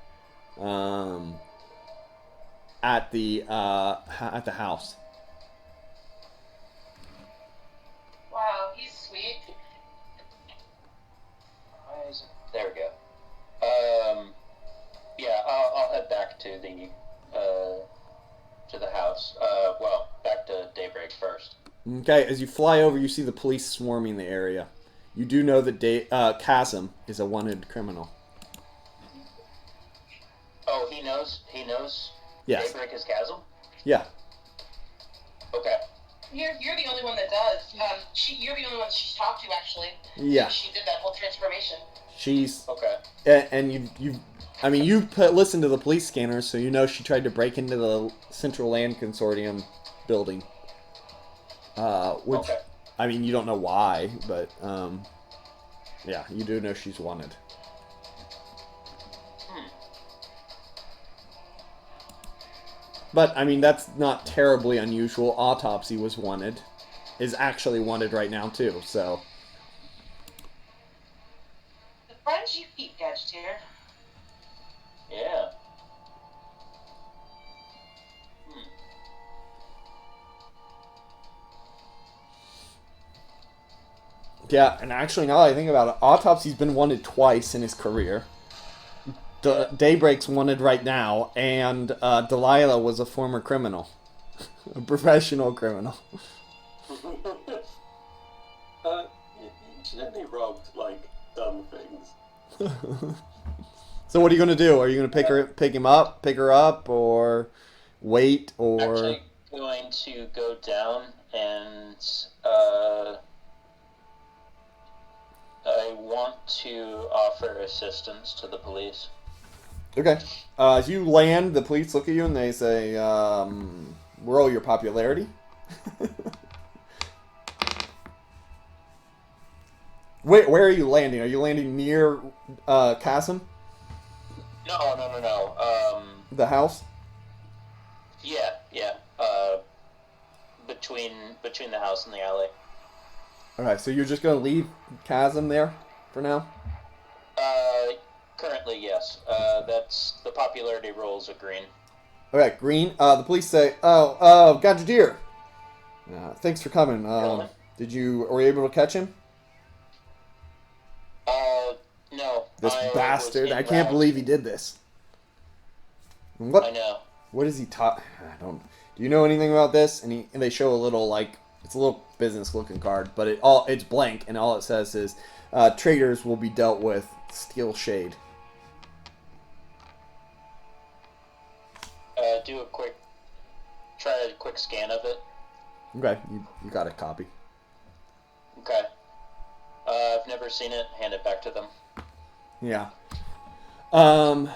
at the house. Wow, he's sweet. There we go. Yeah, I'll head back to the house. Well, back to Daybreak first. Okay, as you fly over, you see the police swarming the area. You do know that Chasm is a wanted criminal. Oh, he knows? He knows Yes. Daybreak is Chasm? Yeah. Okay. You're the only one that does. You're the only one she's talked to, actually. Yeah. She did that whole transformation. She's... Okay. And you listened to the police scanners, so you know she tried to break into the Central Land Consortium building. Which, okay. I mean, you don't know why, but, yeah, you do know she's wanted. But, I mean, that's not terribly unusual. Autopsy was wanted. Is actually wanted right now, too, so... The friends you keep, Gadgeteer. Yeah. Yeah, and actually, now that I think about it, Autopsy's been wanted twice in his career. Daybreak's wanted right now, and Delilah was a former criminal. A professional criminal. Incidentally robbed, like, dumb things. So what are you going to do? Are you going to pick her up, or wait, or... Actually going to go down and, I want to offer assistance to the police. Okay. As you land, the police look at you and they say, roll your popularity. Where are you landing? Are you landing near Chasm? No. The house? Yeah. Between the house and the alley. Okay, so you're just gonna leave Chasm there for now? Currently, yes. That's the popularity rolls are green. Okay, green. The police say, "Oh, Gadgeteer. Thanks for coming. Gentlemen? Were you able to catch him? No. This I was bastard! en I can't route. believe he did this. And I know. What is he taught? I don't. Do you know anything about this? And they show a little it's a little business looking card, but it's blank, and all it says is, "Traders will be dealt with steel shade." Try a quick scan of it. Okay, you got a copy. Okay. I've never seen it. Hand it back to them. Yeah. Do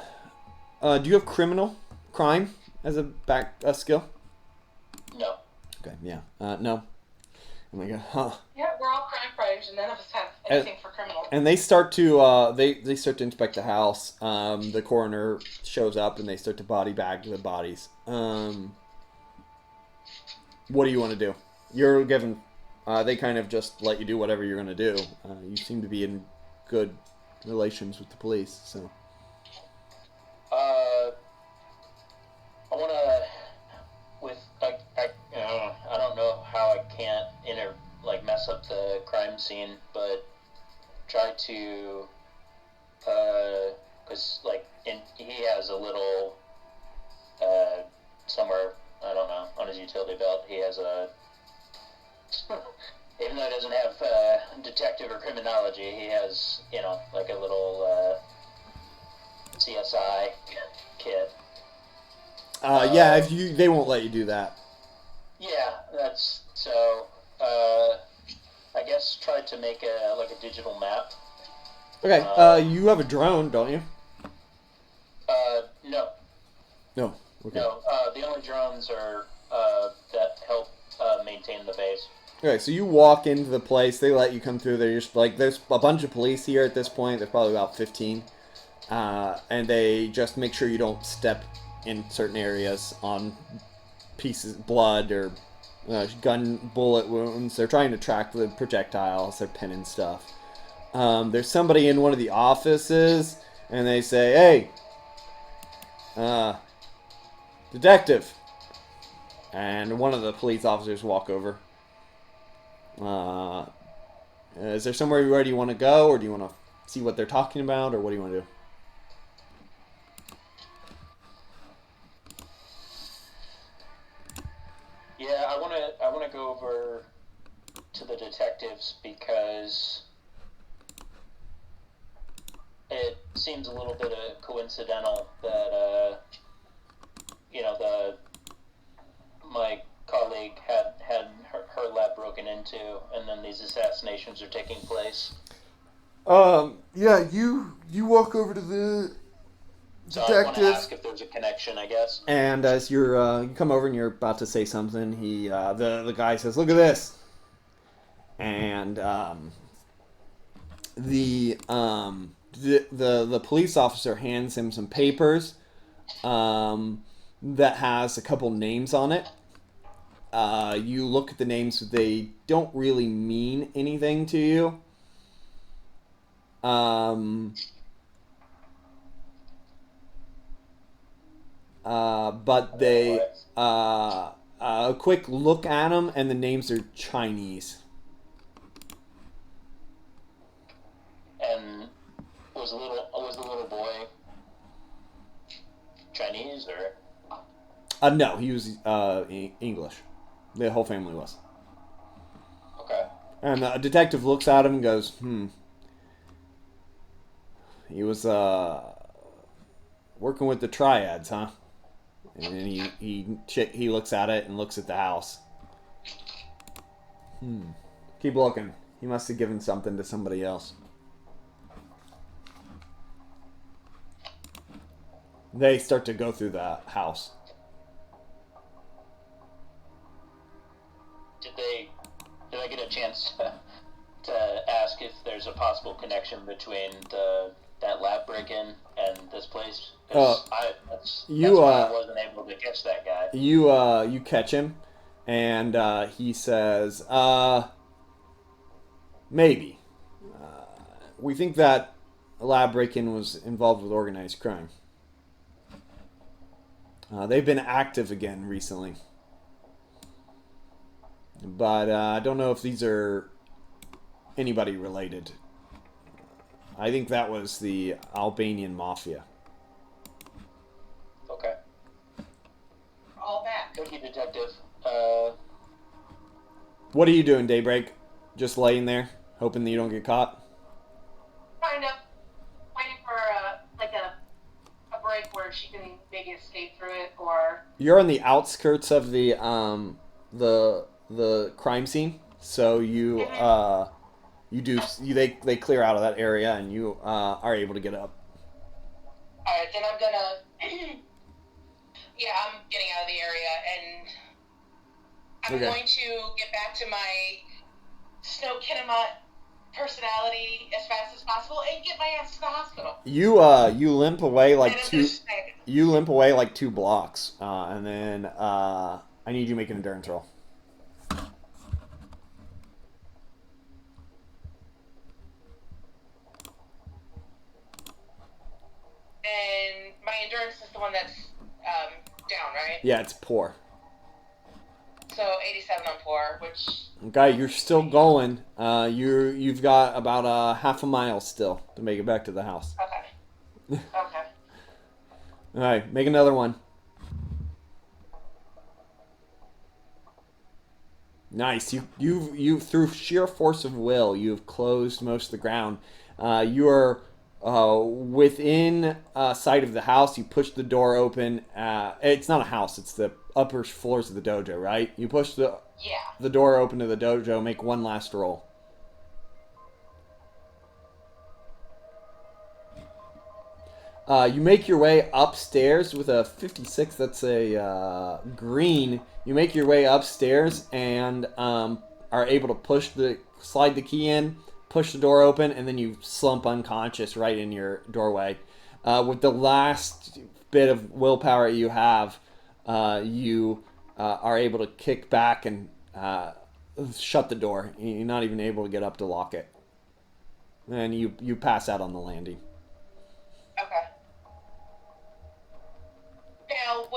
you have crime as a skill? No. Okay, yeah. No. I'm like, huh. Yeah, we're all crime fighters, and none of us have anything for criminal. And they start to they start to inspect the house. The coroner shows up and they start to body bag the bodies. What do you want to do? You're given. They kind of just let you do whatever you're going to do. You seem to be in good relations with the police, so. I want to. I don't know how I can't mess up the crime scene, but try to. Because he has a little. Somewhere, I don't know, on his utility belt, he has a. Even though he doesn't have detective or criminology, he has, a little CSI kit. Yeah, they won't let you do that. Yeah, that's so. I guess try to make a digital map. Okay, you have a drone, don't you? No. No. Okay. No. The only drones are that help maintain the base. Okay, so you walk into the place. They let you come through. They're just there's a bunch of police here at this point. There's probably about 15, and they just make sure you don't step in certain areas on pieces, blood or gun bullet wounds. They're trying to track the projectiles. They're pinning stuff. There's somebody in one of the offices, and they say, "Hey, detective," and one of the police officers walk over. Is there somewhere where you want to go, or do you want to see what they're talking about, or what do you want to do? Yeah, I want to go over to the detectives because it seems a little bit coincidental that my colleague had her lab broken into, and then these assassinations are taking place. Yeah, you walk over to the So I want to ask if there's a connection, I guess. and as you come over and you're about to say something, the guy says, "Look at this," and the police officer hands him some papers that has a couple names on it. You look at the names; they don't really mean anything to you. But they a quick look at them, and the names are Chinese. And was the little boy Chinese or? No, he was English. The whole family was. Okay. And the detective looks at him and goes, He was working with the triads, huh? And then he looks at it and looks at the house. Keep looking. He must have given something to somebody else. They start to go through the house. Did I get a chance to ask if there's a connection between that lab break-in and this place? That's you why I wasn't able to catch that guy. you catch him, and he says, maybe. We think that lab break-in was involved with organized crime. They've been active again recently. But I don't know if these are anybody related. I think that was the Albanian mafia. Okay. All back. Thank you, Detective. What are you doing, Daybreak? Just laying there, hoping that you don't get caught? Kind of waiting for like a break where she can maybe escape through it, or You're on the outskirts of the crime scene, so they clear out of that area, and you are able to get up. all right, then I'm gonna I'm getting out of the area, and I'm Okay. going to get back to my Snow Kinema personality as fast as possible and get my ass to the hospital. You limp away like And I'm two. just saying, You limp away like 2 blocks, and then I need you to make an endurance roll. and my endurance is the one that's down, right? Yeah, it's poor. So 87 on 4, which Okay, you're still going. You've got about half a mile still to make it back to the house. okay. Okay. All right, make another one. Nice. You through sheer force of will, you've closed most of the ground. You are within sight of the house. You push the door open. It's not a house. It's the upper floors of the dojo, right? You push the door open to the dojo. Make one last roll. You make your way upstairs with a 56. That's a green. You make your way upstairs and are able to slide the key in, push the door open, and then you slump unconscious right in your doorway. With the last bit of willpower you have, you are able to kick back and shut the door. You're not even able to get up to lock it. And you pass out on the landing. Okay. Now,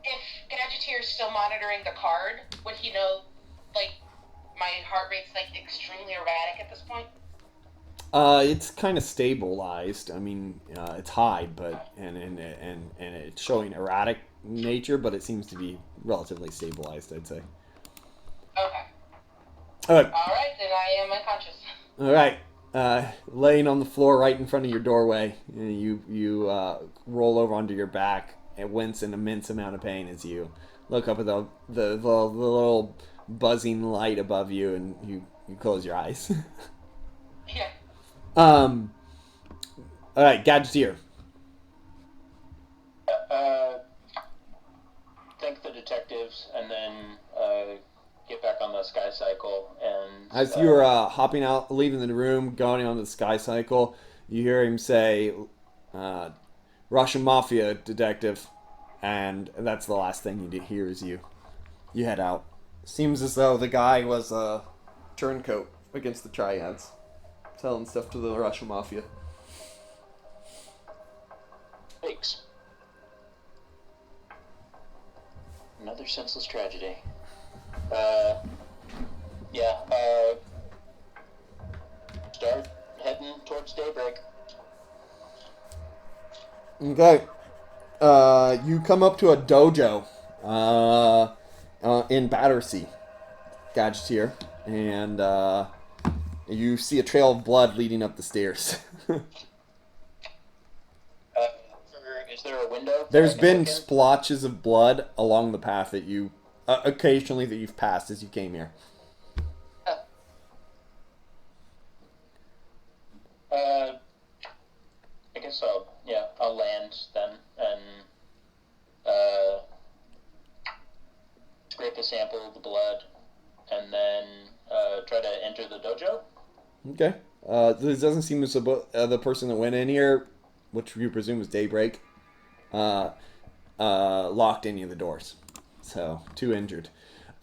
if Gadgeteer is still monitoring the card, would he know, like, my heart rate's, like, extremely erratic at this point? It's kind of stabilized. I mean, it's high, but and it's showing erratic nature, but it seems to be relatively stabilized, I'd say. Okay. All right. All right, then I am unconscious. All right. Laying on the floor right in front of your doorway, you roll over onto your back and wince an immense amount of pain as you look up at the little buzzing light above you, and you close your eyes. Yeah. All right, Gadgeteer. Thank the detectives, and then get back on the sky cycle. And As you're hopping out, leaving the room, going on the sky cycle, you hear him say, Russian Mafia detective, and that's the last thing you hear as you head out. Seems as though the guy was a turncoat against the triads, selling stuff to the Russian Mafia. Thanks. Another senseless tragedy. Start heading towards daybreak. Okay. You come up to a dojo in Battersea, Gadgeteer, and you see a trail of blood leading up the stairs. Is there a window? There's been splotches of blood along the path that you occasionally that you've passed as you came here. I guess I'll land then and scrape a sample of the blood and then try to enter the dojo. Okay. This doesn't seem as the person that went in here, which you presume was Daybreak, locked any of the doors. So, 2 injured.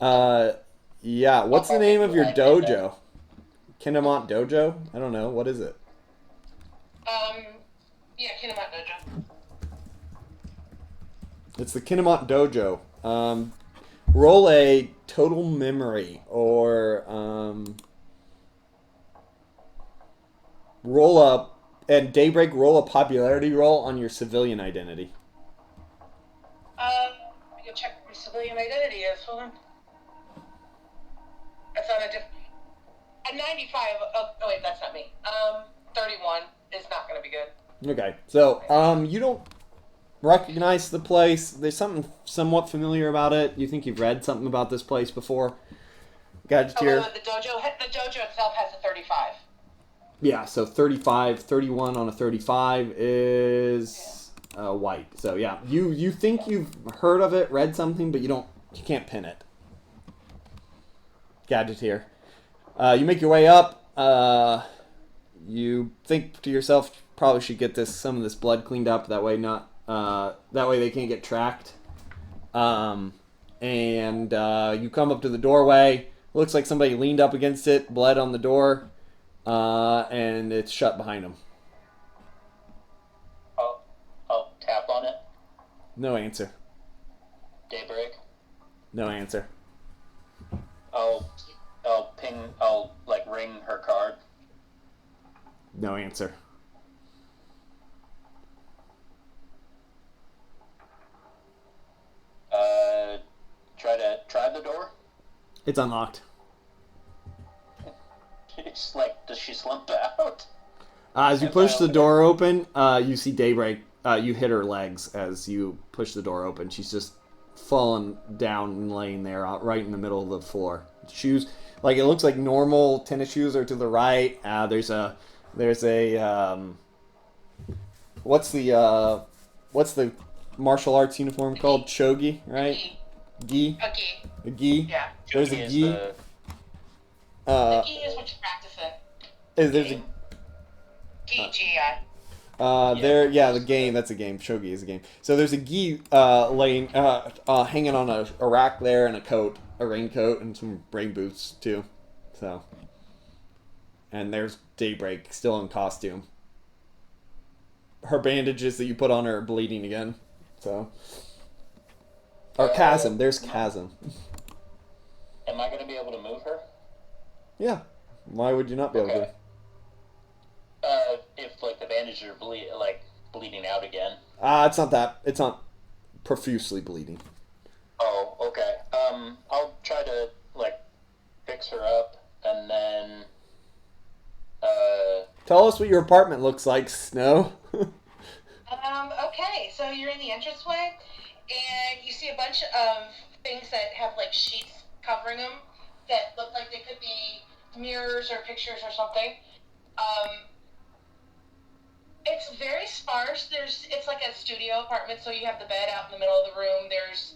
Yeah, what's the name of your dojo? Kinemont Dojo? I don't know. What is it? Yeah, Kinemon Dojo. It's the Kinemont Dojo. Roll a total memory or and Daybreak roll a popularity roll on your civilian identity. Let me go check what my civilian identity is. Hold on. That's on a 95. Oh wait, that's not me. 31 is not going to be good. Okay, so you don't recognize the place. There's something somewhat familiar about it. You think you've read something about this place before. Gadgeteer. Oh, the dojo itself has a 35. Yeah, so 35, 31 on a 35 is white. So yeah, you think you've heard of it, read something, but you can't pin it. Gadgeteer. You make your way up. You think to yourself, probably should get some of this blood cleaned up. That way they can't get tracked. And you come up to the doorway. Looks like somebody leaned up against it, blood on the door, and it's shut behind them. I'll tap on it. No answer. Daybreak. No answer. I'll ring her card. No answer. Try the door. It's unlocked. It's like, does she slump out? As you push the door open, you see Daybreak. You hit her legs as you push the door open. She's just fallen down and laying there, right in the middle of the floor. Shoes, like it looks like normal tennis shoes, are to the right. There's a what's the martial arts uniform called? Shogi, right? Gi. A gi. Yeah. There's a gi. The gi is what you practice in. There's a G-I. the game. That's a game. Shogi is a game. So there's a gi laying, hanging on a rack there, and a raincoat, and some rain boots too. So, and there's Daybreak still in costume. Her bandages that you put on her are bleeding again. So, or Chasm. There's Chasm. Am I going to be able to move her? Yeah. Why would you not be able to? If like the bandages are bleeding out again. It's not that. It's not profusely bleeding. Oh, okay. I'll try to fix her up, and then Tell us what your apartment looks like, Snow. Okay, so you're in the entranceway, and you see a bunch of things that have sheets covering them that look like they could be mirrors or pictures or something. It's very sparse. It's like a studio apartment, so you have the bed out in the middle of the room. There's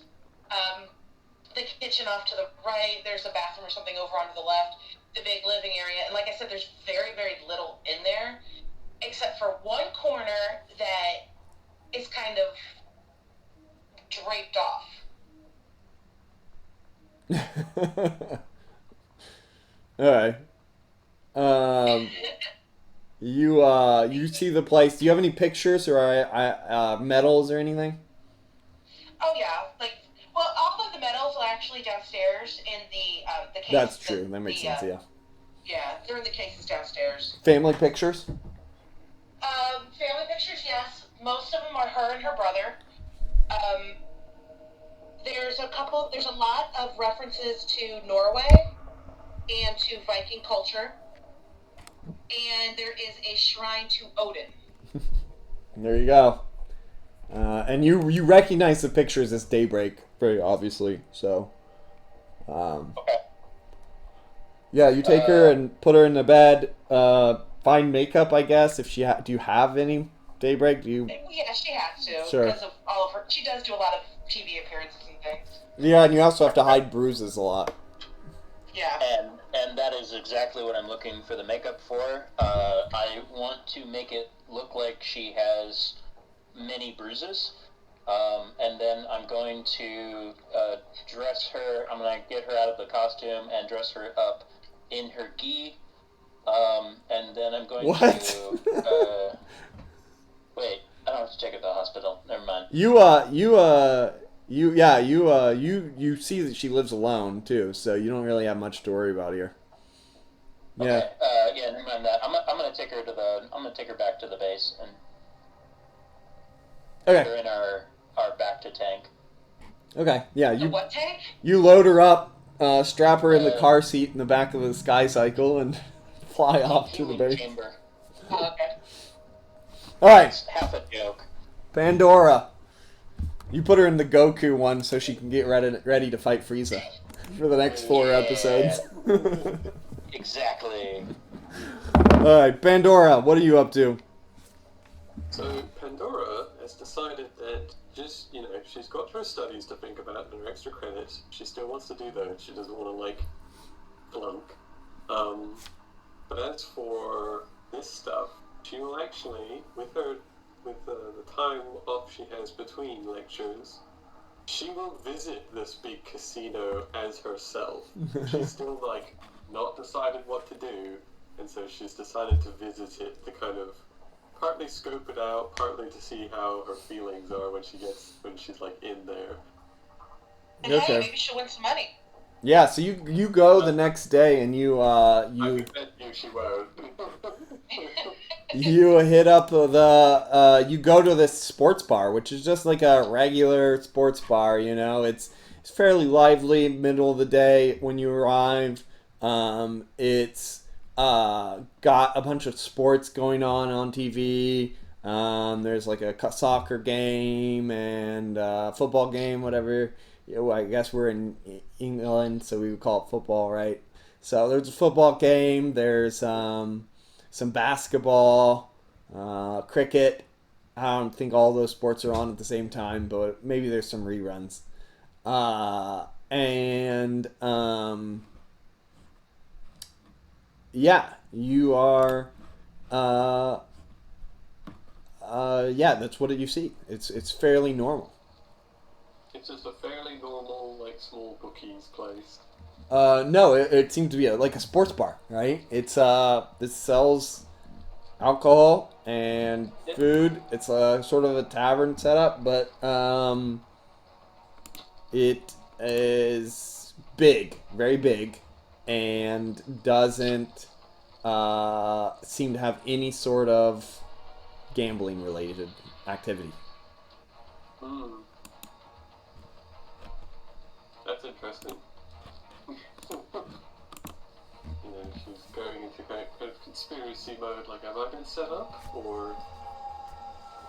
the kitchen off to the right. There's a bathroom or something over on the left. The big living area, and like I said, there's very, very little in there, except for one corner that is kind of draped off. All right. You see the place. Do you have any pictures or medals or anything? Oh yeah, all of the medals are actually downstairs in the case. That's true. That makes sense. Yeah. Yeah, they're in the cases downstairs. Family pictures. Family pictures, yes. Most of them are her and her brother. There's a lot of references to Norway and to Viking culture. And there is a shrine to Odin. There you go. And you recognize the pictures as Daybreak, very obviously. So, okay. Yeah, you take her and put her in the bed. Find makeup, I guess. If do you have any Daybreak? Do you? Yeah, she has to. Sure. Because of all of her. She does do a lot of TV appearances and things. Yeah, and you also have to hide bruises a lot. Yeah. And that is exactly what I'm looking for the makeup for. I want to make it look like she has many bruises. And then I'm going to dress her. I'm going to get her out of the costume and dress her up in her gi. And then I'm going What? to. Wait, I don't have to check at the hospital. Never mind. You see that she lives alone too, so you don't really have much to worry about here. Yeah. Okay. Yeah, never mind that. I'm gonna take her to the. I'm gonna take her back to the base and put her Okay. in our back to tank. Okay. Yeah. The what tank? You load her up, strap her in the car seat in the back of the Sky Cycle, and fly off to the Healing base. chamber. Oh, okay. All right, It's half a joke. Pandora. You put her in the Goku one so she can get ready to fight Frieza for the next 4 episodes. Exactly. All right, Pandora, what are you up to? So Pandora has decided that she's got her studies to think about and her extra credits. She still wants to do those. She doesn't want to flunk. But as for this stuff, she will actually, with the time off she has between lectures, she will visit this big casino as herself. She's still not decided what to do, and so she's decided to visit it to kind of partly scope it out, partly to see how her feelings are when she's in there. And hey, maybe she'll win some money. Yeah, so you go the next day and you I bet you she won't. you hit up you go to this sports bar, which is just like a regular sports bar. It's fairly lively, middle of the day when you arrive. It's got a bunch of sports going on TV. There's like a soccer game and football game, whatever. I guess we're in England, so we would call it football, right? So there's a football game. There's some basketball, cricket. I don't think all those sports are on at the same time, but maybe there's some reruns. Yeah, you are. Yeah, that's what you see. It's fairly normal. It's just a fairly normal, small bookies place. No, it seems to be like a sports bar, right? This sells alcohol and food. It's a sort of a tavern setup, but it is big, very big, and doesn't seem to have any sort of gambling related activity. That's interesting. She's going into kind of conspiracy mode, have I been set up? Or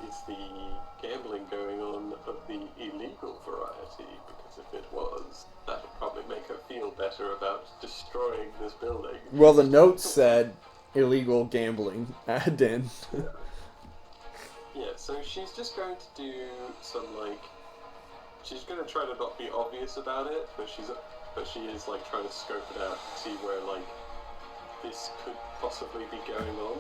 is the gambling going on of the illegal variety? Because if it was, that would probably make her feel better about destroying this building. Well, the note said illegal gambling added in. Yeah, so she's just going to do some, she's going to try to not be obvious about it, but she is trying to scope it out to see where this could possibly be going on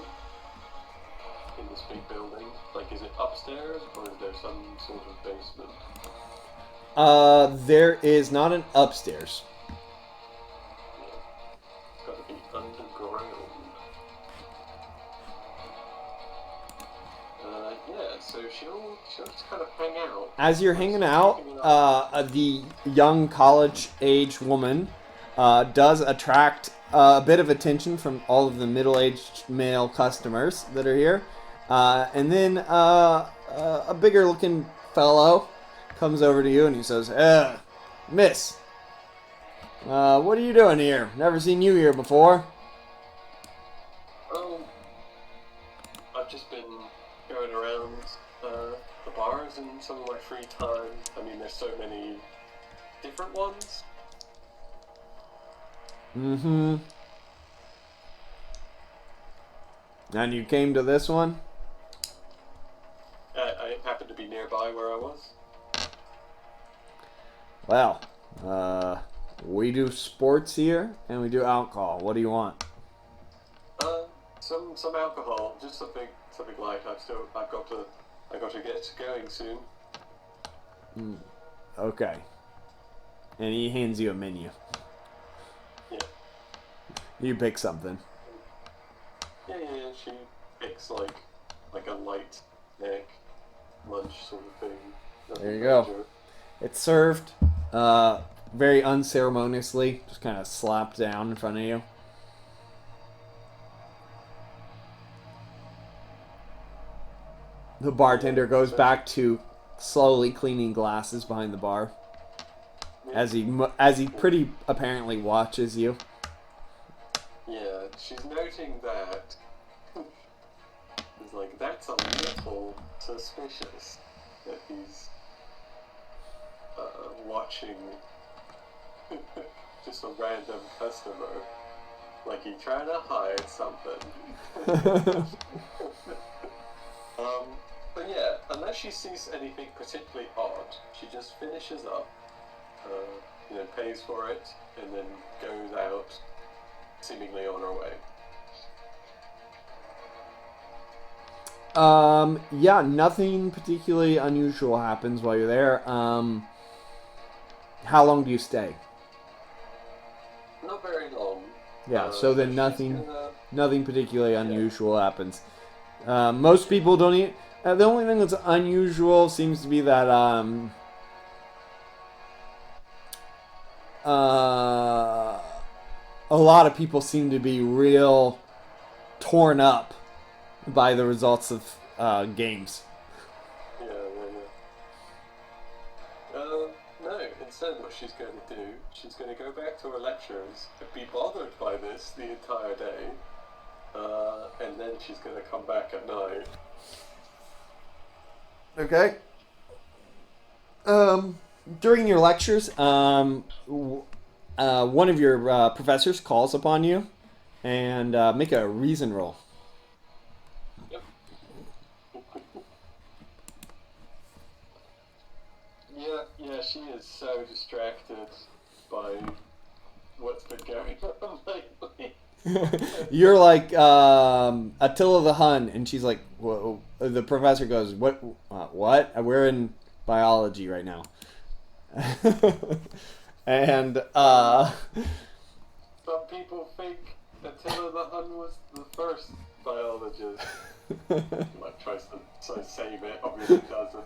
in this big building. Is it upstairs or is there some sort of basement? There is not an upstairs. Yeah. It's got to be underground. So she'll just kind of hang out. As you're hanging out, the young college-age woman does attract a bit of attention from all of the middle-aged male customers that are here. And then a bigger-looking fellow comes over to you and he says, Miss, what are you doing here? Never seen you here before. Oh, I've just been going around the bars in some of my free time. I mean, there's so many different ones. Mm-hmm. And you came to this one? I happened to be nearby where I was. Well, We do sports here, and we do alcohol. What do you want? Some alcohol, just something light. I've got to get going soon. Okay. And he hands you a menu. Yeah. You pick something. Yeah. She picks like a light snack, lunch sort of thing. There you go. It's served very unceremoniously, just kind of slapped down in front of you. The bartender goes back to slowly cleaning glasses behind the bar as he pretty apparently watches you. Yeah, she's noting that. It's like, that's a little suspicious that he's watching just a random customer. Like he trying to hide something. But yeah, unless she sees anything particularly odd, she just finishes up, pays for it, and then goes out, seemingly on her way. Yeah, nothing particularly unusual happens while you're there. How long do you stay? Not very long. Yeah, so then nothing particularly Yeah. unusual happens. Most people don't eat. The only thing that's unusual seems to be that a lot of people seem to be real torn up by the results of games. Yeah. No, instead what she's going to do, she's going to go back to her lectures and be bothered by this the entire day, and then she's going to come back at night. Okay. During your lectures, one of your professors calls upon you, and make a reason roll. Yep. Yeah, she is so distracted by what's been going on lately. You're like Attila the Hun, and she's like, whoa. The professor goes, what? We're in biology right now. And Some people think Attila the Hun was the first biologist. Like tries to save it, obviously doesn't.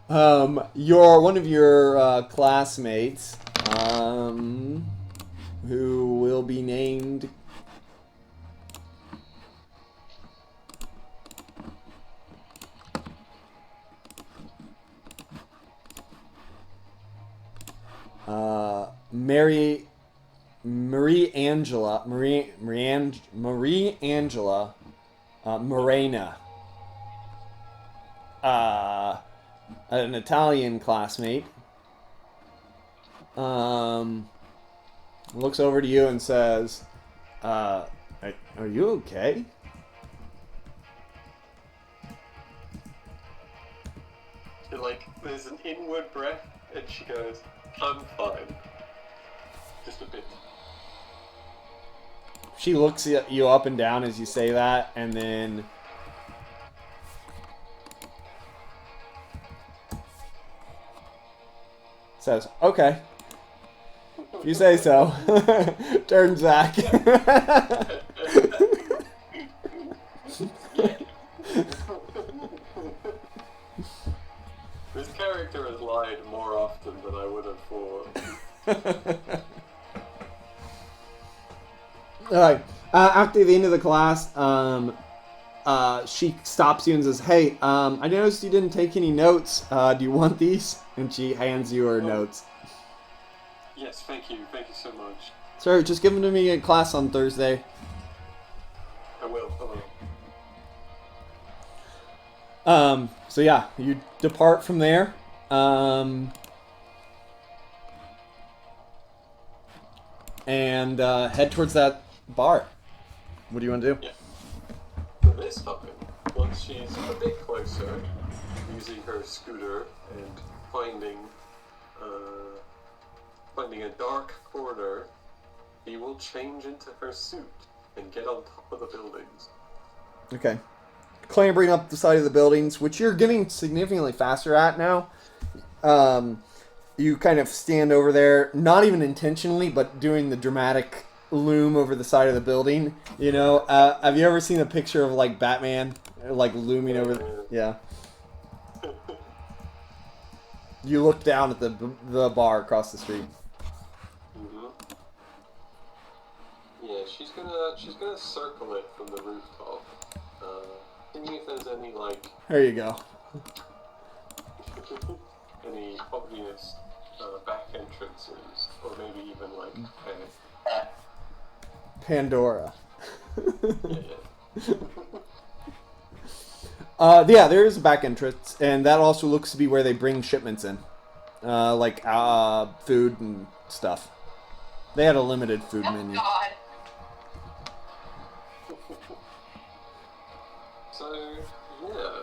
one of your classmates, who will be named Marie Angela Morena, an Italian classmate, looks over to you and says, "Are you okay?" There's an inward breath, and she goes, "I'm fine." Just a bit. She looks at you up and down as you say that, and then says, "Okay, if you say so." Turns back. This character has lied more often than I would have thought. Alright. After the end of the class, she stops you and says, "Hey, I noticed you didn't take any notes. Do you want these?" And she hands you her notes. Yes, thank you so much. Sir, just give them to me in class on Thursday. I will. So yeah, you depart from there. And head towards that bar. What do you want to do? Yeah. For this time, once she's a bit closer, using her scooter and finding finding a dark corner, she will change into her suit and get on top of the buildings. Okay. Clambering up the side of the buildings, which you're getting significantly faster at now. You kind of stand over there, not even intentionally, but doing the dramatic loom over the side of the building. You know, have you ever seen a picture of like Batman, like looming over? Yeah. You look down at the bar across the street. Mm-hmm. Yeah, she's gonna circle it from the rooftop. Seeing if there's any like There you go. any obvious back entrances, or maybe even like Pandora. yeah. Yeah, there is a back entrance, and that also looks to be where they bring shipments in, like food and stuff. They had a limited food menu. God. So yeah,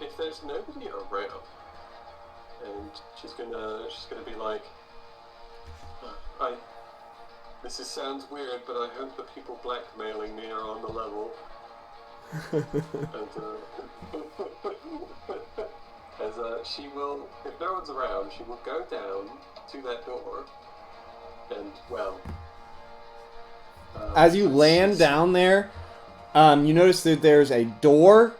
if there's nobody around, and she's gonna be like, sounds weird, but I hope the people blackmailing me are on the level. And she will, if no one's around, she will go down to that door, and well. As you land down there, you notice that there's a door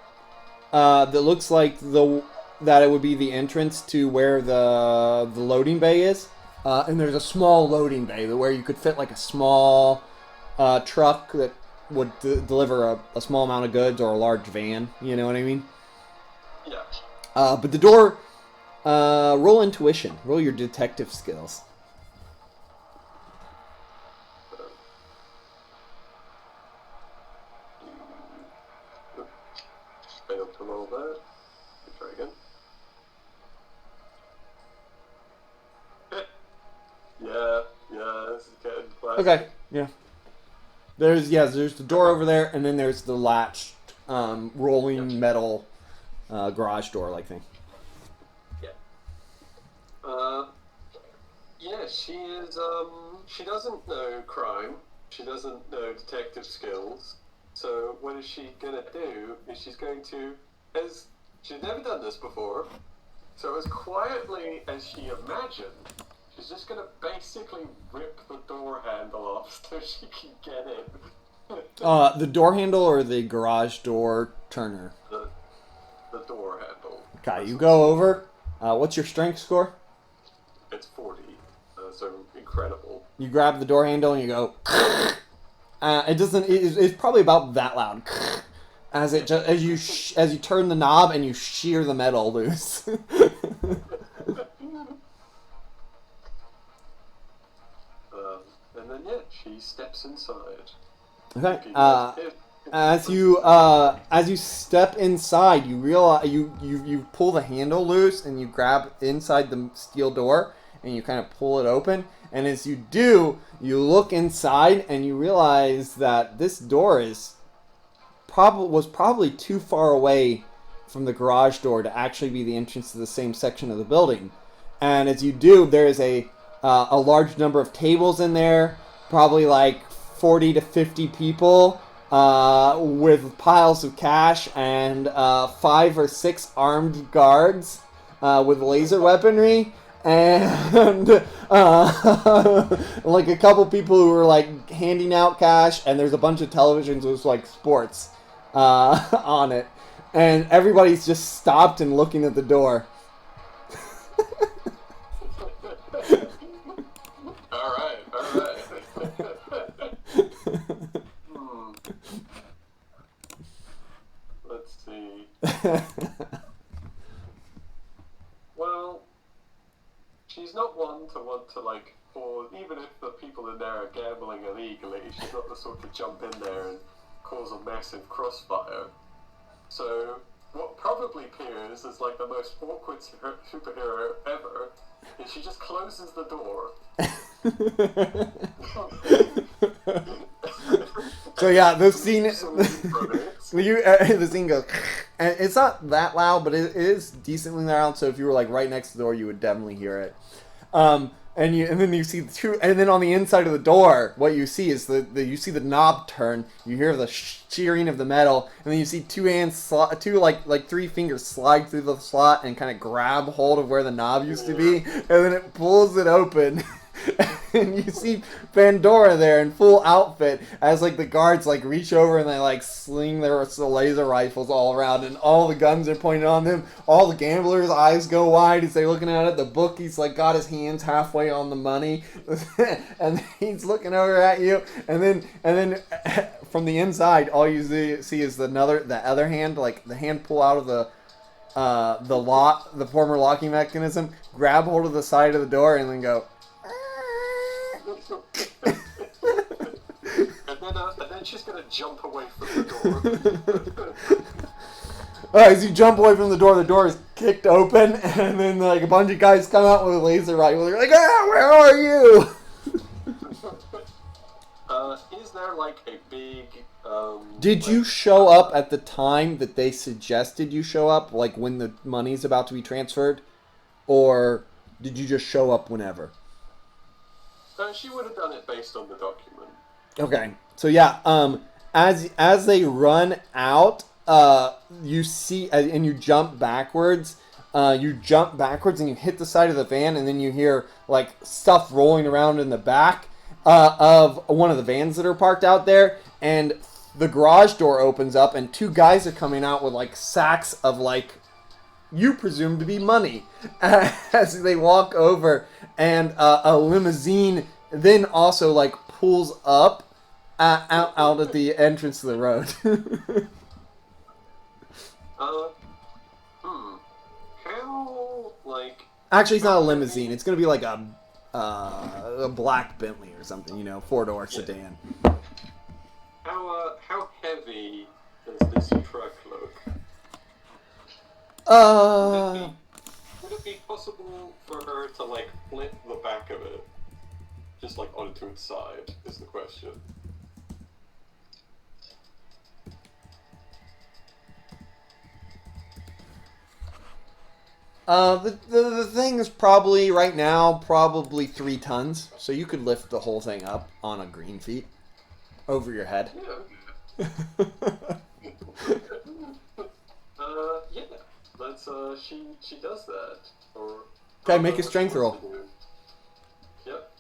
that looks like that it would be the entrance to where the loading bay is, and there's a small loading bay where you could fit like a small truck that would deliver a small amount of goods, or a large van. You know what I mean? Yeah. But the door, roll intuition. Roll your detective skills. Failed to roll that. Try again. Yeah, this is getting classic. Okay, yeah. There's the door over there, and then there's the latched, rolling metal garage door like thing. Yeah. Yeah, she is, she doesn't know crime. She doesn't know detective skills. So what is she gonna do? Is she's going to, she's never done this before, so as quietly as she imagined, she's just gonna basically rip the door handle off so she can get in. The door handle or the garage door turner? The door handle. Okay, you go over. What's your strength score? It's 40, so incredible. You grab the door handle and you go. It doesn't. It's probably about that loud. As you turn the knob and you shear the metal loose. And then yeah, she steps inside. Okay. As you step inside, you realize you pull the handle loose and you grab inside the steel door and you kind of pull it open. And as you do, you look inside and you realize that this door was probably too far away from the garage door to actually be the entrance to the same section of the building. And as you do, there is a large number of tables in there, probably like 40 to 50 people, with piles of cash and 5 or 6 armed guards with laser weaponry. And like a couple people who were like handing out cash, and there's a bunch of televisions with like sports on it, and everybody's just stopped and looking at the door. All right. Let's see. Well, she's not one to want to like, or even if the people in there are gambling illegally, she's not the sort to jump in there and cause a massive crossfire. So what probably appears as like the most awkward superhero ever is she just closes the door. So yeah, the scene the scene goes, and it's not that loud, but it is decently loud. So if you were like right next to the door, you would definitely hear it. And then you see two, and then on the inside of the door, what you see is you see the knob turn. You hear the shearing of the metal, and then you see two hands, like 3 fingers slide through the slot and kind of grab hold of where the knob used to be, and then it pulls it open. And you see Pandora there in full outfit as like the guards like reach over and they like sling their laser rifles all around, and all the guns are pointed on them. All the gamblers' eyes go wide as they're looking at it. The bookie's like got his hands halfway on the money, and he's looking over at you. And then from the inside, all you see is the other hand, like the hand pull out of the former locking mechanism, grab hold of the side of the door, and then go. And then she's gonna jump away from the door. As you jump away from the door is kicked open, and then like a bunch of guys come out with a laser rifle. They're like, where are you? Is there like a big... Did you show up at the time that they suggested you show up, like when the money's about to be transferred? Or did you just show up whenever? She would have done it based on the document. Okay, so yeah, as they run out, you see, and you jump backwards. And you hit the side of the van, and then you hear like stuff rolling around in the back of one of the vans that are parked out there, and the garage door opens up, and 2 guys are coming out with like sacks of like you presume to be money as they walk over, and a limousine then also like pulls up out at the entrance to the road. How, like... Actually, it's not a limousine. It's going to be like a black Bentley or something, 4-door sedan. How heavy does this truck look? Would it be possible for her to, like, flip the back of it? Just, like, onto its side, is the question. The thing is probably, right now, 3 tons. So you could lift the whole thing up on a green feet over your head. Yeah. Yeah. Let's, she does that. Okay, make a strength roll. Yep.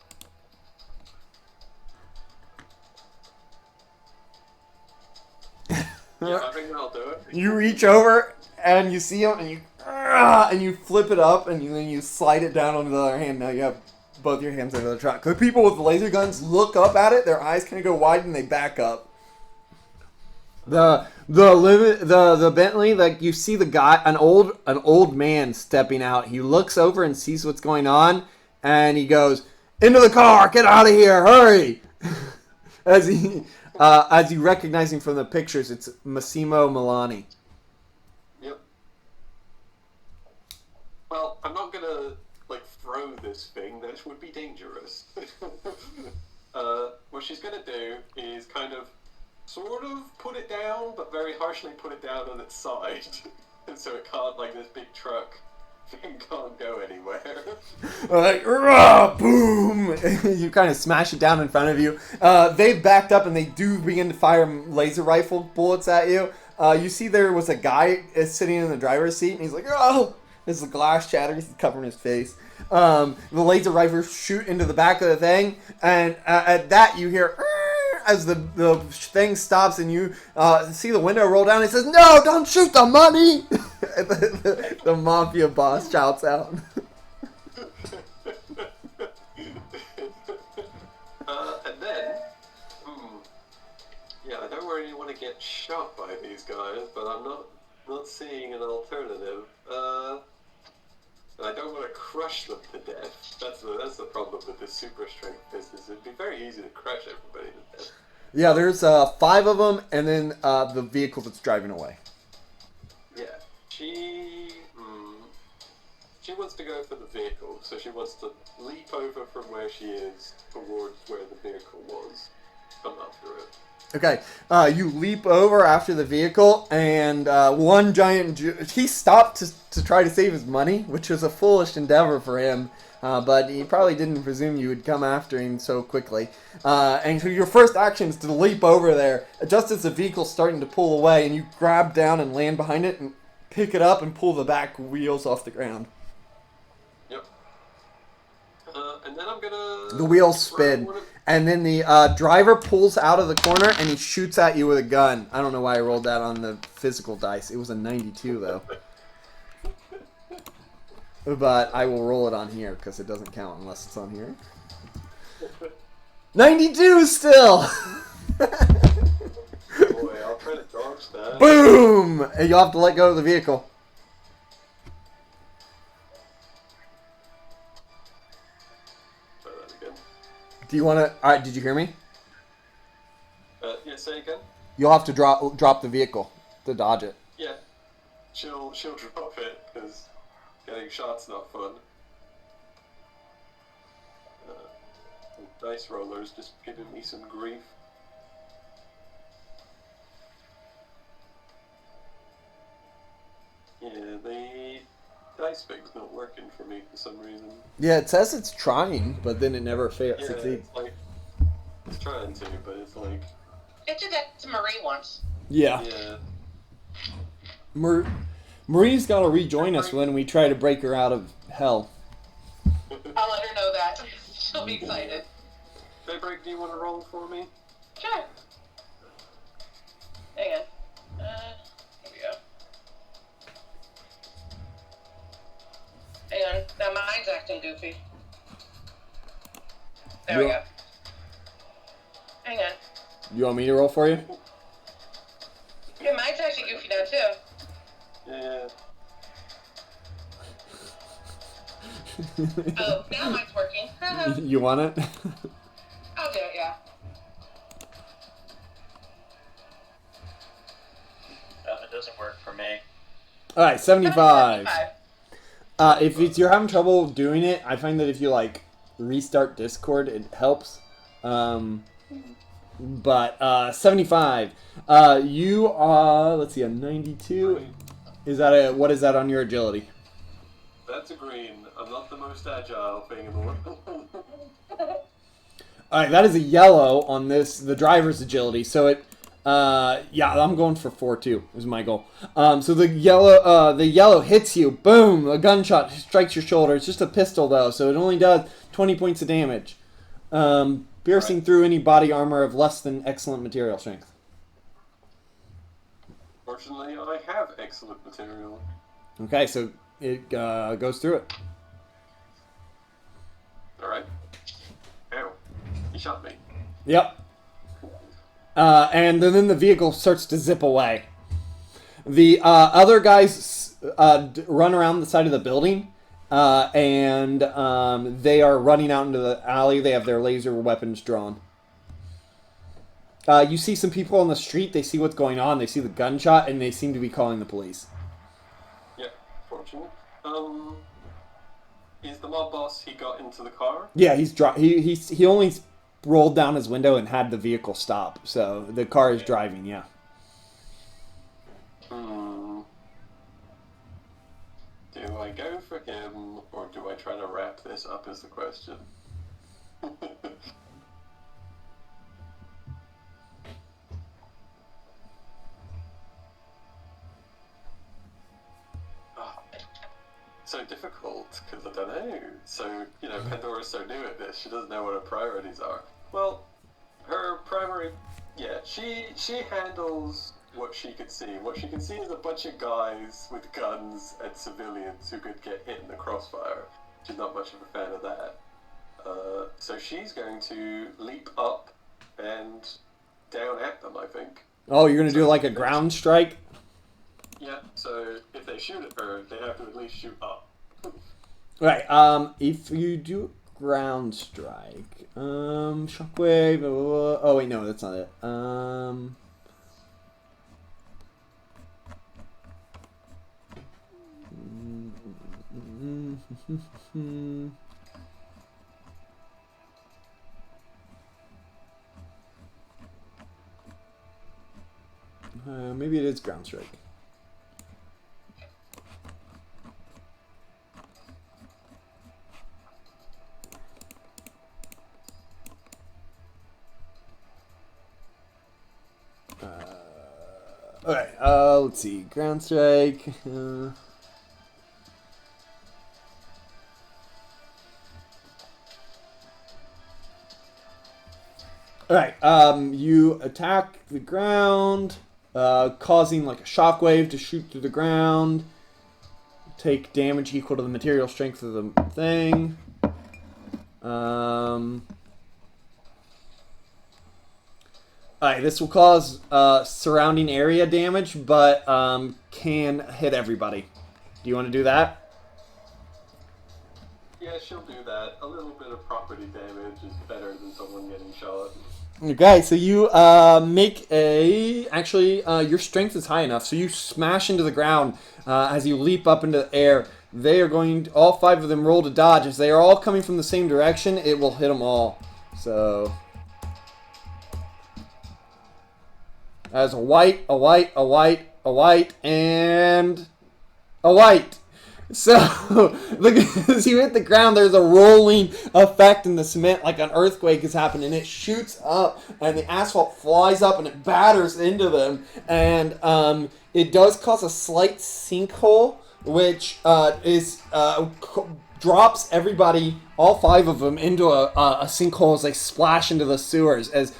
Yeah, I think I'll do it. You reach over and you see him, and you flip it up, and then you slide it down onto the other hand. Now you have both your hands under the truck. The people with the laser guns look up at it. Their eyes kind of go wide, and they back up. The Bentley, like you see the guy, an old man stepping out. He looks over and sees what's going on, and he goes, "Into the car! Get out of here! Hurry!" as you recognize him from the pictures, it's Massimo Milani. Yep. Well, I'm not gonna like throw this thing. That would be dangerous. What she's gonna do is kind of sort of put it down, but very harshly put it down on its side. And so it can't, like, this big truck thing can't go anywhere. Like, boom! You kind of smash it down in front of you. They've backed up, and they do begin to fire laser rifle bullets at you. You see there was a guy sitting in the driver's seat, and he's like, "Oh!" As the glass shatters, he's covering his face. The laser rifles shoot into the back of the thing, and at that you hear... as the thing stops, and you see the window roll down. He says, "No, don't shoot the money!" the mafia boss shouts out. And then, yeah, I don't really want to get shot by these guys, but I'm not seeing an alternative. I don't want to crush them to death. That's the problem with this super strength business. It'd be very easy to crush everybody to death. Yeah, there's 5 of them, and then the vehicle that's driving away. Yeah, she wants to go for the vehicle, so she wants to leap over from where she is towards where the vehicle was. Come after it. Okay, you leap over after the vehicle, and one giant... he stopped to try to save his money, which was a foolish endeavor for him, but he probably didn't presume you would come after him so quickly. And so your first action is to leap over there, just as the vehicle's starting to pull away, and you grab down and land behind it, and pick it up and pull the back wheels off the ground. Yep. And then I'm gonna... The wheels spin. And then the driver pulls out of the corner and he shoots at you with a gun. I don't know why I rolled that on the physical dice. It was a 92 though. But I will roll it on here because it doesn't count unless it's on here. 92 still! Boy, I'll try to dodge that. Boom! And you'll have to let go of the vehicle. Try that again. Do you want to... Alright, did you hear me? Yeah, say again? You'll have to drop the vehicle to dodge it. Yeah. She'll drop it, because getting shot's not fun. Dice roller's just giving me some grief. Yeah, the dice thing's not working for me for some reason. Yeah, it says it's trying, but then it never Yeah, succeeds. it's like... It's trying to, but it's like... It did that to Marie once. Yeah. Yeah. Marie's got to rejoin us when we try to break her out of hell. I'll let her know that. She'll be excited. Daybreak, do you want to roll for me? Sure. Hang on. Here we go. Hang on. Now mine's acting goofy. There we go. Hang on. You want me to roll for you? Yeah, mine's actually goofy now too. Yeah. Oh, now mine's working. You want it? I'll do it, yeah. It doesn't work for me. Alright, 75. 75. If you're having trouble doing it, I find that if you like restart Discord, it helps. But 75. You are, let's see, a 92. Is that what is that on your agility? That's a green. I'm not the most agile thing in the world. Alright, that is a yellow on the driver's agility. So it, yeah, I'm going for 4 too, is my goal. So the yellow hits you. Boom! A gunshot strikes your shoulder. It's just a pistol though, so it only does 20 points of damage. Piercing through any body armor of less than excellent material strength. Fortunately, I have excellent material. Okay, so it goes through it. Alright. Ow. He shot me. Yep. And then the vehicle starts to zip away. The other guys run around the side of the building, and they are running out into the alley. They have their laser weapons drawn. You see some people on the street. They see what's going on. They see the gunshot, and they seem to be calling the police. Yeah, fortunate. Is the mob boss, he got into the car? Yeah, he only rolled down his window and had the vehicle stop. So the car is driving, yeah. Do I go for him, or do I try to wrap this up is the question. So difficult, because I don't know. So, you know, Pandora's so new at this, she doesn't know what her priorities are. Well, her primary, yeah, she handles what she could see. What she can see is a bunch of guys with guns and civilians who could get hit in the crossfire. She's not much of a fan of that. So she's going to leap up and down at them, I think. Oh, you're going to do like a ground strike? Yeah, so if they shoot at her, they have to at least shoot up. Right, if you do ground strike, shockwave, blah, blah, blah. Oh wait, no, that's not it. Maybe it is ground strike. Okay, let's see. Ground strike. Alright, you attack the ground, causing like a shockwave to shoot through the ground. Take damage equal to the material strength of the thing. Alright, this will cause surrounding area damage, but can hit everybody. Do you want to do that? Yeah, she'll do that. A little bit of property damage is better than someone getting shot. Okay, so you make a... Actually, your strength is high enough, so you smash into the ground as you leap up into the air. They are going to... All 5 of them roll to dodge. As they are all coming from the same direction, it will hit them all. So... As a white, a white, a white, a white, and a white. So, look, as you hit the ground, there's a rolling effect in the cement, like an earthquake is happening. It shoots up, and the asphalt flies up, and it batters into them. And it does cause a slight sinkhole, which drops everybody, all 5 of them, into a sinkhole as they splash into the sewers. As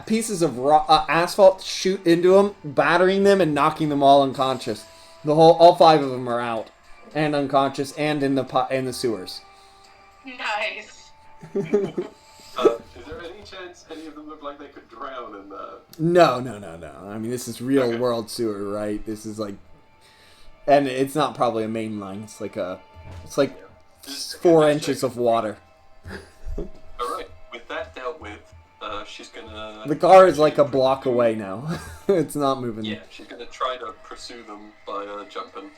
pieces of asphalt shoot into them, battering them and knocking them all unconscious. All 5 of them are out and unconscious and in the sewers. Nice. Is there any chance any of them look like they could drown in that? No. I mean, this is real world sewer, right? This is like, and it's not probably a main line. It's like 4 inches of water. All right. With that dealt with. She's gonna... The car is like a block away now. It's not moving. Yeah, she's gonna try to pursue them by jumping.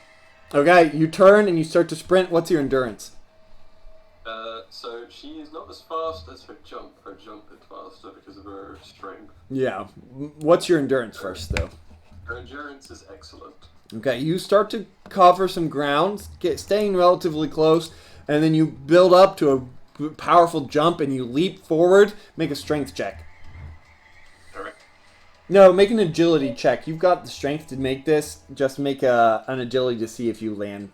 Okay, you turn and you start to sprint. What's your endurance? So she is not as fast as her jump. Her jump is faster because of her strength. Yeah. What's your endurance first, though? Her endurance is excellent. Okay, you start to cover some ground, staying relatively close, and then you build up to a powerful jump and you leap forward. Make a strength check. Alright. No, make an agility check. You've got the strength to make this. Just make an agility to see if you land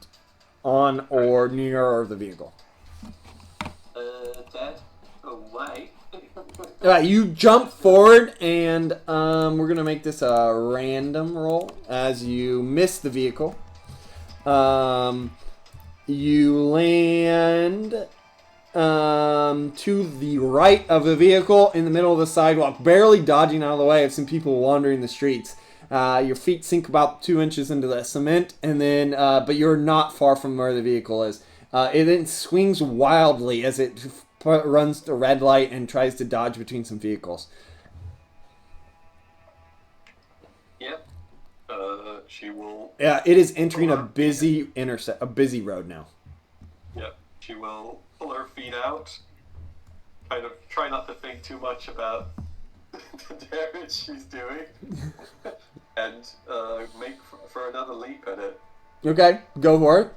on or near the vehicle. That away. Alright, you jump forward and we're gonna make this a random roll as you miss the vehicle. You land to the right of the vehicle in the middle of the sidewalk, barely dodging out of the way of some people wandering the streets. Your feet sink about 2 inches into the cement, and then, but you're not far from where the vehicle is. It then swings wildly as it runs the red light and tries to dodge between some vehicles. Yep. She will. Yeah, it is entering a busy road now. Yep. She will pull her feet out. Kind of try not to think too much about the damage she's doing, and make for another leap at it. Okay, go for it.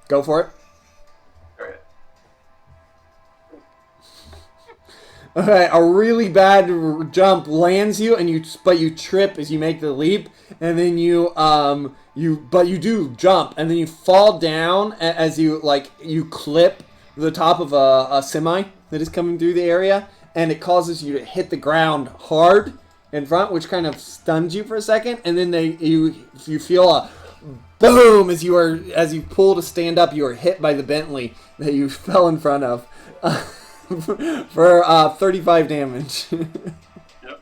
Go for it. Alright. Okay, a really bad jump lands you, and you trip as you make the leap, and then you do jump, and then you fall down as you clip the top of a semi that is coming through the area, and it causes you to hit the ground hard in front, which kind of stuns you for a second, and then you feel a boom as you pull to stand up. You are hit by the Bentley that you fell in front of. For 35 damage. Yep.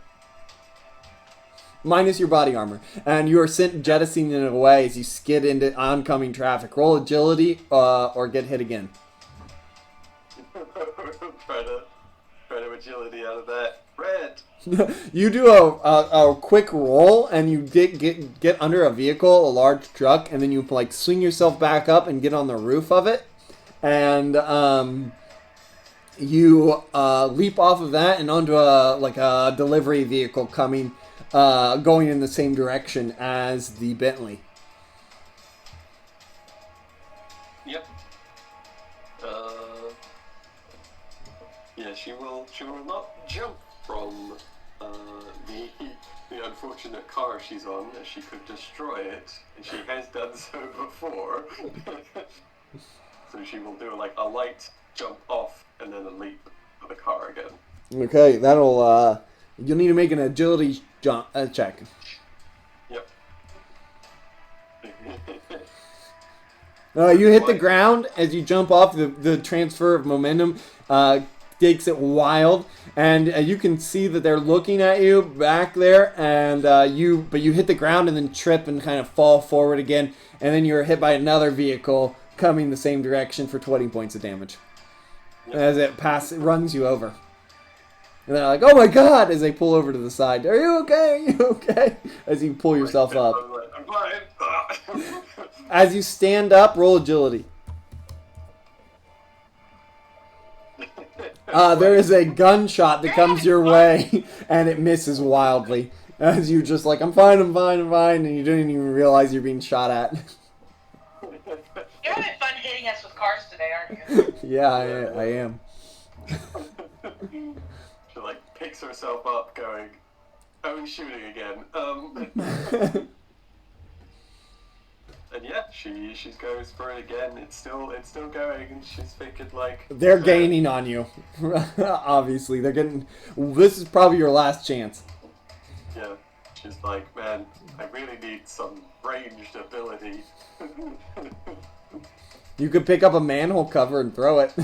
Minus your body armor. And you are sent jettisoning it away as you skid into oncoming traffic. Roll agility or get hit again. try to agility out of that. Red. You do a quick roll and you get under a vehicle, a large truck, and then you swing yourself back up and get on the roof of it. And you leap off of that and onto a delivery vehicle coming going in the same direction as the Bentley. Yep. Yeah, she will not jump from the unfortunate car she's on, as she could destroy it, and she has done so before. So she will do like a light jump off and then a leap for the car again. Okay, that'll you'll need to make an agility jump check. Yep. You hit the ground as you jump off. The transfer of momentum takes it wild, and you can see that they're looking at you back there, and you hit the ground and then trip and kind of fall forward again, and then you're hit by another vehicle coming the same direction for 20 points of damage as it runs you over. And they're like, "Oh my god!" as they pull over to the side. "Are you okay? Are you okay?" As you pull yourself up. I'm fine. As you stand up, roll agility. There is a gunshot that comes your way, and it misses wildly. As you're just like, I'm fine, and you didn't even realize you're being shot at. You're having fun hitting us with cars today, aren't you? Yeah, I am. She like picks herself up, going, "Oh, he's shooting again." And yeah, she goes for it again. It's still going, and she's thinking like They're gaining on you. Obviously, they're getting. This is probably your last chance. Yeah, she's like, "Man, I really need some ranged ability." You could pick up a manhole cover and throw it.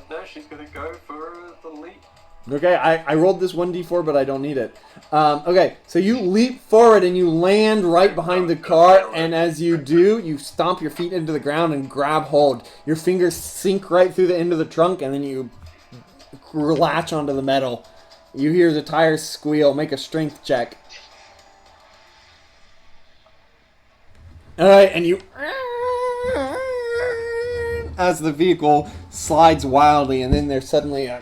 No, she's gonna go for the leap. Okay, I rolled this 1d4, but I don't need it. Okay, so you leap forward and you land right behind the car, and as you do, you stomp your feet into the ground and grab hold. Your fingers sink right through the end of the trunk, and then you latch onto the metal. You hear the tires squeal. Make a strength check. Alright, and you... as the vehicle slides wildly, and then there's suddenly a...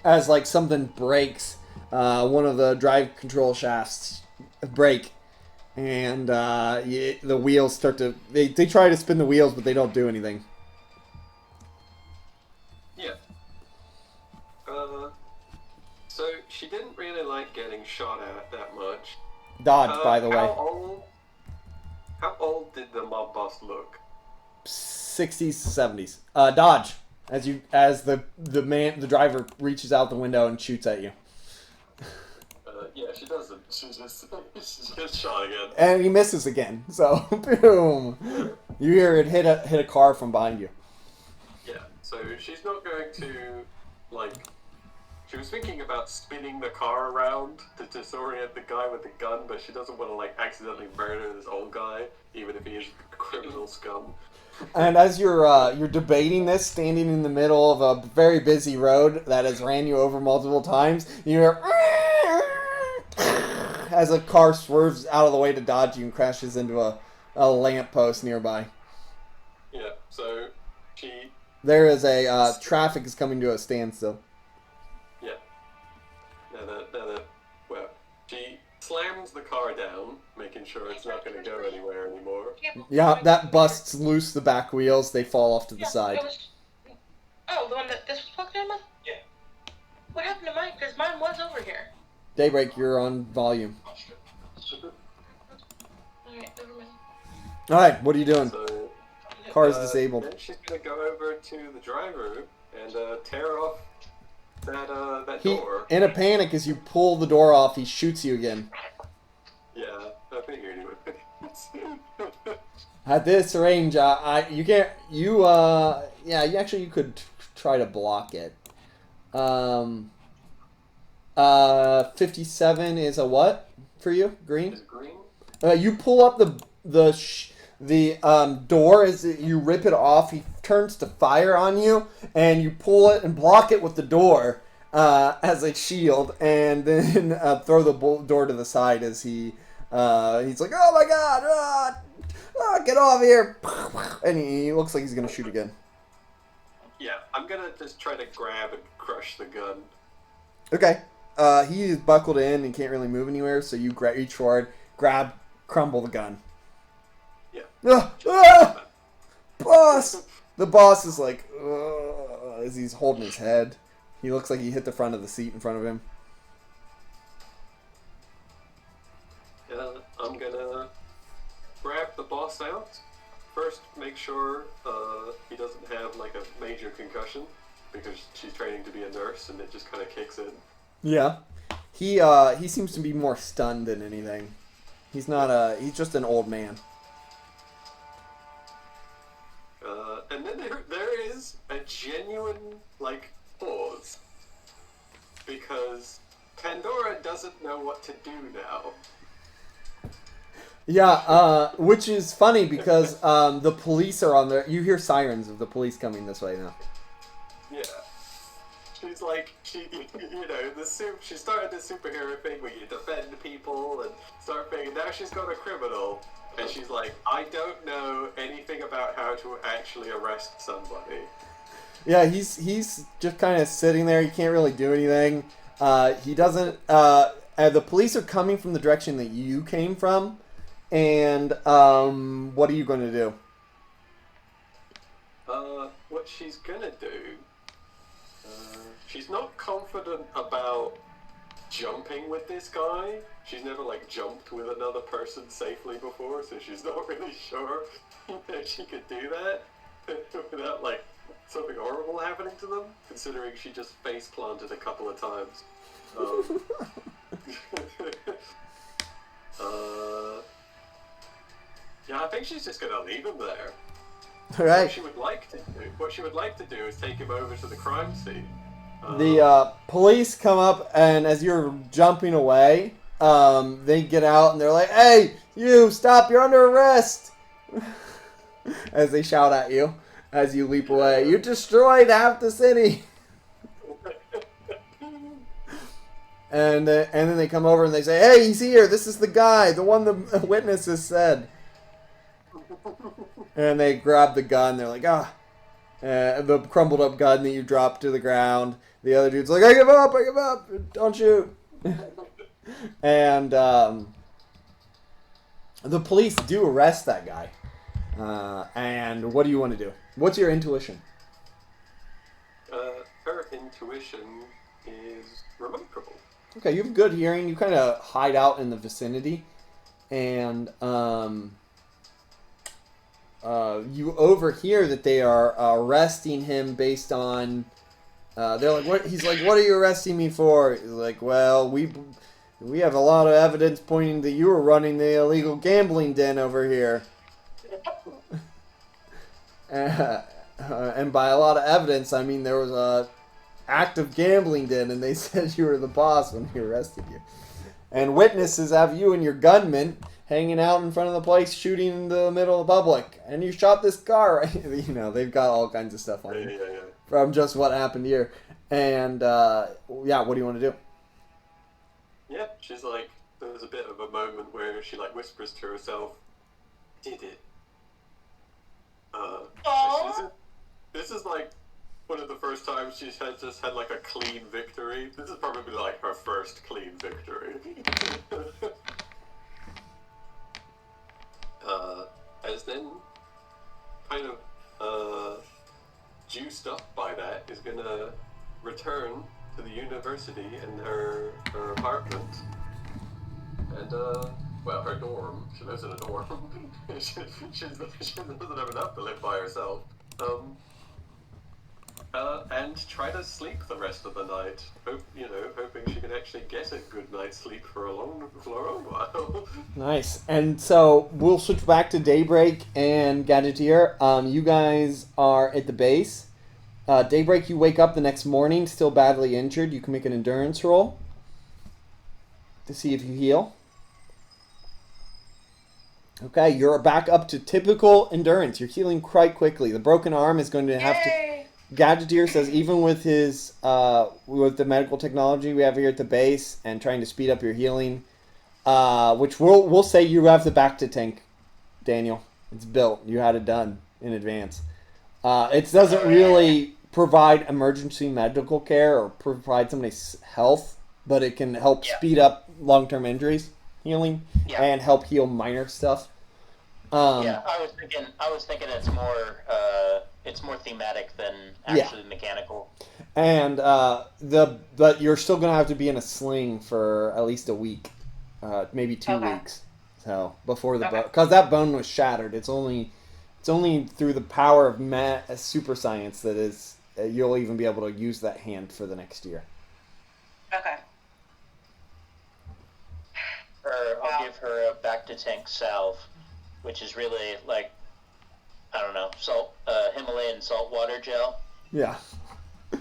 as like something breaks, one of the drive control shafts break, and the wheels start to they try to spin the wheels, but they don't do anything. Yeah. So she didn't really like getting shot at that much. Dodge, by the way. How old did the mob boss look? 60s, 70s. Dodge, as the driver reaches out the window and shoots at you. Yeah, she doesn't. She just gets shot again. And he misses again. So boom, you hear it hit a car from behind you. Yeah. So she's not going to like. She was thinking about spinning the car around to disorient the guy with the gun, but she doesn't want to like accidentally murder this old guy, even if he is criminal scum. And as you're debating this, standing in the middle of a very busy road that has ran you over multiple times, you hear as a car swerves out of the way to dodge you and crashes into a lamppost nearby. Yeah. So she. There is a traffic is coming to a standstill. Yeah. Well, she slams the car down, making sure it's not going to go anywhere anymore. Yeah, that busts loose the back wheels. They fall off to the side. Oh, the one that this was plugged in with? Yeah. What happened to mine? Because mine was over here. Daybreak, you're on volume. Alright, never mind. Alright, what are you doing? So, Car is disabled. Then she's going to go over to the driver and tear off that He, door. in a panic, as you pull the door off, he shoots you again. Yeah, I figured he would. At this range, you could try to block it. 57 is a what for you? Green? Is green? You pull up the door as you rip it off. He turns to fire on you, and you pull it and block it with the door as a shield, and then throw the door to the side as he's like, "Oh my god! Get off here!" And he looks like he's gonna shoot again. Yeah, I'm gonna just try to grab and crush the gun. Okay. he is buckled in and can't really move anywhere. So you reach forward, grab, crumble the gun. Yeah. Boss! The boss is like, as he's holding his head. He looks like he hit the front of the seat in front of him. I'm gonna grab the boss out. First, make sure he doesn't have like a major concussion, because she's training to be a nurse and it just kind of kicks in. Yeah. He seems to be more stunned than anything. He's not he's just an old man. And then there is a genuine, like, pause. Because Pandora doesn't know what to do now. Yeah, which is funny because the police are on there. You hear sirens of the police coming this way now. Yeah. She's like, she started this superhero thing where you defend people and start thinking, now she's got a criminal. And she's like, I don't know anything about how to actually arrest somebody. Yeah, he's just kind of sitting there. He can't really do anything. He doesn't. The police are coming from the direction that you came from. And what are you going to do? What she's gonna do, she's not confident about jumping with this guy. She's never like jumped with another person safely before, so she's not really sure if she could do that without like something horrible happening to them, considering she just face planted a couple of times. Yeah, I think she's just gonna leave him there. All right. What she would like to do is take him over to the crime scene. The police come up, and as you're jumping away, they get out, and they're like, "Hey, you! Stop! You're under arrest!" As they shout at you as you leap away. You destroyed half the city. And then they come over and they say, "Hey, he's here. This is the guy, the one the witnesses said." And they grab the gun. They're like, the crumbled up gun that you dropped to the ground. The other dude's like, I give up, don't shoot. And the police do arrest that guy. And what do you want to do? What's your intuition? Her intuition is remarkable. Okay, you have good hearing. You kind of hide out in the vicinity. And you overhear that they are arresting him based on. They're like, "What?" He's like, "What are you arresting me for?" He's like, "Well, we have a lot of evidence pointing that you were running the illegal gambling den over here." And by a lot of evidence, I mean there was a active gambling den, and they said you were the boss when they arrested you. And witnesses have you and your gunman hanging out in front of the place, shooting in the middle of the public. And you shot this car, right? You know, they've got all kinds of stuff on you from just what happened here. And, yeah, what do you want to do? Yep, she's like, there's a bit of a moment where she, like, whispers to herself, did it. This is, like, one of the first times she's just had, like, a clean victory. This is probably, like, her first clean victory. As then, kind of juiced up by that, is gonna return to the university and her apartment, and well, her dorm. She lives in a dorm. she doesn't have enough to live by herself. And try to sleep the rest of the night. Hoping she can actually get a good night's sleep for a long while. Nice. And so we'll switch back to Daybreak and Gadgeteer. You guys are at the base. Daybreak, you wake up the next morning, still badly injured. You can make an endurance roll to see if you heal. Okay, you're back up to typical endurance. You're healing quite quickly. The broken arm is going to have to... Gadgeteer says even with his with the medical technology we have here at the base and trying to speed up your healing, which we'll say you have the back to tank, Daniel. It's built. You had it done in advance. It doesn't really provide emergency medical care or provide somebody's health but it can help Yeah. speed up long-term injuries healing Yeah. and help heal minor stuff. Yeah, I was thinking it's more thematic than actually mechanical. And but you're still gonna have to be in a sling for at least a week, maybe 2 Okay. weeks. So before the Okay. because that bone was shattered. It's only through the power of super science that is you'll even be able to use that hand for the next year. Okay. I'll Wow. give her a back to tank salve, which is really like, I don't know, Himalayan saltwater gel. Yeah.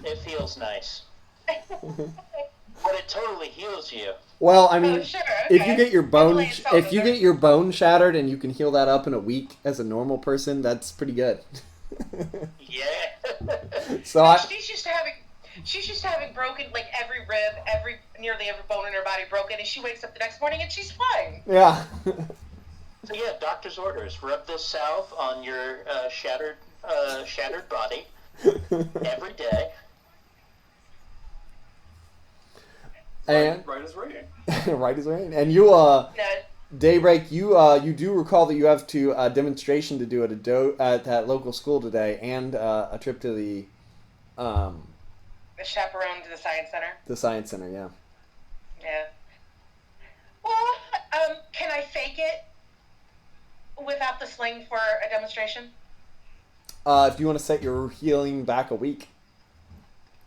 It feels nice, but it totally heals you. Well, I mean, Oh, sure. if Okay. you get your bone Himalayan salt if you builder. get your bone shattered and you can heal that up in a week as a normal person, that's pretty good. Yeah. So She's used to having broken like every rib, nearly every bone in her body broken, and she wakes up the next morning and she's fine. yeah. So yeah, doctor's orders: rub this salve on your shattered body every day. And Right as rain. right as rain. And you No, Daybreak, you do recall that you have to demonstration to do at that local school today, and a trip to the chaperone to the science center. science center. Yeah. Yeah. Well, can I fake it without the sling for a demonstration? If you want to set your healing back a week,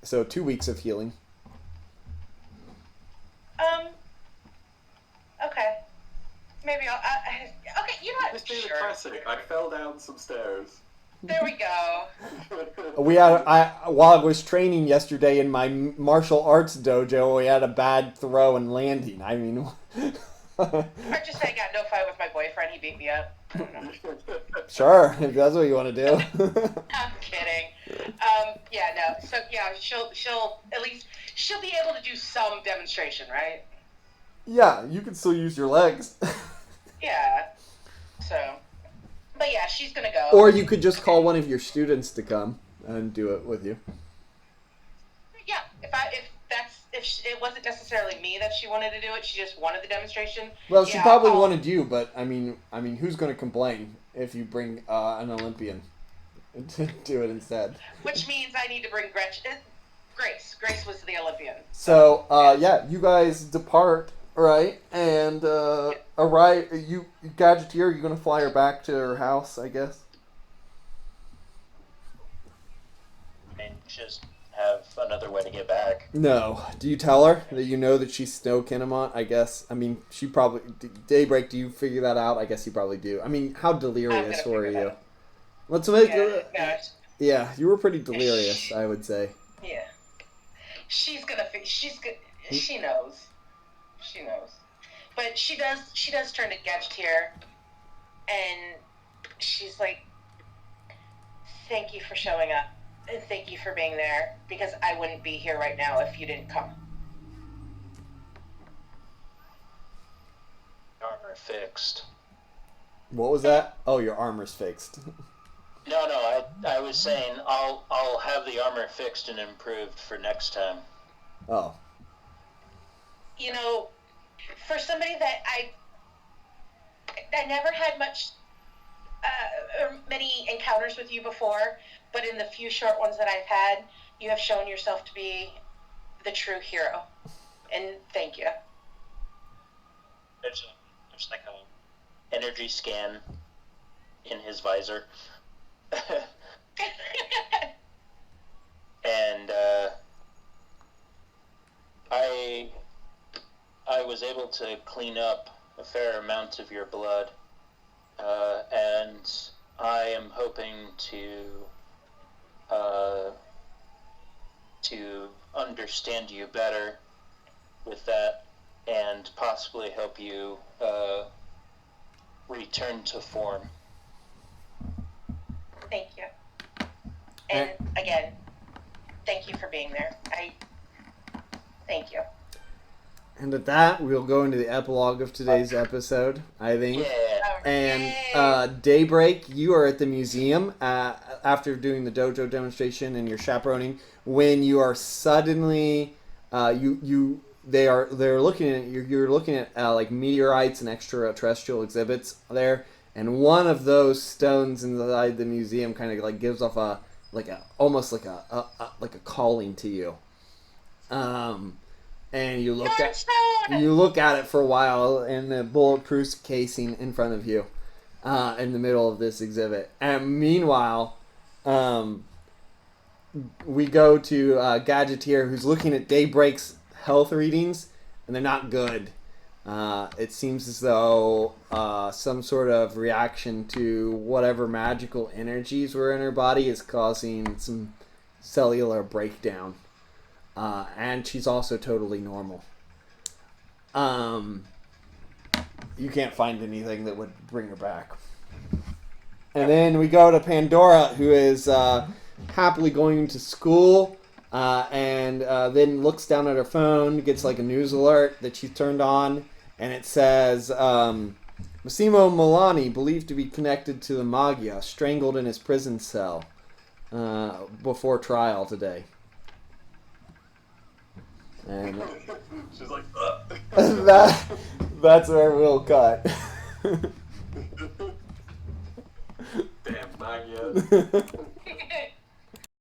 so 2 weeks of healing. Okay. Maybe I'll. Okay, you know what? Let's do the Sure. classic. I fell down some stairs. There we go. While I was training yesterday in my martial arts dojo, we had a bad throw and landing. I mean, Or just say I got no fight with my boyfriend. He beat me up. I don't know. sure, if that's what you want to do. I'm kidding. Yeah, no. So yeah, she'll at least she'll be able to do some demonstration, right? Yeah, you can still use your legs. Yeah. So, but yeah, she's gonna go. Or you could just call one of your students to come and do it with you. Yeah, if it wasn't necessarily me that she wanted to do it, she just wanted the demonstration. Well, she yeah, probably I'll- wanted you, but I mean, who's going to complain if you bring an Olympian to do it instead? Which means I need to bring Grace. Grace was the Olympian. So, yeah, you guys depart, right? And arrive. Gadgeteer, you're going to fly her back to her house, I guess. And just have another way to get back. No. Do you tell her that you know that she's Snow Kinemon? I guess. I mean, she probably. Daybreak, do you figure that out? I guess you probably do. I mean, how delirious I'm gonna were figure that you? out. Let's make Yeah, Yeah, you were pretty delirious, I would say. yeah. She's gonna. She knows. She knows. But she does turn to Gadgeteer, and she's like, "Thank you for showing up, and thank you for being there, because I wouldn't be here right now if you didn't come." Armor fixed. What was that? Oh, your armor's fixed. No, I was saying I'll have the armor fixed and improved for next time. Oh. You know, for somebody that I never had many encounters with you before, but in the few short ones that I've had, you have shown yourself to be the true hero. And thank you. There's like a energy scan in his visor. And I was able to clean up a fair amount of your blood, and I am hoping to understand you better with that, and possibly help you return to form. Thank you. And again, thank you for being there. Thank you. And at that, we'll go into the epilogue of today's episode, I think. Yeah. And Daybreak, you are at the museum after doing the dojo demonstration and your chaperoning. When you are suddenly, you they're looking at you're looking at like meteorites and extraterrestrial exhibits there, and one of those stones inside the museum kind of like gives off almost like a calling to you. And you look at it for a while in the bulletproof casing in front of you, in the middle of this exhibit. And meanwhile, we go to Gadgeteer, who's looking at Daybreak's health readings, and they're not good. It seems as though some sort of reaction to whatever magical energies were in her body is causing some cellular breakdown. And she's also totally normal. You can't find anything that would bring her back. And then we go to Pandora, who is happily going to school, and then looks down at her phone, gets like a news alert that she's turned on, and it says, Massimo Milani, believed to be connected to the Magia, strangled in his prison cell before trial today. And she's like, that's where we'll cut. damn Magia.